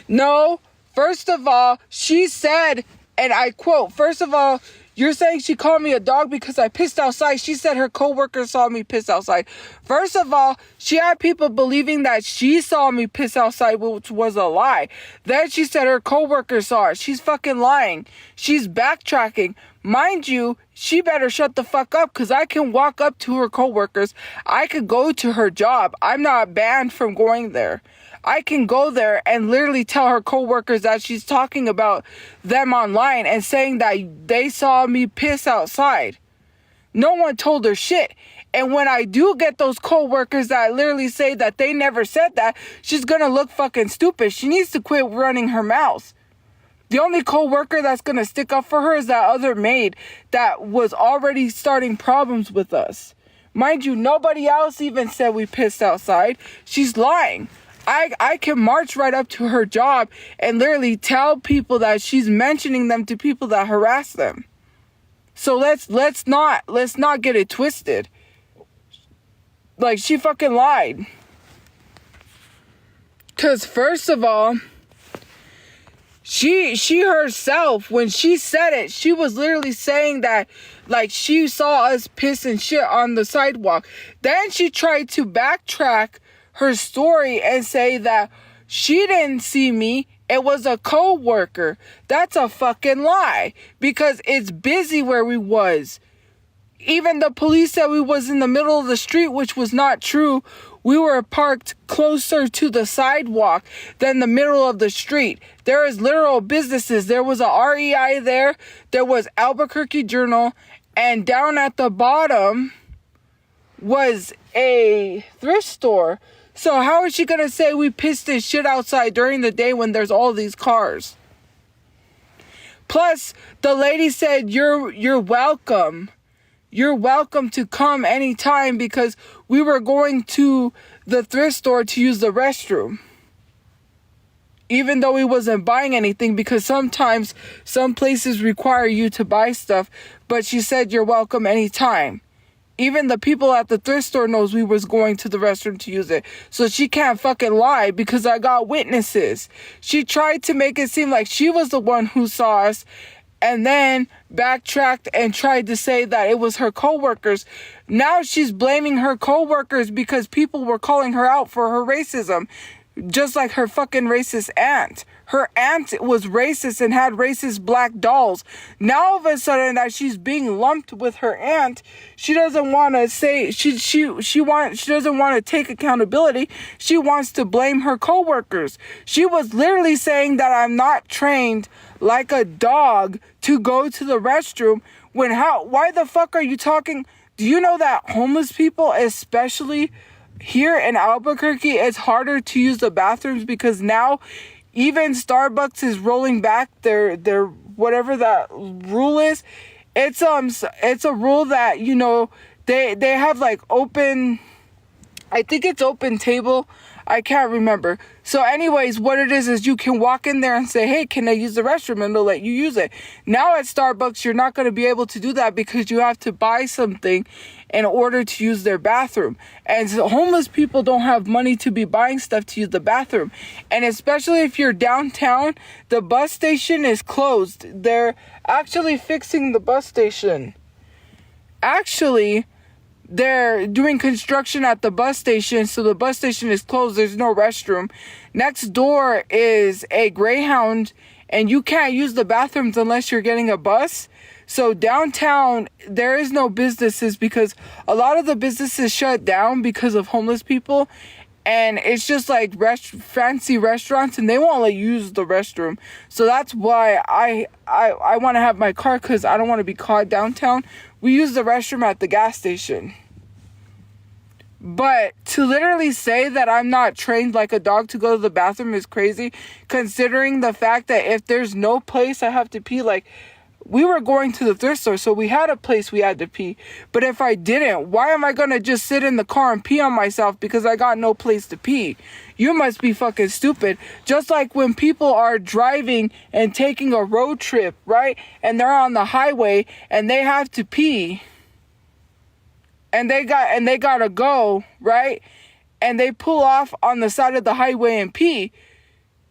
No, first of all, she said, and I quote, first of all, you're saying she called me a dog because I pissed outside. She said her coworkers saw me piss outside. First of all, she had people believing that she saw me piss outside, which was a lie. Then she said her coworkers saw it. She's fucking lying. She's backtracking. Mind you, she better shut the fuck up because I can walk up to her coworkers. I could go to her job. I'm not banned from going there. I can go there and literally tell her coworkers that she's talking about them online and saying that they saw me piss outside. No one told her shit. And when I do get those coworkers that literally say that they never said that, she's gonna look fucking stupid. She needs to quit running her mouth. The only coworker that's gonna stick up for her is that other maid that was already starting problems with us. Mind you, nobody else even said we pissed outside. She's lying. I can march right up to her job and literally tell people that she's mentioning them to people that harass them. So let's not get it twisted. Like, she fucking lied. 'Cause first of all, she herself, when she said it, she was literally saying that like she saw us piss and shit on the sidewalk. Then she tried to backtrack her story and say that she didn't see me, it was a co-worker. That's a fucking lie, because it's busy where we was. Even the police said we was in the middle of the street, which was not true. We were parked closer to the sidewalk than the middle of the street. There is literal businesses. There was a REI there. There was Albuquerque Journal. And down at the bottom was a thrift store. So how is she going to say we pissed this shit outside during the day when there's all these cars? Plus, the lady said, you're welcome. You're welcome to come anytime because we were going to the thrift store to use the restroom. Even though we wasn't buying anything, because sometimes some places require you to buy stuff, but she said you're welcome anytime. Even the people at the thrift store knows we was going to the restroom to use it. So she can't fucking lie because I got witnesses. She tried to make it seem like she was the one who saw us and then backtracked and tried to say that it was her coworkers. Now she's blaming her coworkers because people were calling her out for her racism. Just like her fucking racist aunt. Her aunt was racist and had racist black dolls. Now all of a sudden that she's being lumped with her aunt, she doesn't want to say she doesn't want to take accountability. She wants to blame her coworkers. She was literally saying that I'm not trained like a dog to go to the restroom. Why the fuck are you talking? Do you know that homeless people, especially here in Albuquerque, it's harder to use the bathrooms because now even Starbucks is rolling back their whatever that rule is. It's a rule that, you know, they have like open, I think it's open table. I can't remember. So anyways, what it is you can walk in there and say, hey, can I use the restroom? And they'll let you use it. Now at Starbucks, you're not going to be able to do that because you have to buy something in order to use their bathroom. And so homeless people don't have money to be buying stuff to use the bathroom. And especially if you're downtown, the bus station is closed. They're actually fixing the bus station. Actually, they're doing construction at the bus station, so the bus station is closed. There's no restroom. Next door is a Greyhound, and you can't use the bathrooms unless you're getting a bus. So downtown, there is no businesses because a lot of the businesses shut down because of homeless people. And it's just like fancy restaurants, and they won't let you use the restroom. So that's why I want to have my car, because I don't want to be caught downtown. We use the restroom at the gas station. But to literally say that I'm not trained like a dog to go to the bathroom is crazy, considering the fact that if there's no place I have to pee, like, we were going to the thrift store, so we had a place we had to pee. But if I didn't, why am I going to just sit in the car and pee on myself because I got no place to pee? You must be fucking stupid. Just like when people are driving and taking a road trip, right? And they're on the highway and they have to pee. And they gotta go, right? And they pull off on the side of the highway and pee.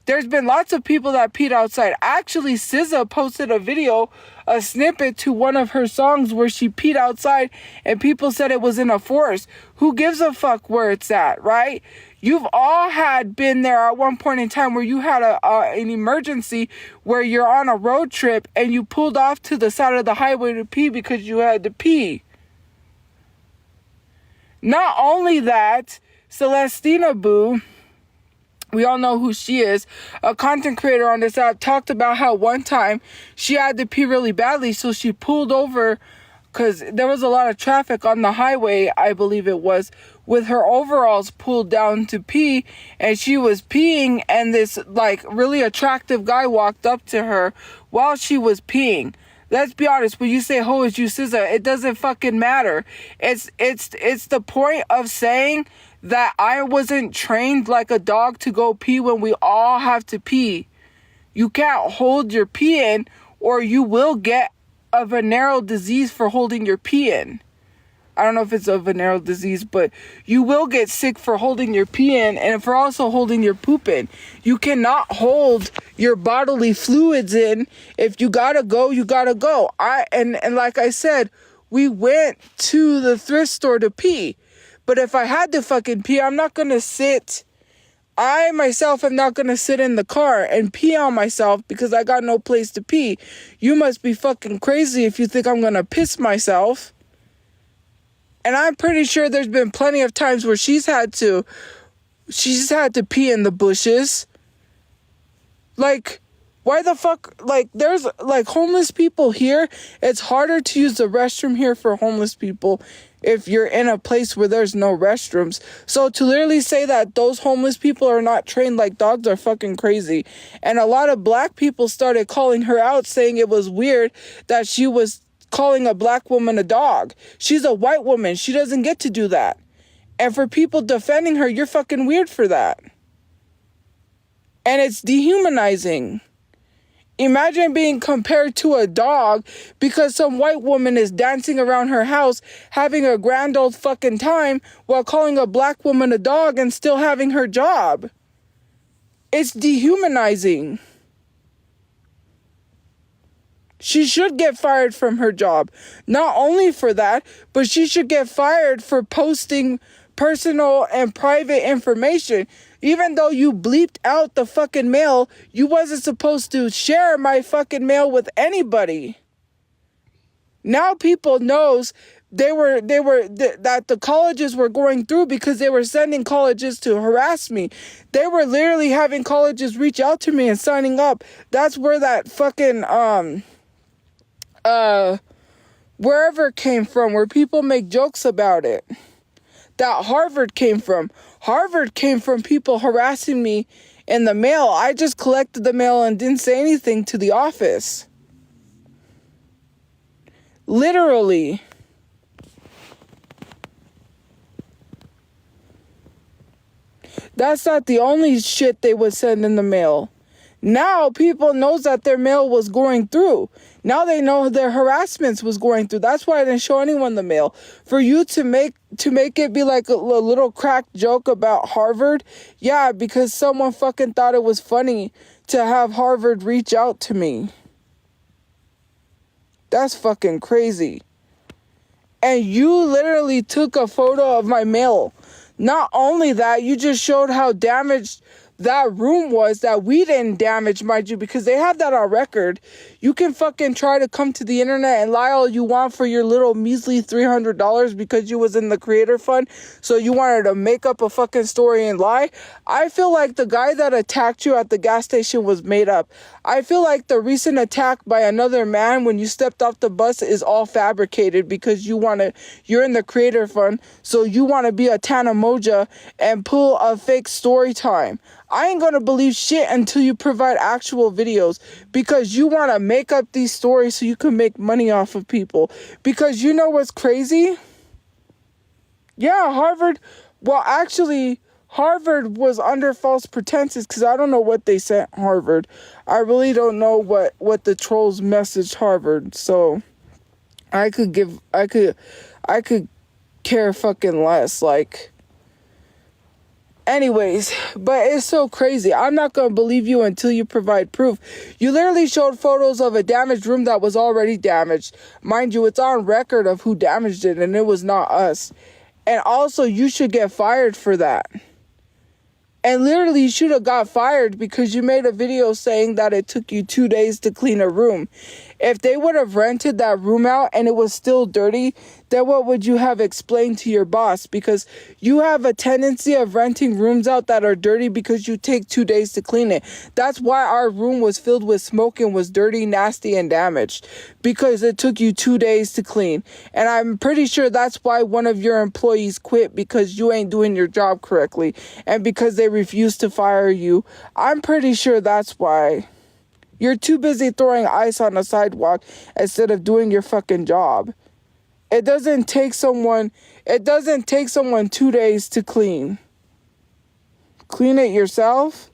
There's been lots of people that peed outside. Actually, SZA posted a video, a snippet to one of her songs where she peed outside and people said it was in a forest. Who gives a fuck where it's at, right? You've all been there at one point in time where you had an emergency where you're on a road trip and you pulled off to the side of the highway to pee because you had to pee. Not only that, Celestina Boo, we all know who she is, a content creator on this app, talked about how one time she had to pee really badly, so she pulled over because there was a lot of traffic on the highway, I believe it was, with her overalls pulled down to pee, and she was peeing, and this like really attractive guy walked up to her while she was peeing. Let's be honest, when you say, "Who is you, SZA?" it doesn't fucking matter. It's the point of saying that I wasn't trained like a dog to go pee when we all have to pee. You can't hold your pee in, or you will get a venereal disease for holding your pee in. I don't know if it's a venereal disease, but you will get sick for holding your pee in and for also holding your poop in. You cannot hold your bodily fluids in. If you gotta go, you gotta go. And like I said, we went to the thrift store to pee. But if I had to fucking pee, I'm not gonna sit. I myself am not gonna sit in the car and pee on myself because I got no place to pee. You must be fucking crazy if you think I'm gonna piss myself. And I'm pretty sure there's been plenty of times where she's had to pee in the bushes. Like, why the fuck, like, there's, like, homeless people here. It's harder to use the restroom here for homeless people if you're in a place where there's no restrooms. So to literally say that those homeless people are not trained like dogs are fucking crazy. And a lot of black people started calling her out, saying it was weird that she was calling a black woman a dog. She's a white woman. She doesn't get to do that. And for people defending her, you're fucking weird for that. And it's dehumanizing. Imagine being compared to a dog because some white woman is dancing around her house having a grand old fucking time while calling a black woman a dog and still having her job. It's dehumanizing. She should get fired from her job. Not only for that, but she should get fired for posting personal and private information. Even though you bleeped out the fucking mail, you wasn't supposed to share my fucking mail with anybody. Now people knows that the colleges were going through because they were sending colleges to harass me. They were literally having colleges reach out to me and signing up. That's where that fucking wherever it came from, where people make jokes about it. That Harvard came from. Harvard came from people harassing me in the mail. I just collected the mail and didn't say anything to the office. Literally. That's not the only shit they would send in the mail. Now people knows that their mail was going through. Now they know their harassments was going through. That's why I didn't show anyone the mail. For you to make it be like a little cracked joke about Harvard, yeah, because someone fucking thought it was funny to have Harvard reach out to me. That's fucking crazy. And you literally took a photo of my mail. Not only that, you just showed how damaged that room was that we didn't damage, mind you, because they have that on record. You can fucking try to come to the internet and lie all you want for your little measly $300 because you was in the creator fund, so you wanted to make up a fucking story and lie. I feel like the guy that attacked you at the gas station was made up. I feel like the recent attack by another man when you stepped off the bus is all fabricated because you're in the creator fund, so you want to be a Tana Moja and pull a fake story time. I ain't gonna believe shit until you provide actual videos, because you want to make up these stories so you can make money off of people. Because you know what's crazy? Yeah, Harvard was under false pretenses, because I don't know what they sent Harvard. I really don't know what the trolls messaged Harvard. So I could care fucking less. Like, anyways, but it's so crazy. I'm not going to believe you until you provide proof. You literally showed photos of a damaged room that was already damaged. Mind you, it's on record of who damaged it, and it was not us. And also, you should get fired for that. And literally, you should have got fired because you made a video saying that it took you 2 days to clean a room. If they would have rented that room out and it was still dirty, then what would you have explained to your boss? Because you have a tendency of renting rooms out that are dirty because you take 2 days to clean it. That's why our room was filled with smoke and was dirty, nasty, and damaged. Because it took you 2 days to clean. And I'm pretty sure that's why one of your employees quit, because you ain't doing your job correctly. And because they refused to fire you. I'm pretty sure that's why. You're too busy throwing ice on the sidewalk instead of doing your fucking job. It doesn't take someone 2 days to clean. Clean it yourself?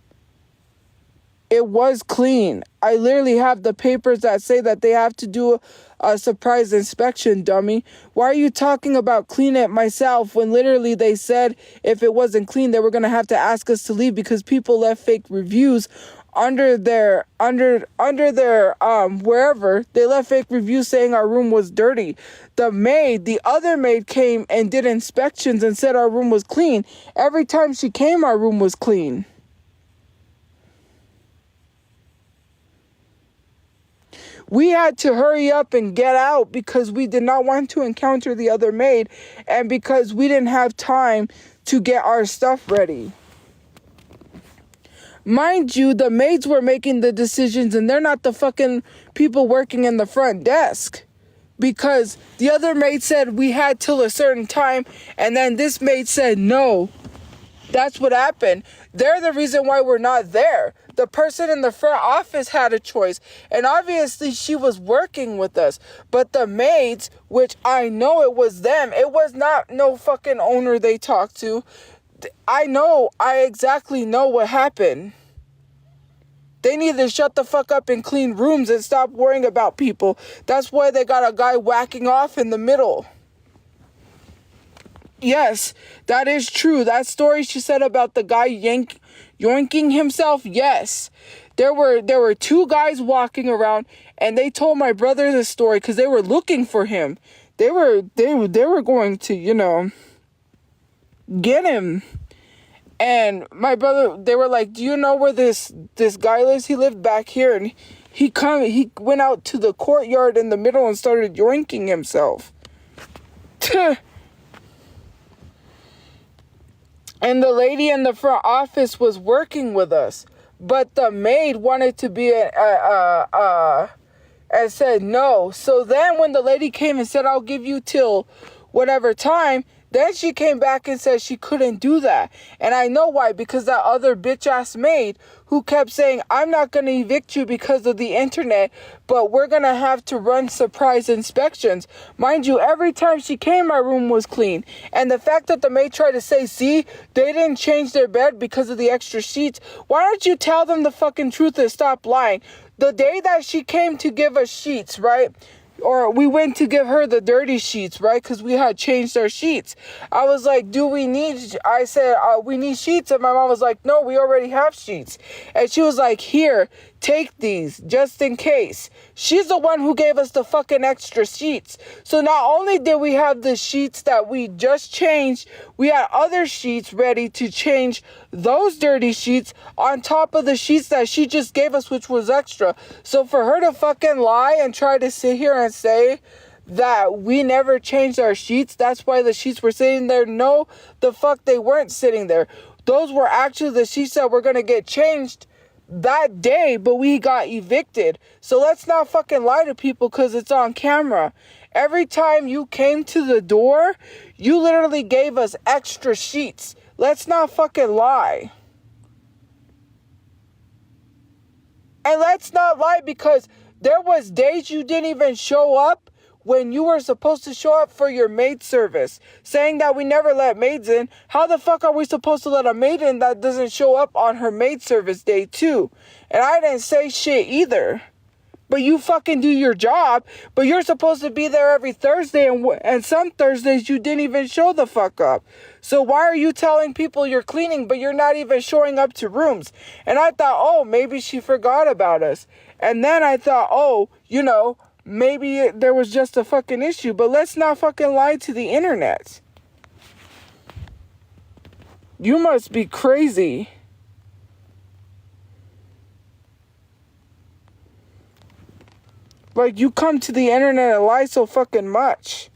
It was clean. I literally have the papers that say that they have to do a surprise inspection, dummy. Why are you talking about clean it myself when literally they said if it wasn't clean, they were going to have to ask us to leave because people left fake reviews under their wherever. They left fake reviews saying our room was dirty. The other maid came and did inspections and said our room was clean. Every time she came, our room was clean. We had to hurry up and get out because we did not want to encounter the other maid, and because we didn't have time to get our stuff ready. Mind you, the maids were making the decisions, and they're not the fucking people working in the front desk. Because the other maid said we had till a certain time, and then this maid said no. That's what happened. They're the reason why we're not there. The person in the front office had a choice, and obviously she was working with us. But the maids, which I know it was them, it was not no fucking owner they talked to. I exactly know what happened. They need to shut the fuck up and clean rooms and stop worrying about people. That's why they got a guy whacking off in the middle. Yes, that is true. That story she said about the guy yoinking himself, yes. There were two guys walking around, and they told my brother the story because they were looking for him. They were going to, get him. And my brother, they were like, do you know where this guy lives? He lived back here, and he went out to the courtyard in the middle and started yoinking himself. And the lady in the front office was working with us, but the maid wanted to be and said no. So then when the lady came and said, I'll give you till whatever time, then she came back and said she couldn't do that. And I know why, because that other bitch ass maid who kept saying, I'm not going to evict you because of the internet, but we're going to have to run surprise inspections. Mind you, every time she came, my room was clean. And the fact that the maid tried to say, see, they didn't change their bed because of the extra sheets. Why don't you tell them the fucking truth and stop lying? The day that she came to give us sheets, right? Or we went to give her the dirty sheets, right? Because we had changed our sheets. I was like, I said, we need sheets. And my mom was like, no, we already have sheets. And she was like, here, take these just in case. She's the one who gave us the fucking extra sheets. So not only did we have the sheets that we just changed, we had other sheets ready to change those dirty sheets on top of the sheets that she just gave us, which was extra. So for her to fucking lie and try to sit here and say that we never changed our sheets, that's why the sheets were sitting there. No, the fuck they weren't sitting there. Those were actually the sheets that were going to get changed that day, but we got evicted. So let's not fucking lie to people because it's on camera. Every time you came to the door, you literally gave us extra sheets. Let's not fucking lie. And let's not lie because there was days you didn't even show up when you were supposed to show up for your maid service, saying that we never let maids in. How the fuck are we supposed to let a maid in that doesn't show up on her maid service day too? And I didn't say shit either. But you fucking do your job, but you're supposed to be there every Thursday, and some Thursdays you didn't even show the fuck up. So why are you telling people you're cleaning, but you're not even showing up to rooms? And I thought, oh, maybe she forgot about us. And then I thought, oh, maybe there was just a fucking issue, but let's not fucking lie to the internet. You must be crazy. Like, you come to the internet and lie so fucking much.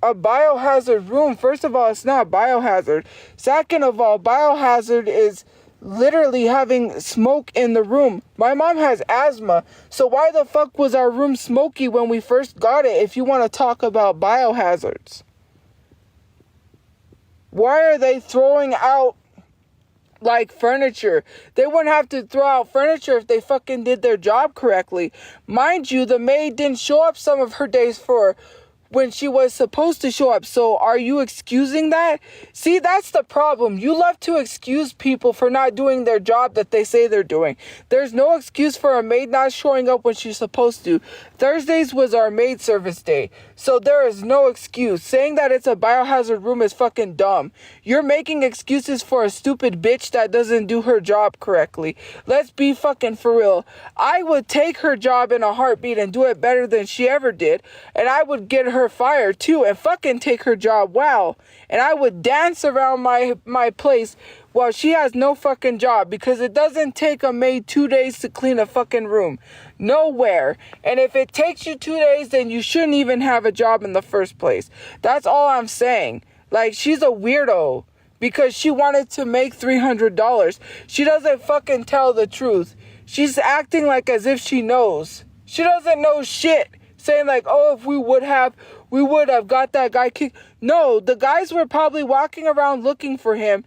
A biohazard room, first of all, it's not biohazard. Second of all, biohazard is literally having smoke in the room. My mom has asthma, so why the fuck was our room smoky when we first got it if you want to talk about biohazards? Why are they throwing out like furniture? They wouldn't have to throw out furniture if they fucking did their job correctly. Mind you, the maid didn't show up some of her days for when she was supposed to show up. So are you excusing that? See, that's the problem. You love to excuse people for not doing their job that they say they're doing. There's no excuse for a maid not showing up when she's supposed to. Thursdays was our maid service day. So there is no excuse. Saying that it's a biohazard room is fucking dumb. You're making excuses for a stupid bitch that doesn't do her job correctly. Let's be fucking for real. I would take her job in a heartbeat and do it better than she ever did. And I would get her fired too and fucking take her job. Wow. And I would dance around my place while she has no fucking job, because it doesn't take a maid 2 days to clean a fucking room. Nowhere. And if it takes you 2 days, then you shouldn't even have a job in the first place. That's all I'm saying. Like, she's a weirdo because she wanted to make $300. She doesn't fucking tell the truth. She's acting like as if she knows. She doesn't know shit. Saying like, oh, if we would have got that guy kicked. No, the guys were probably walking around looking for him,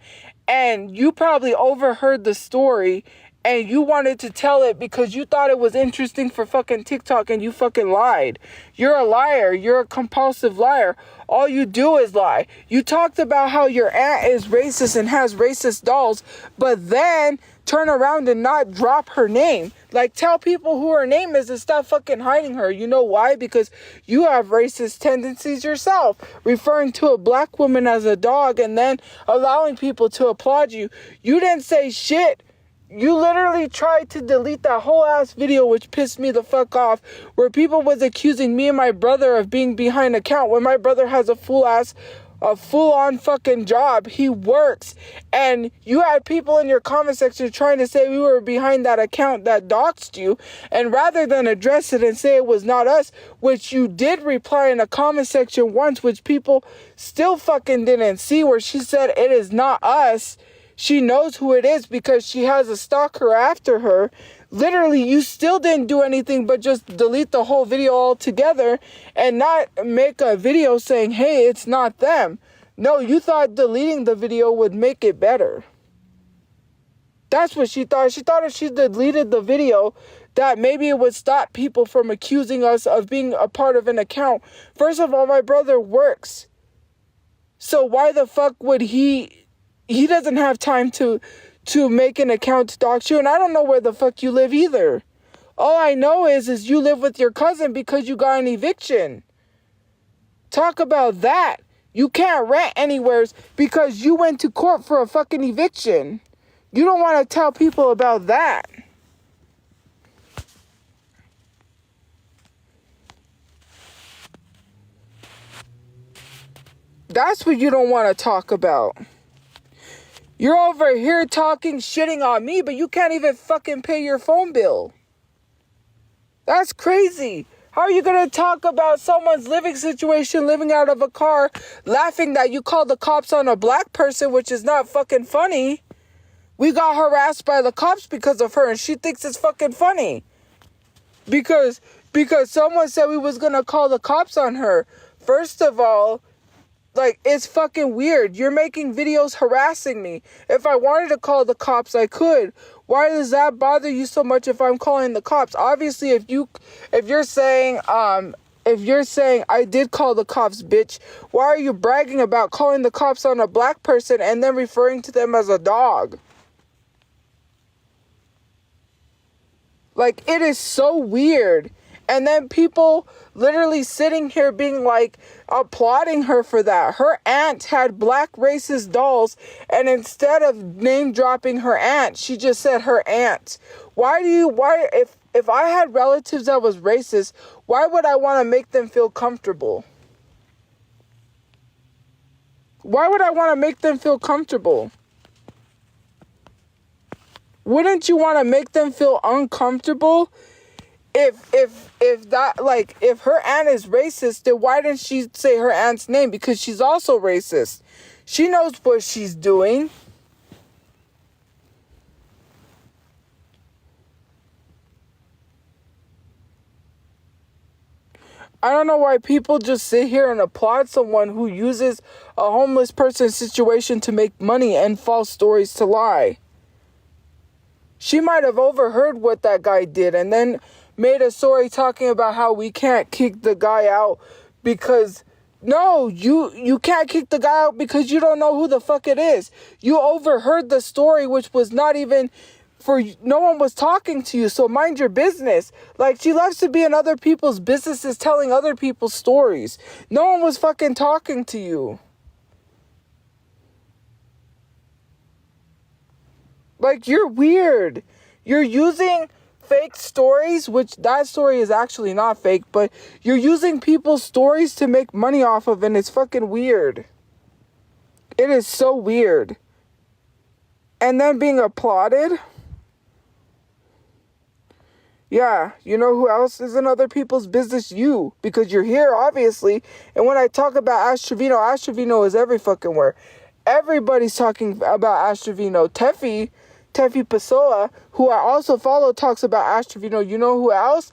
and you probably overheard the story and you wanted to tell it because you thought it was interesting for fucking TikTok, and you fucking lied. You're a liar. You're a compulsive liar. All you do is lie. You talked about how your aunt is racist and has racist dolls, but then turn around and not drop her name. Like, tell people who her name is and stop fucking hiding her. You know why? Because you have racist tendencies yourself. Referring to a black woman as a dog and then allowing people to applaud you. You didn't say shit. You literally tried to delete that whole ass video, which pissed me the fuck off, where people was accusing me and my brother of being behind account when my brother has a full-on fucking job. He works. And you had people in your comment section trying to say we were behind that account that doxed you. And rather than address it and say it was not us, which you did reply in a comment section once, which people still fucking didn't see, where she said it is not us. She knows who it is because she has a stalker after her. Literally, you still didn't do anything but just delete the whole video altogether and not make a video saying, hey, it's not them. No, you thought deleting the video would make it better. That's what she thought. She thought if she deleted the video, that maybe it would stop people from accusing us of being a part of an account. First of all, my brother works. So why the fuck would he doesn't have time to make an account to dox you, and I don't know where the fuck you live either. All I know is you live with your cousin because you got an eviction. Talk about that. You can't rent anywhere because you went to court for a fucking eviction. You don't want to tell people about that. That's what you don't want to talk about. You're over here talking, shitting on me, but you can't even fucking pay your phone bill. That's crazy. How are you going to talk about someone's living situation, living out of a car, laughing that you called the cops on a black person, which is not fucking funny? We got harassed by the cops because of her, and she thinks it's fucking funny. Because someone said we was going to call the cops on her. First of all, like, it's fucking weird. You're making videos harassing me. If I wanted to call the cops, I could. Why does that bother you so much if I'm calling the cops? Obviously, if you're saying I did call the cops, bitch, why are you bragging about calling the cops on a black person and then referring to them as a dog? Like, it is so weird. And then people literally sitting here being like, applauding her for that. Her aunt had black racist dolls, and instead of name dropping her aunt, she just said her aunt. If I had relatives that was racist, why would I want to make them feel comfortable? Why would I want to make them feel comfortable? Wouldn't you want to make them feel uncomfortable? If her aunt is racist, then why didn't she say her aunt's name? Because she's also racist. She knows what she's doing. I don't know why people just sit here and applaud someone who uses a homeless person's situation to make money and false stories to lie. She might have overheard what that guy did and then made a story talking about how we can't kick the guy out because... No, you can't kick the guy out because you don't know who the fuck it is. You overheard the story, which was not even... no one was talking to you, so mind your business. Like, she loves to be in other people's businesses telling other people's stories. No one was fucking talking to you. Like, you're weird. You're using fake stories, which that story is actually not fake, but you're using people's stories to make money off of, and it's fucking weird. It is so weird. And then being applauded. Yeah, you know who else is in other people's business? You. Because you're here, obviously. And when I talk about Ash Trevino is every fucking where. Everybody's talking about Ash Trevino. Teffi Pessoa, who I also follow, talks about Ash Trevino. You know who else?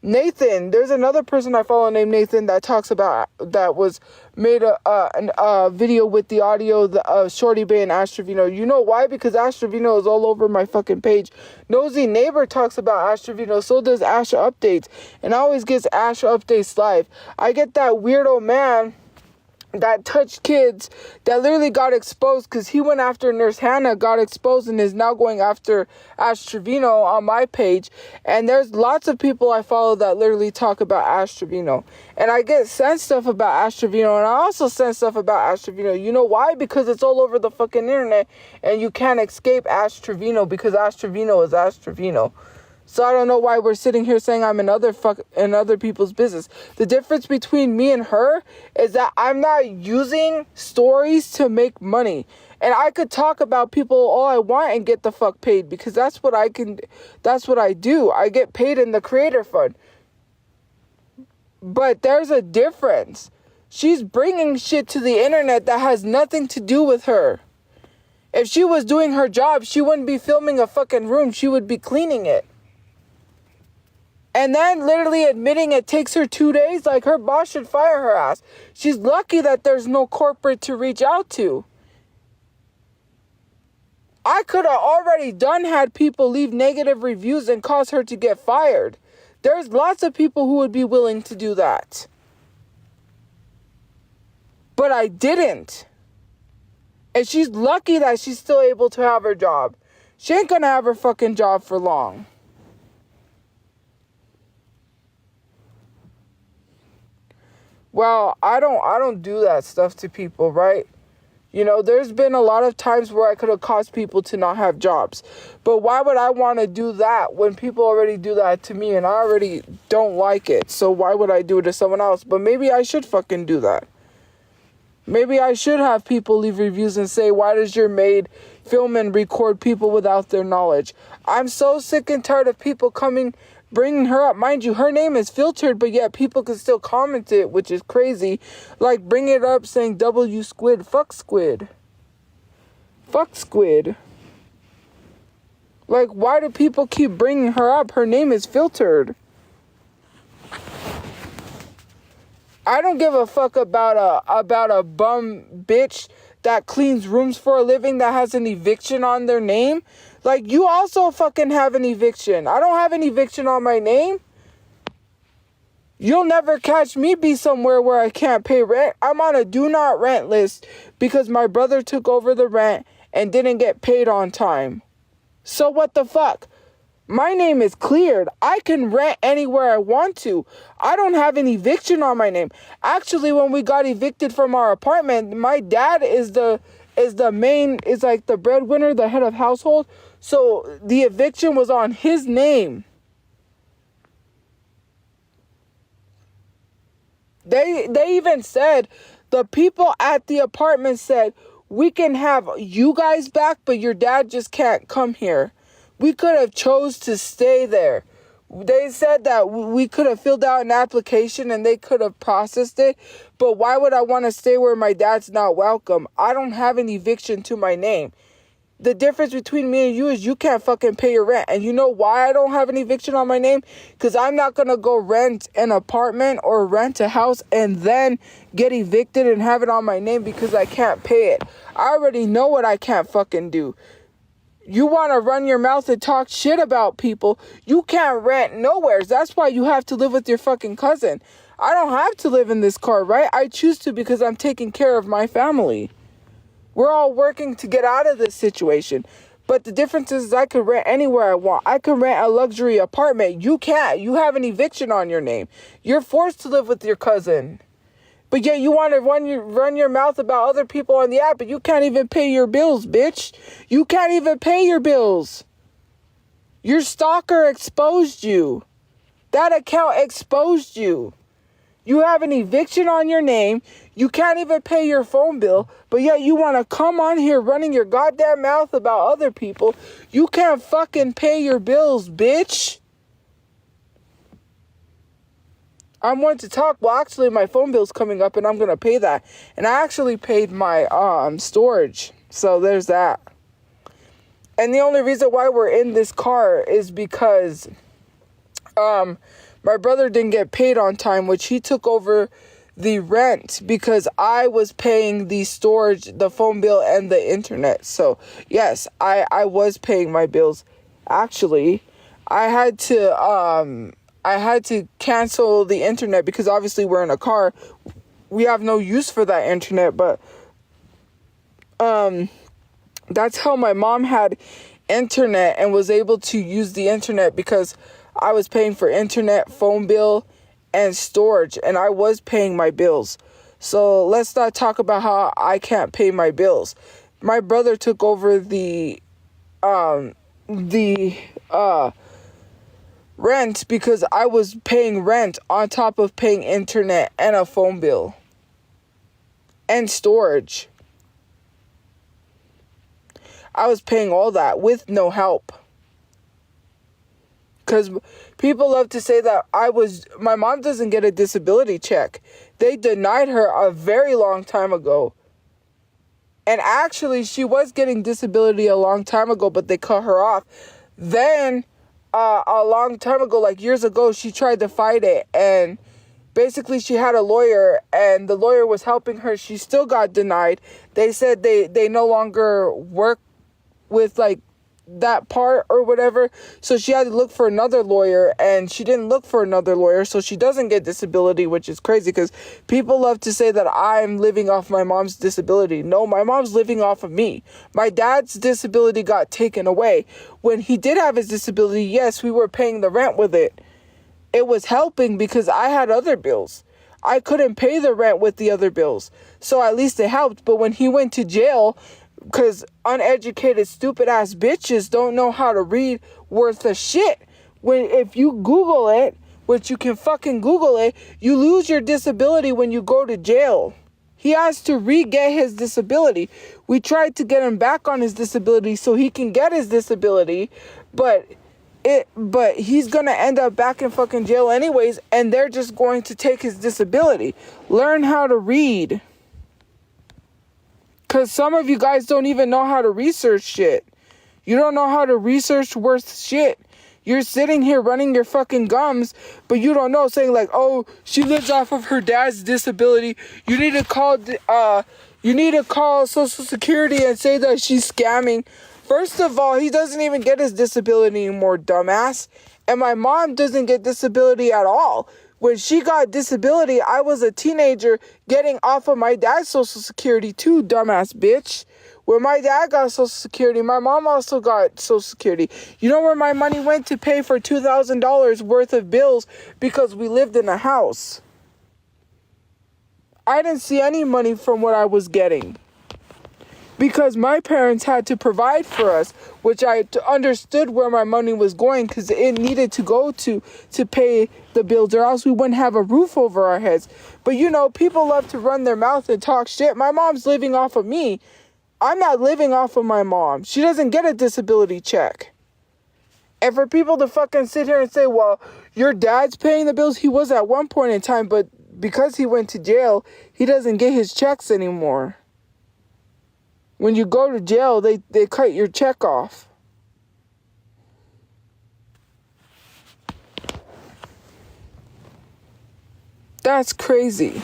Nathan. There's another person I follow named Nathan that talks about, that was made a video with the audio of Shorty Bay and Ash Trevino. You know why? Because Ash Trevino is all over my fucking page. Nosy Neighbor talks about Ash Trevino. So does Ash Updates. And I always get Ash Updates live. I get that weirdo man that touched kids that literally got exposed because he went after Nurse Hannah, got exposed, and is now going after Ash Trevino on my page. And there's lots of people I follow that literally talk about Ash Trevino. And I get sent stuff about Ash Trevino, and I also send stuff about Ash Trevino. You know why? Because it's all over the fucking internet, and you can't escape Ash Trevino because Ash Trevino is Ash Trevino. So I don't know why we're sitting here saying I'm in other people's business. The difference between me and her is that I'm not using stories to make money. And I could talk about people all I want and get the fuck paid because that's what I do. I get paid in the creator fund. But there's a difference. She's bringing shit to the internet that has nothing to do with her. If she was doing her job, she wouldn't be filming a fucking room. She would be cleaning it. And then literally admitting it takes her 2 days, like her boss should fire her ass. She's lucky that there's no corporate to reach out to. I could have already had people leave negative reviews and cause her to get fired. There's lots of people who would be willing to do that. But I didn't. And she's lucky that she's still able to have her job. She ain't gonna have her fucking job for long. Well, I don't do that stuff to people, right? You know, there's been a lot of times where I could have caused people to not have jobs. But why would I want to do that when people already do that to me and I already don't like it? So why would I do it to someone else? But maybe I should fucking do that. Maybe I should have people leave reviews and say, why does your maid film and record people without their knowledge? I'm so sick and tired of people bringing her up. Mind you, her name is filtered, but yet people can still comment it, which is crazy. Like, bring it up saying W Squid. Fuck Squid. Fuck Squid. Like, why do people keep bringing her up? Her name is filtered. I don't give a fuck about a bum bitch that cleans rooms for a living that has an eviction on their name. Like, you also fucking have an eviction. I don't have an eviction on my name. You'll never catch me be somewhere where I can't pay rent. I'm on a do not rent list because my brother took over the rent and didn't get paid on time. So what the fuck? My name is cleared. I can rent anywhere I want to. I don't have an eviction on my name. Actually, when we got evicted from our apartment, my dad is like the breadwinner, the head of household. So the eviction was on his name. They even said, the people at the apartment said, we can have you guys back, but your dad just can't come here. We could have chose to stay there. They said that we could have filled out an application and they could have processed it. But why would I want to stay where my dad's not welcome? I don't have an eviction to my name. The difference between me and you is you can't fucking pay your rent. And you know why I don't have an eviction on my name? Because I'm not going to go rent an apartment or rent a house and then get evicted and have it on my name because I can't pay it. I already know what I can't fucking do. You want to run your mouth and talk shit about people. You can't rent nowhere. That's why you have to live with your fucking cousin. I don't have to live in this car, right? I choose to because I'm taking care of my family. We're all working to get out of this situation. But the difference is I can rent anywhere I want. I can rent a luxury apartment. You can't. You have an eviction on your name. You're forced to live with your cousin. But yet you want to run your mouth about other people on the app, but you can't even pay your bills, bitch. You can't even pay your bills. Your stalker exposed you. That account exposed you. You have an eviction on your name. You can't even pay your phone bill, but yet you want to come on here running your goddamn mouth about other people. You can't fucking pay your bills, bitch. I'm going to talk. Well, actually, my phone bill's coming up and I'm going to pay that. And I actually paid my storage. So there's that. And the only reason why we're in this car is because my brother didn't get paid on time, which he took over the rent because I was paying the storage, the phone bill, and the internet. So, yes, I was paying my bills. Actually, I had to cancel the internet because obviously we're in a car. We have no use for that internet, but that's how my mom had internet and was able to use the internet because I was paying for internet, phone bill, and storage, and I was paying my bills. So let's not talk about how I can't pay my bills. My brother took over the rent because I was paying rent on top of paying internet and a phone bill and storage. I was paying all that with no help. Because people love to say that my mom doesn't get a disability check. They denied her a very long time ago. And actually, she was getting disability a long time ago, but they cut her off. Then, a long time ago, like years ago, she tried to fight it. And basically, she had a lawyer, and the lawyer was helping her. She still got denied. They said they no longer work with, like, that part or whatever, so she had to look for another lawyer, and she didn't look for another lawyer, so she doesn't get disability, which is crazy because people love to say that I'm living off my mom's disability. No, my mom's living off of me. My dad's disability got taken away. When he did have his disability, yes, we were paying the rent with it. It was helping because I had other bills. I couldn't pay the rent with the other bills, so at least it helped. But when he went to jail, because uneducated, stupid-ass bitches don't know how to read worth a shit. If you Google it, which you can fucking Google it, you lose your disability when you go to jail. He has to re-get his disability. We tried to get him back on his disability so he can get his disability, but he's gonna end up back in fucking jail anyways, and they're just going to take his disability. Learn how to read. Because some of you guys don't even know how to research shit. You don't know how to research worth shit. You're sitting here running your fucking gums, but you don't know, saying like, oh, she lives off of her dad's disability. You need to call Social Security and say that she's scamming. First of all, he doesn't even get his disability anymore, dumbass. And my mom doesn't get disability at all. When she got disability, I was a teenager getting off of my dad's Social Security too, dumbass bitch. When my dad got Social Security, my mom also got Social Security. You know where my money went to pay for $2,000 worth of bills because we lived in a house? I didn't see any money from what I was getting. Because my parents had to provide for us, which I understood where my money was going because it needed to go to pay the bills, or else we wouldn't have a roof over our heads. But you know, people love to run their mouth and talk shit. My mom's living off of me. I'm not living off of my mom. She doesn't get a disability check. And for people to fucking sit here and say, well, your dad's paying the bills, he was at one point in time, but because he went to jail, he doesn't get his checks anymore. When you go to jail, they cut your check off. That's crazy.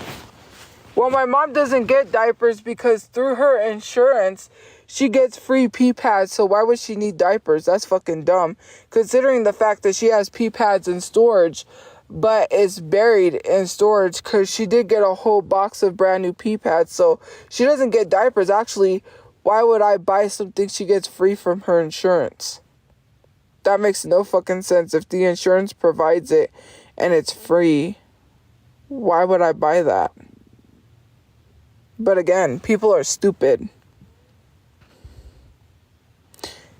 Well, my mom doesn't get diapers because through her insurance, she gets free pee pads. So why would she need diapers? That's fucking dumb. Considering the fact that she has pee pads in storage, but it's buried in storage because she did get a whole box of brand new pee pads. So she doesn't get diapers. Actually, why would I buy something she gets free from her insurance? That makes no fucking sense. If the insurance provides it and it's free, why would I buy that? But again, people are stupid.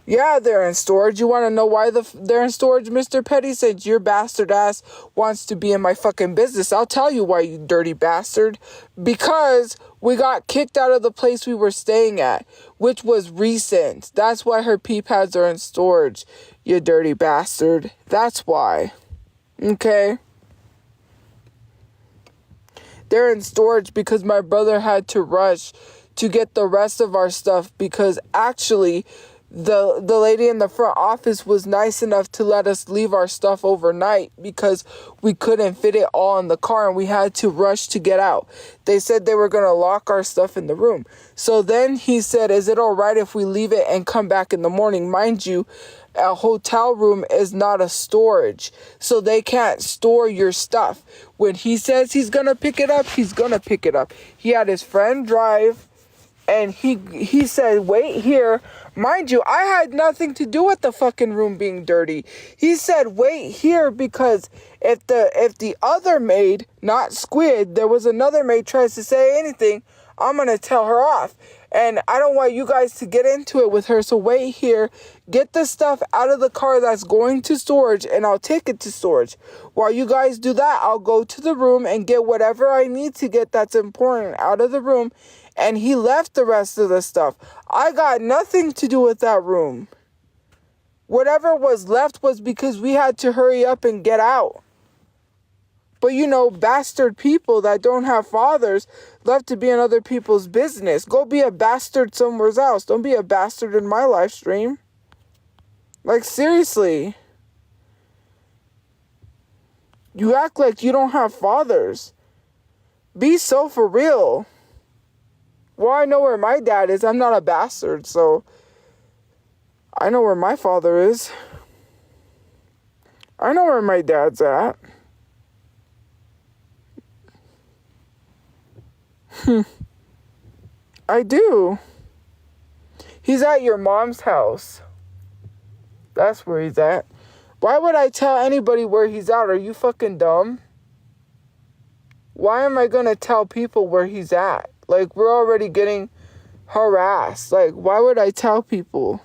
Yeah, they're in storage. You want to know why they're in storage, Mr. Petty? Since your bastard ass wants to be in my fucking business. I'll tell you why, you dirty bastard. Because we got kicked out of the place we were staying at, which was recent. That's why her pee pads are in storage, you dirty bastard. That's why. Okay? They're in storage because my brother had to rush to get the rest of our stuff because actually the lady in the front office was nice enough to let us leave our stuff overnight because we couldn't fit it all in the car and we had to rush to get out. They said they were going to lock our stuff in the room. So then he said, is it all right if we leave it and come back in the morning? Mind you, a hotel room is not a storage, so they can't store your stuff. When he says he's going to pick it up, he's going to pick it up. He had his friend drive, and he said, wait here. Mind you, I had nothing to do with the fucking room being dirty. He said, wait here, because if the other maid, not Squid, there was another maid tries to say anything, I'm going to tell her off. And I don't want you guys to get into it with her. So wait here, get the stuff out of the car that's going to storage and I'll take it to storage. While you guys do that, I'll go to the room and get whatever I need to get that's important out of the room. And he left the rest of the stuff. I got nothing to do with that room. Whatever was left was because we had to hurry up and get out. But you know, bastard people that don't have fathers love to be in other people's business. Go be a bastard somewhere else. Don't be a bastard in my live stream. Like, seriously. You act like you don't have fathers. Be so for real. Well, I know where my dad is. I'm not a bastard, so I know where my father is. I know where my dad's at. I do. He's at your mom's house. That's where he's at. Why would I tell anybody where he's at? Are you fucking dumb? Why am I gonna tell people where he's at? Like, we're already getting harassed. Like, why would I tell people?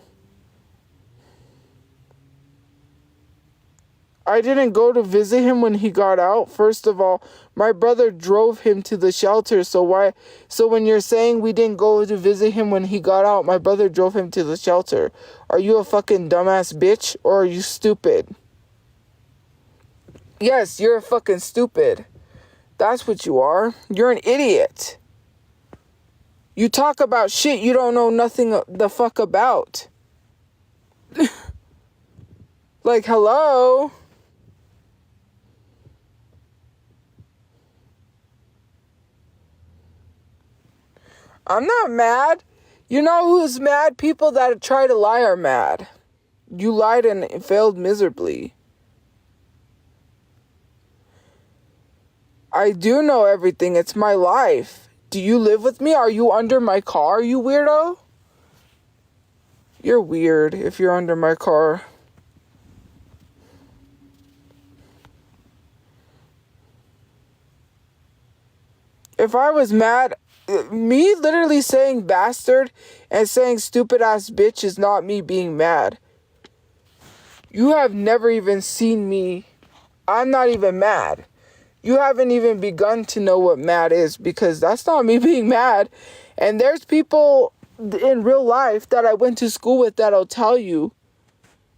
I didn't go to visit him when he got out. First of all, my brother drove him to the shelter. So when you're saying we didn't go to visit him when he got out, my brother drove him to the shelter. Are you a fucking dumbass bitch or are you stupid? Yes, you're fucking stupid. That's what you are. You're an idiot. You talk about shit you don't know nothing the fuck about. Like, hello? I'm not mad. You know who's mad? People that try to lie are mad. You lied and it failed miserably. I do know everything. It's my life. Do you live with me? Are you under my car, you weirdo? You're weird if you're under my car. If I was mad, me literally saying bastard and saying stupid ass bitch is not me being mad. You have never even seen me. I'm not even mad. You haven't even begun to know what mad is because that's not me being mad. And there's people in real life that I went to school with that'll tell you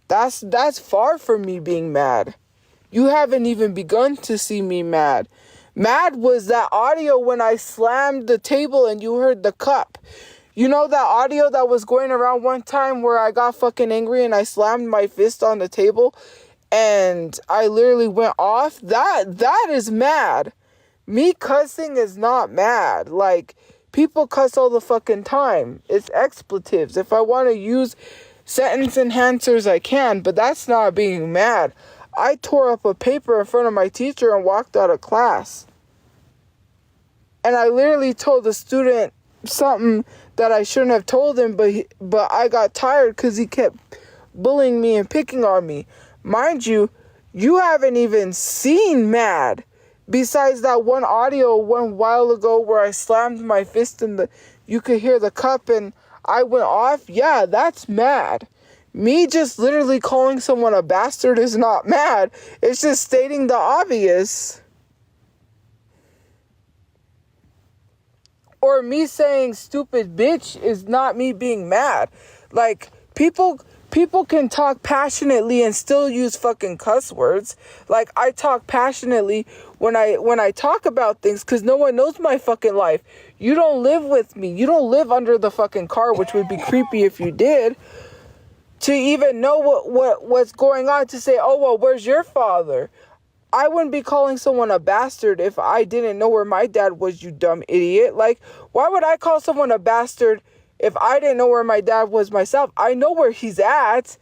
that's far from me being mad. You haven't even begun to see me mad. Mad was that audio when I slammed the table and you heard the cup. You know that audio that was going around one time where I got fucking angry and I slammed my fist on the table and I literally went off? That is mad. Me cussing is not mad. Like, people cuss all the fucking time. It's expletives. If I want to use sentence enhancers, I can, but that's not being mad. I tore up a paper in front of my teacher and walked out of class. And I literally told the student something that I shouldn't have told him, but I got tired because he kept bullying me and picking on me. Mind you, you haven't even seen mad. Besides that one audio one while ago where I slammed my fist in you could hear the cup and I went off. Yeah, that's mad. Me just literally calling someone a bastard is not mad. It's just stating the obvious. Or me saying stupid bitch is not me being mad. Like, people can talk passionately and still use fucking cuss words. Like, I talk passionately when I talk about things because no one knows my fucking life. You don't live with me. You don't live under the fucking car, which would be creepy if you did. To even know what's going on, to say, oh, well, where's your father? I wouldn't be calling someone a bastard if I didn't know where my dad was, you dumb idiot. Like, why would I call someone a bastard if I didn't know where my dad was myself? I know where he's at.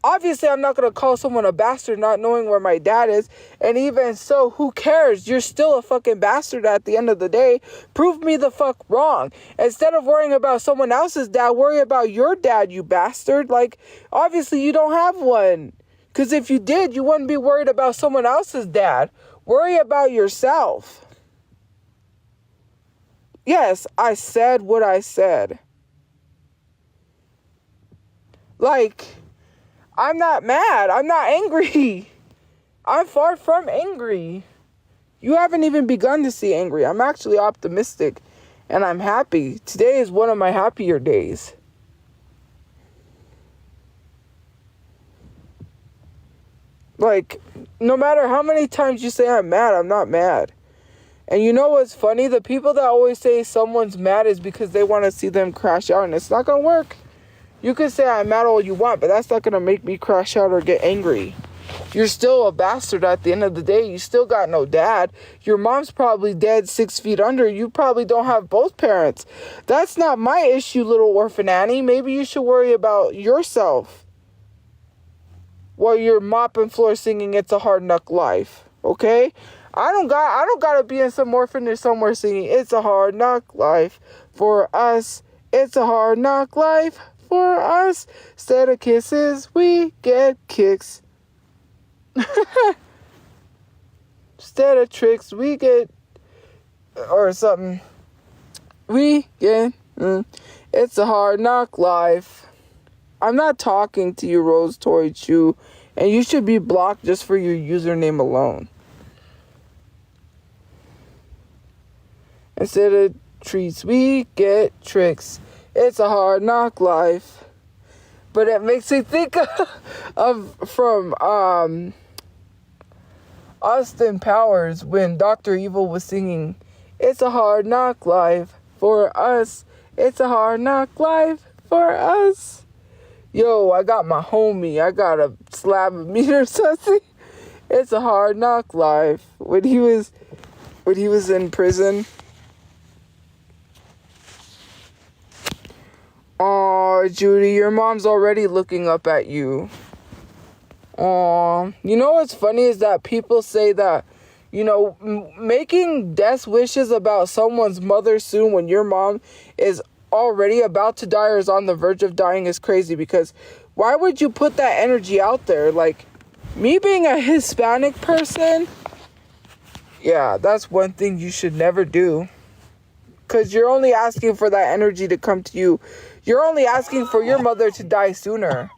Obviously, I'm not going to call someone a bastard not knowing where my dad is. And even so, who cares? You're still a fucking bastard at the end of the day. Prove me the fuck wrong. Instead of worrying about someone else's dad, worry about your dad, you bastard. Like, obviously, you don't have one. Because if you did, you wouldn't be worried about someone else's dad. Worry about yourself. Yes, I said what I said. Like, I'm not mad. I'm not angry. I'm far from angry. You haven't even begun to see angry. I'm actually optimistic and I'm happy. Today is one of my happier days. Like, no matter how many times you say I'm mad, I'm not mad. And you know what's funny? The people that always say someone's mad is because they want to see them crash out, and it's not going to work. You can say I'm mad all you want, but that's not going to make me crash out or get angry. You're still a bastard at the end of the day. You still got no dad. Your mom's probably dead 6 feet under. You probably don't have both parents. That's not my issue, little orphan Annie. Maybe you should worry about yourself while you're mopping floors singing It's a Hard Knock Life. Okay? I don't gotta be in some orphanage somewhere singing It's a Hard Knock Life for us. It's a hard knock life for us. Instead of kisses, we get kicks. Instead of tricks, we get or something. We get it's a hard knock life. I'm not talking to you, Rose Tophiachu. And you should be blocked just for your username alone. Instead of treats, we get tricks. It's a hard knock life. But it makes me think from Austin Powers when Dr. Evil was singing, it's a hard knock life for us. It's a hard knock life for us. Yo, I got my homie. I got a slab of meat or something. It's a hard knock life. When he was in prison. Aw, Judy, your mom's already looking up at you. Aw. You know what's funny is that people say that, making death wishes about someone's mother soon when your mom is already about to die or is on the verge of dying is crazy, because why would you put that energy out there? Like, me being a Hispanic person, yeah, that's one thing you should never do. Because you're only asking for that energy to come to you. You're only asking for your mother to die sooner.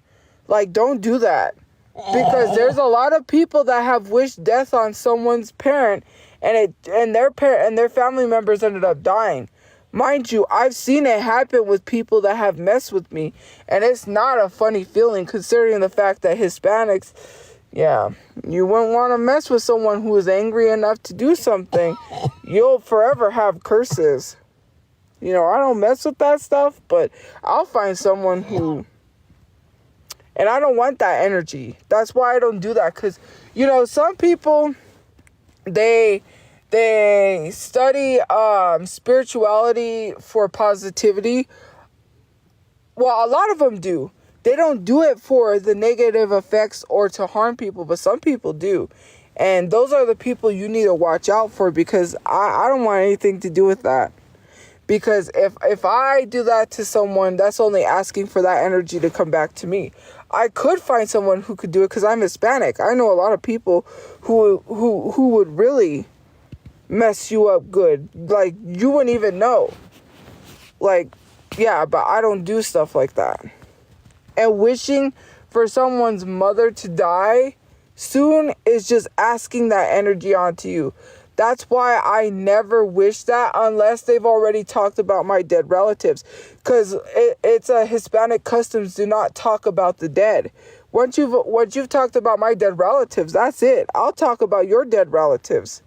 Like, don't do that. Because there's a lot of people that have wished death on someone's parent, and their family members ended up dying. Mind you, I've seen it happen with people that have messed with me, and it's not a funny feeling considering the fact that Hispanics, yeah, you wouldn't want to mess with someone who is angry enough to do something. You'll forever have curses. I don't mess with that stuff, but I'll find someone who... And I don't want that energy. That's why I don't do that. Because, some people, they study spirituality for positivity. Well, a lot of them do. They don't do it for the negative effects or to harm people, but some people do. And those are the people you need to watch out for, because I don't want anything to do with that. Because if I do that to someone, that's only asking for that energy to come back to me. I could find someone who could do it because I'm Hispanic. I know a lot of people who would really mess you up good. Like, you wouldn't even know. Like, yeah, but I don't do stuff like that. And wishing for someone's mother to die soon is just asking that energy onto you. That's why I never wish that unless they've already talked about my dead relatives. Because it's a Hispanic customs, do not talk about the dead. Once you've talked about my dead relatives, that's it. I'll talk about your dead relatives.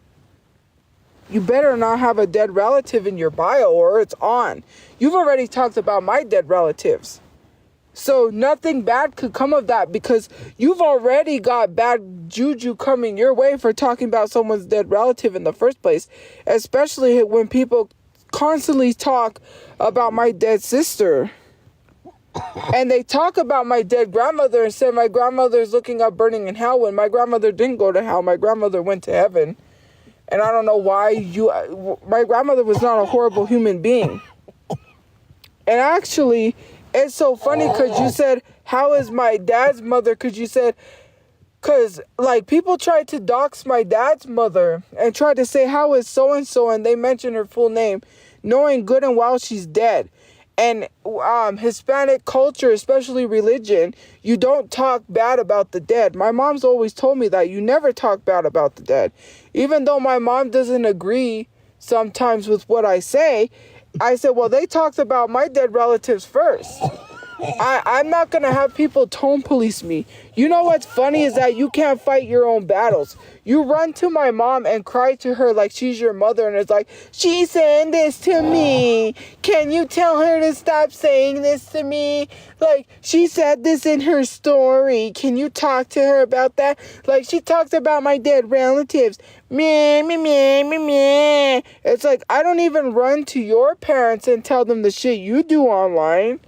You better not have a dead relative in your bio or it's on. You've already talked about my dead relatives. So nothing bad could come of that, because you've already got bad juju coming your way for talking about someone's dead relative in the first place. Especially when people constantly talk about my dead sister. And they talk about my dead grandmother and say my grandmother's looking up burning in hell, when my grandmother didn't go to hell. My grandmother went to heaven. And I don't know why my grandmother was not a horrible human being. And actually... it's so funny because you said, how is my dad's mother? Because people tried to dox my dad's mother and tried to say, how is so-and-so? And they mentioned her full name, knowing good and well she's dead. And Hispanic culture, especially religion, you don't talk bad about the dead. My mom's always told me that you never talk bad about the dead. Even though my mom doesn't agree sometimes with what I say, I said, well, they talked about my dead relatives first. I'm not going to have people tone police me. You know what's funny is that you can't fight your own battles. You run to my mom and cry to her like she's your mother, and it's like, she's saying this to me. Can you tell her to stop saying this to me? Like, she said this in her story. Can you talk to her about that? Like, she talks about my dead relatives. Meh, meh, meh, meh, meh. It's like, I don't even run to your parents and tell them the shit you do online.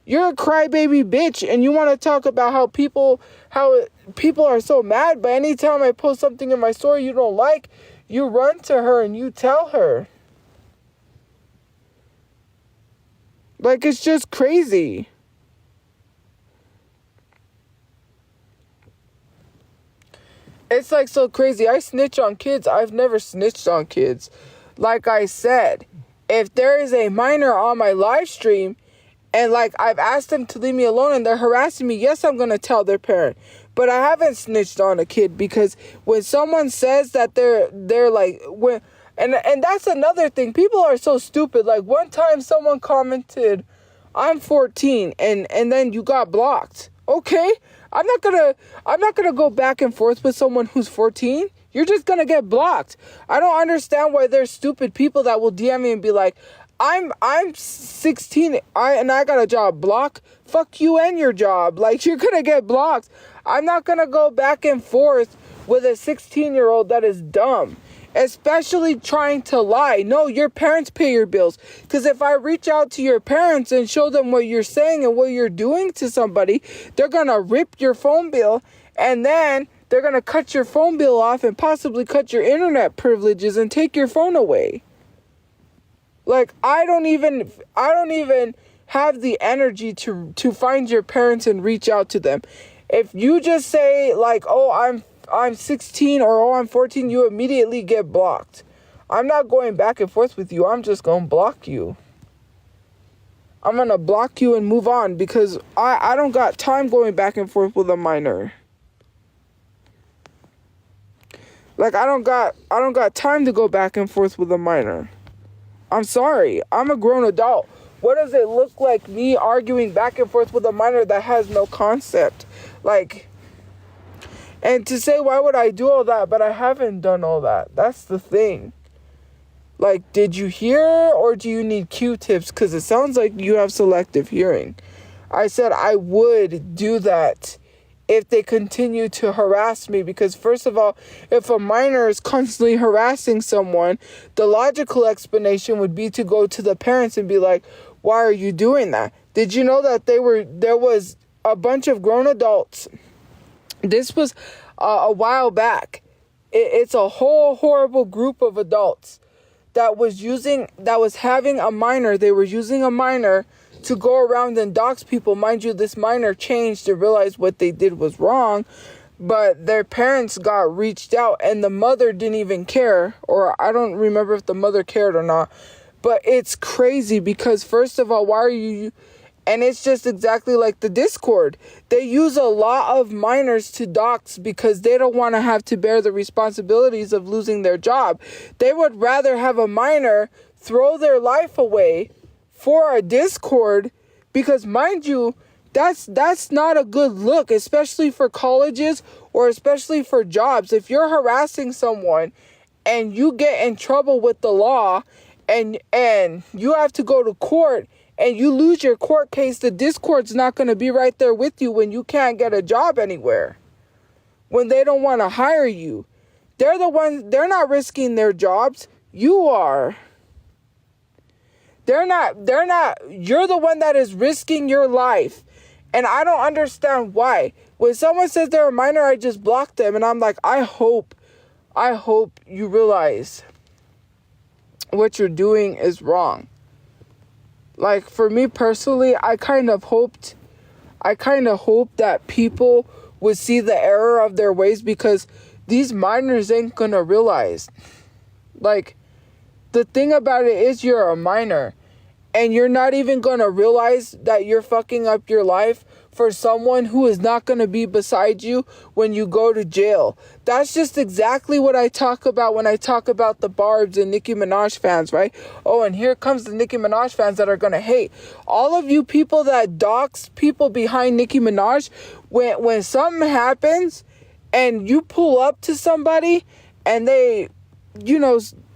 You're a crybaby bitch, and you want to talk about how people are so mad, but anytime I post something in my story you don't like, you run to her and you tell her. Like, it's just crazy. It's like so crazy. I snitch on kids. I've never snitched on kids. Like I said, if there is a minor on my live stream, and I've asked them to leave me alone and they're harassing me, yes, I'm going to tell their parent. But I haven't snitched on a kid, because when someone says that they're like, when and that's another thing. People are so stupid. Like, one time someone commented, "I'm 14," and then you got blocked. Okay, I'm not gonna go back and forth with someone who's 14. You're just gonna get blocked. I don't understand why there's stupid people that will DM me and be like, I'm 16 and I got a job. Block? Fuck you and your job. Like, you're gonna get blocked. I'm not gonna go back and forth with a 16-year-old that is dumb, especially trying to lie. No, your parents pay your bills. Because if I reach out to your parents and show them what you're saying and what you're doing to somebody, they're gonna rip your phone bill, and then they're going to cut your phone bill off and possibly cut your internet privileges and take your phone away. Like, I don't even have the energy to find your parents and reach out to them. If you just say, like, "Oh, I'm 16," or "Oh, I'm 14," you immediately get blocked. I'm not going back and forth with you. I'm just going to block you. I'm going to block you and move on, because I don't got time going back and forth with a minor. Like, I don't got time to go back and forth with a minor. I'm sorry. I'm a grown adult. What does it look like me arguing back and forth with a minor that has no concept? Like, and to say, why would I do all that? But I haven't done all that. That's the thing. Like, did you hear, or do you need Q-tips? Because it sounds like you have selective hearing. I said I would do that if they continue to harass me, because first of all, if a minor is constantly harassing someone, the logical explanation would be to go to the parents and be like, "Why are you doing that? Did you know that there was a bunch of grown adults?" This was a while back. It's a whole horrible group of adults that was having a minor. They were using a minor to go around and dox people. Mind you, this minor changed to realize what they did was wrong, but their parents got reached out, and the mother didn't even care, or I don't remember if the mother cared or not. But it's crazy, because first of all, why are you... And it's just exactly like the Discord. They use a lot of minors to dox because they don't want to have to bear the responsibilities of losing their job. They would rather have a minor throw their life away for a Discord, because, mind you, that's not a good look, especially for colleges or especially for jobs. If you're harassing someone and you get in trouble with the law and you have to go to court and you lose your court case, the Discord's not going to be right there with you when you can't get a job anywhere, when they don't want to hire you. They're not risking their jobs. You are. You're the one that is risking your life. And I don't understand why. When someone says they're a minor, I just block them. And I'm like, I hope you realize what you're doing is wrong. Like, for me personally, I kind of hoped that people would see the error of their ways, because these minors ain't gonna realize. Like, the thing about it is, you're a minor, and you're not even gonna realize that you're fucking up your life for someone who is not gonna be beside you when you go to jail. That's just exactly what I talk about when I talk about the Barbs and Nicki Minaj fans, right? Oh, and here comes the Nicki Minaj fans that are gonna hate. All of you people that dox people behind Nicki Minaj, when something happens and you pull up to somebody and they,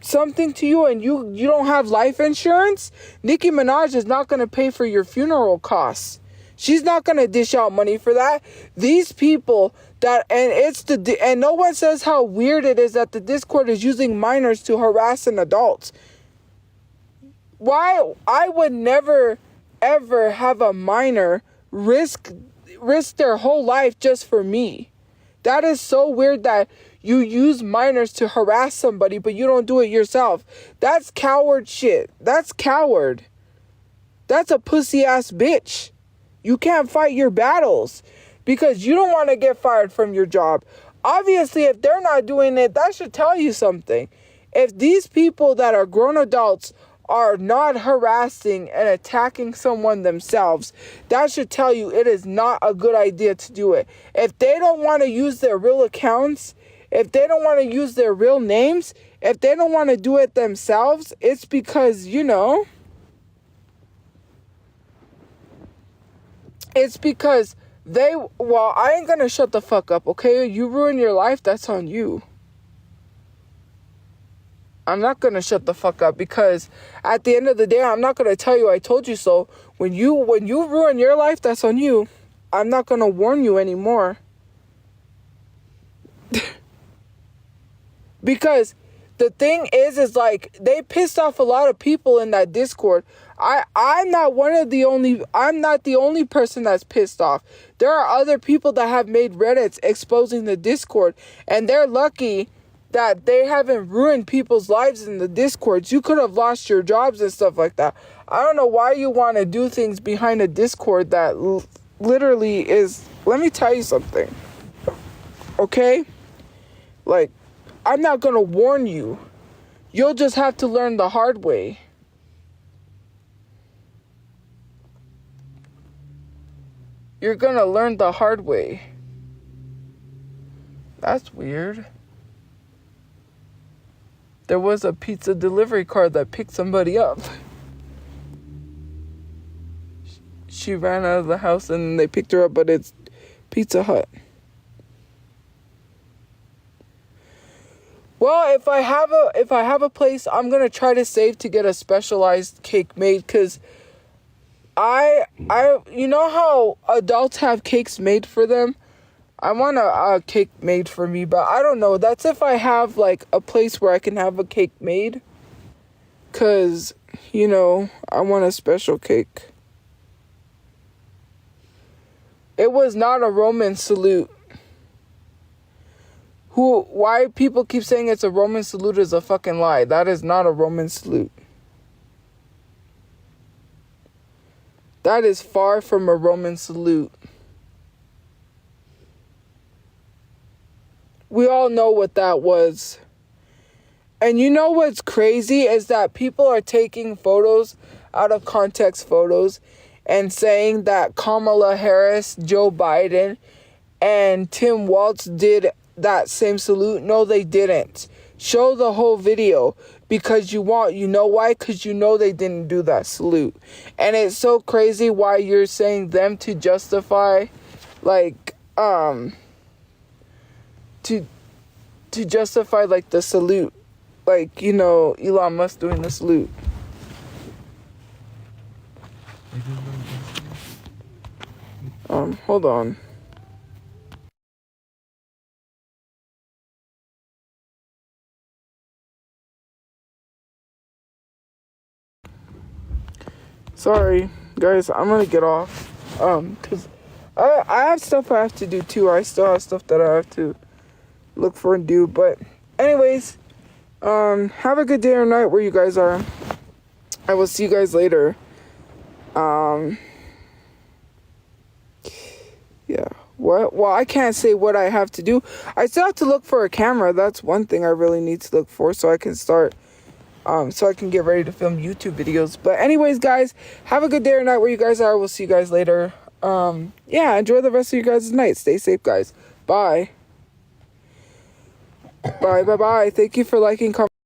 something to you, and you don't have life insurance, Nicki Minaj is not going to pay for your funeral costs. She's not going to dish out money for that. These people and no one says how weird it is that the Discord is using minors to harass an adult. Why? I would never ever have a minor risk their whole life just for me. That is so weird that you use minors to harass somebody, but you don't do it yourself. That's coward shit. That's coward. That's a pussy ass bitch. You can't fight your battles because you don't want to get fired from your job. Obviously, if they're not doing it, that should tell you something. If these people that are grown adults are not harassing and attacking someone themselves, that should tell you it is not a good idea to do it. If they don't want to use their real accounts, if they don't want to use their real names, if they don't want to do it themselves, it's because, it's because I ain't gonna shut the fuck up, okay? You ruin your life, that's on you. I'm not gonna shut the fuck up because at the end of the day, I'm not gonna tell you I told you so. When you ruin your life, that's on you. I'm not gonna warn you anymore. Because the thing is like they pissed off a lot of people in that Discord. I'm not the only person that's pissed off. There are other people that have made Reddits exposing the Discord, and they're lucky that they haven't ruined people's lives in the Discords. You could have lost your jobs and stuff like that. I don't know why you want to do things behind a Discord that literally is... Let me tell you something. Okay? Like, I'm not going to warn you. You'll just have to learn the hard way. You're going to learn the hard way. That's weird. There was a pizza delivery car that picked somebody up. She ran out of the house and they picked her up, but it's Pizza Hut. Well, if I have a place, I'm gonna try to save to get a specialized cake made, cause you know how adults have cakes made for them? I want a cake made for me, but I don't know. That's if I have, like, a place where I can have a cake made. Because, I want a special cake. It was not a Roman salute. Why people keep saying it's a Roman salute is a fucking lie. That is not a Roman salute. That is far from a Roman salute. We all know what that was. And you know what's crazy is that people are taking photos, out of context photos, and saying that Kamala Harris, Joe Biden, and Tim Walz did that same salute. No, they didn't. Show the whole video because you know why? Because you know they didn't do that salute. And it's so crazy why you're saying them to justify, like, to justify, like, the salute. Like, Elon Musk doing the salute. Hold on. Sorry, guys, I'm gonna get off. Cause I have stuff I have to do too. I still have stuff that I have to look for and do. But anyways, have a good day or night where you guys are. I will see you guys later. Yeah. What? Well, I can't say what I have to do. I still have to look for a camera. That's one thing I really need to look for so I can start, so I can get ready to film YouTube videos. But anyways, guys, have a good day or night where you guys are. We'll see you guys later. Yeah, enjoy the rest of your guys' night. Stay safe, guys. Bye. Bye. Thank you for liking, commenting.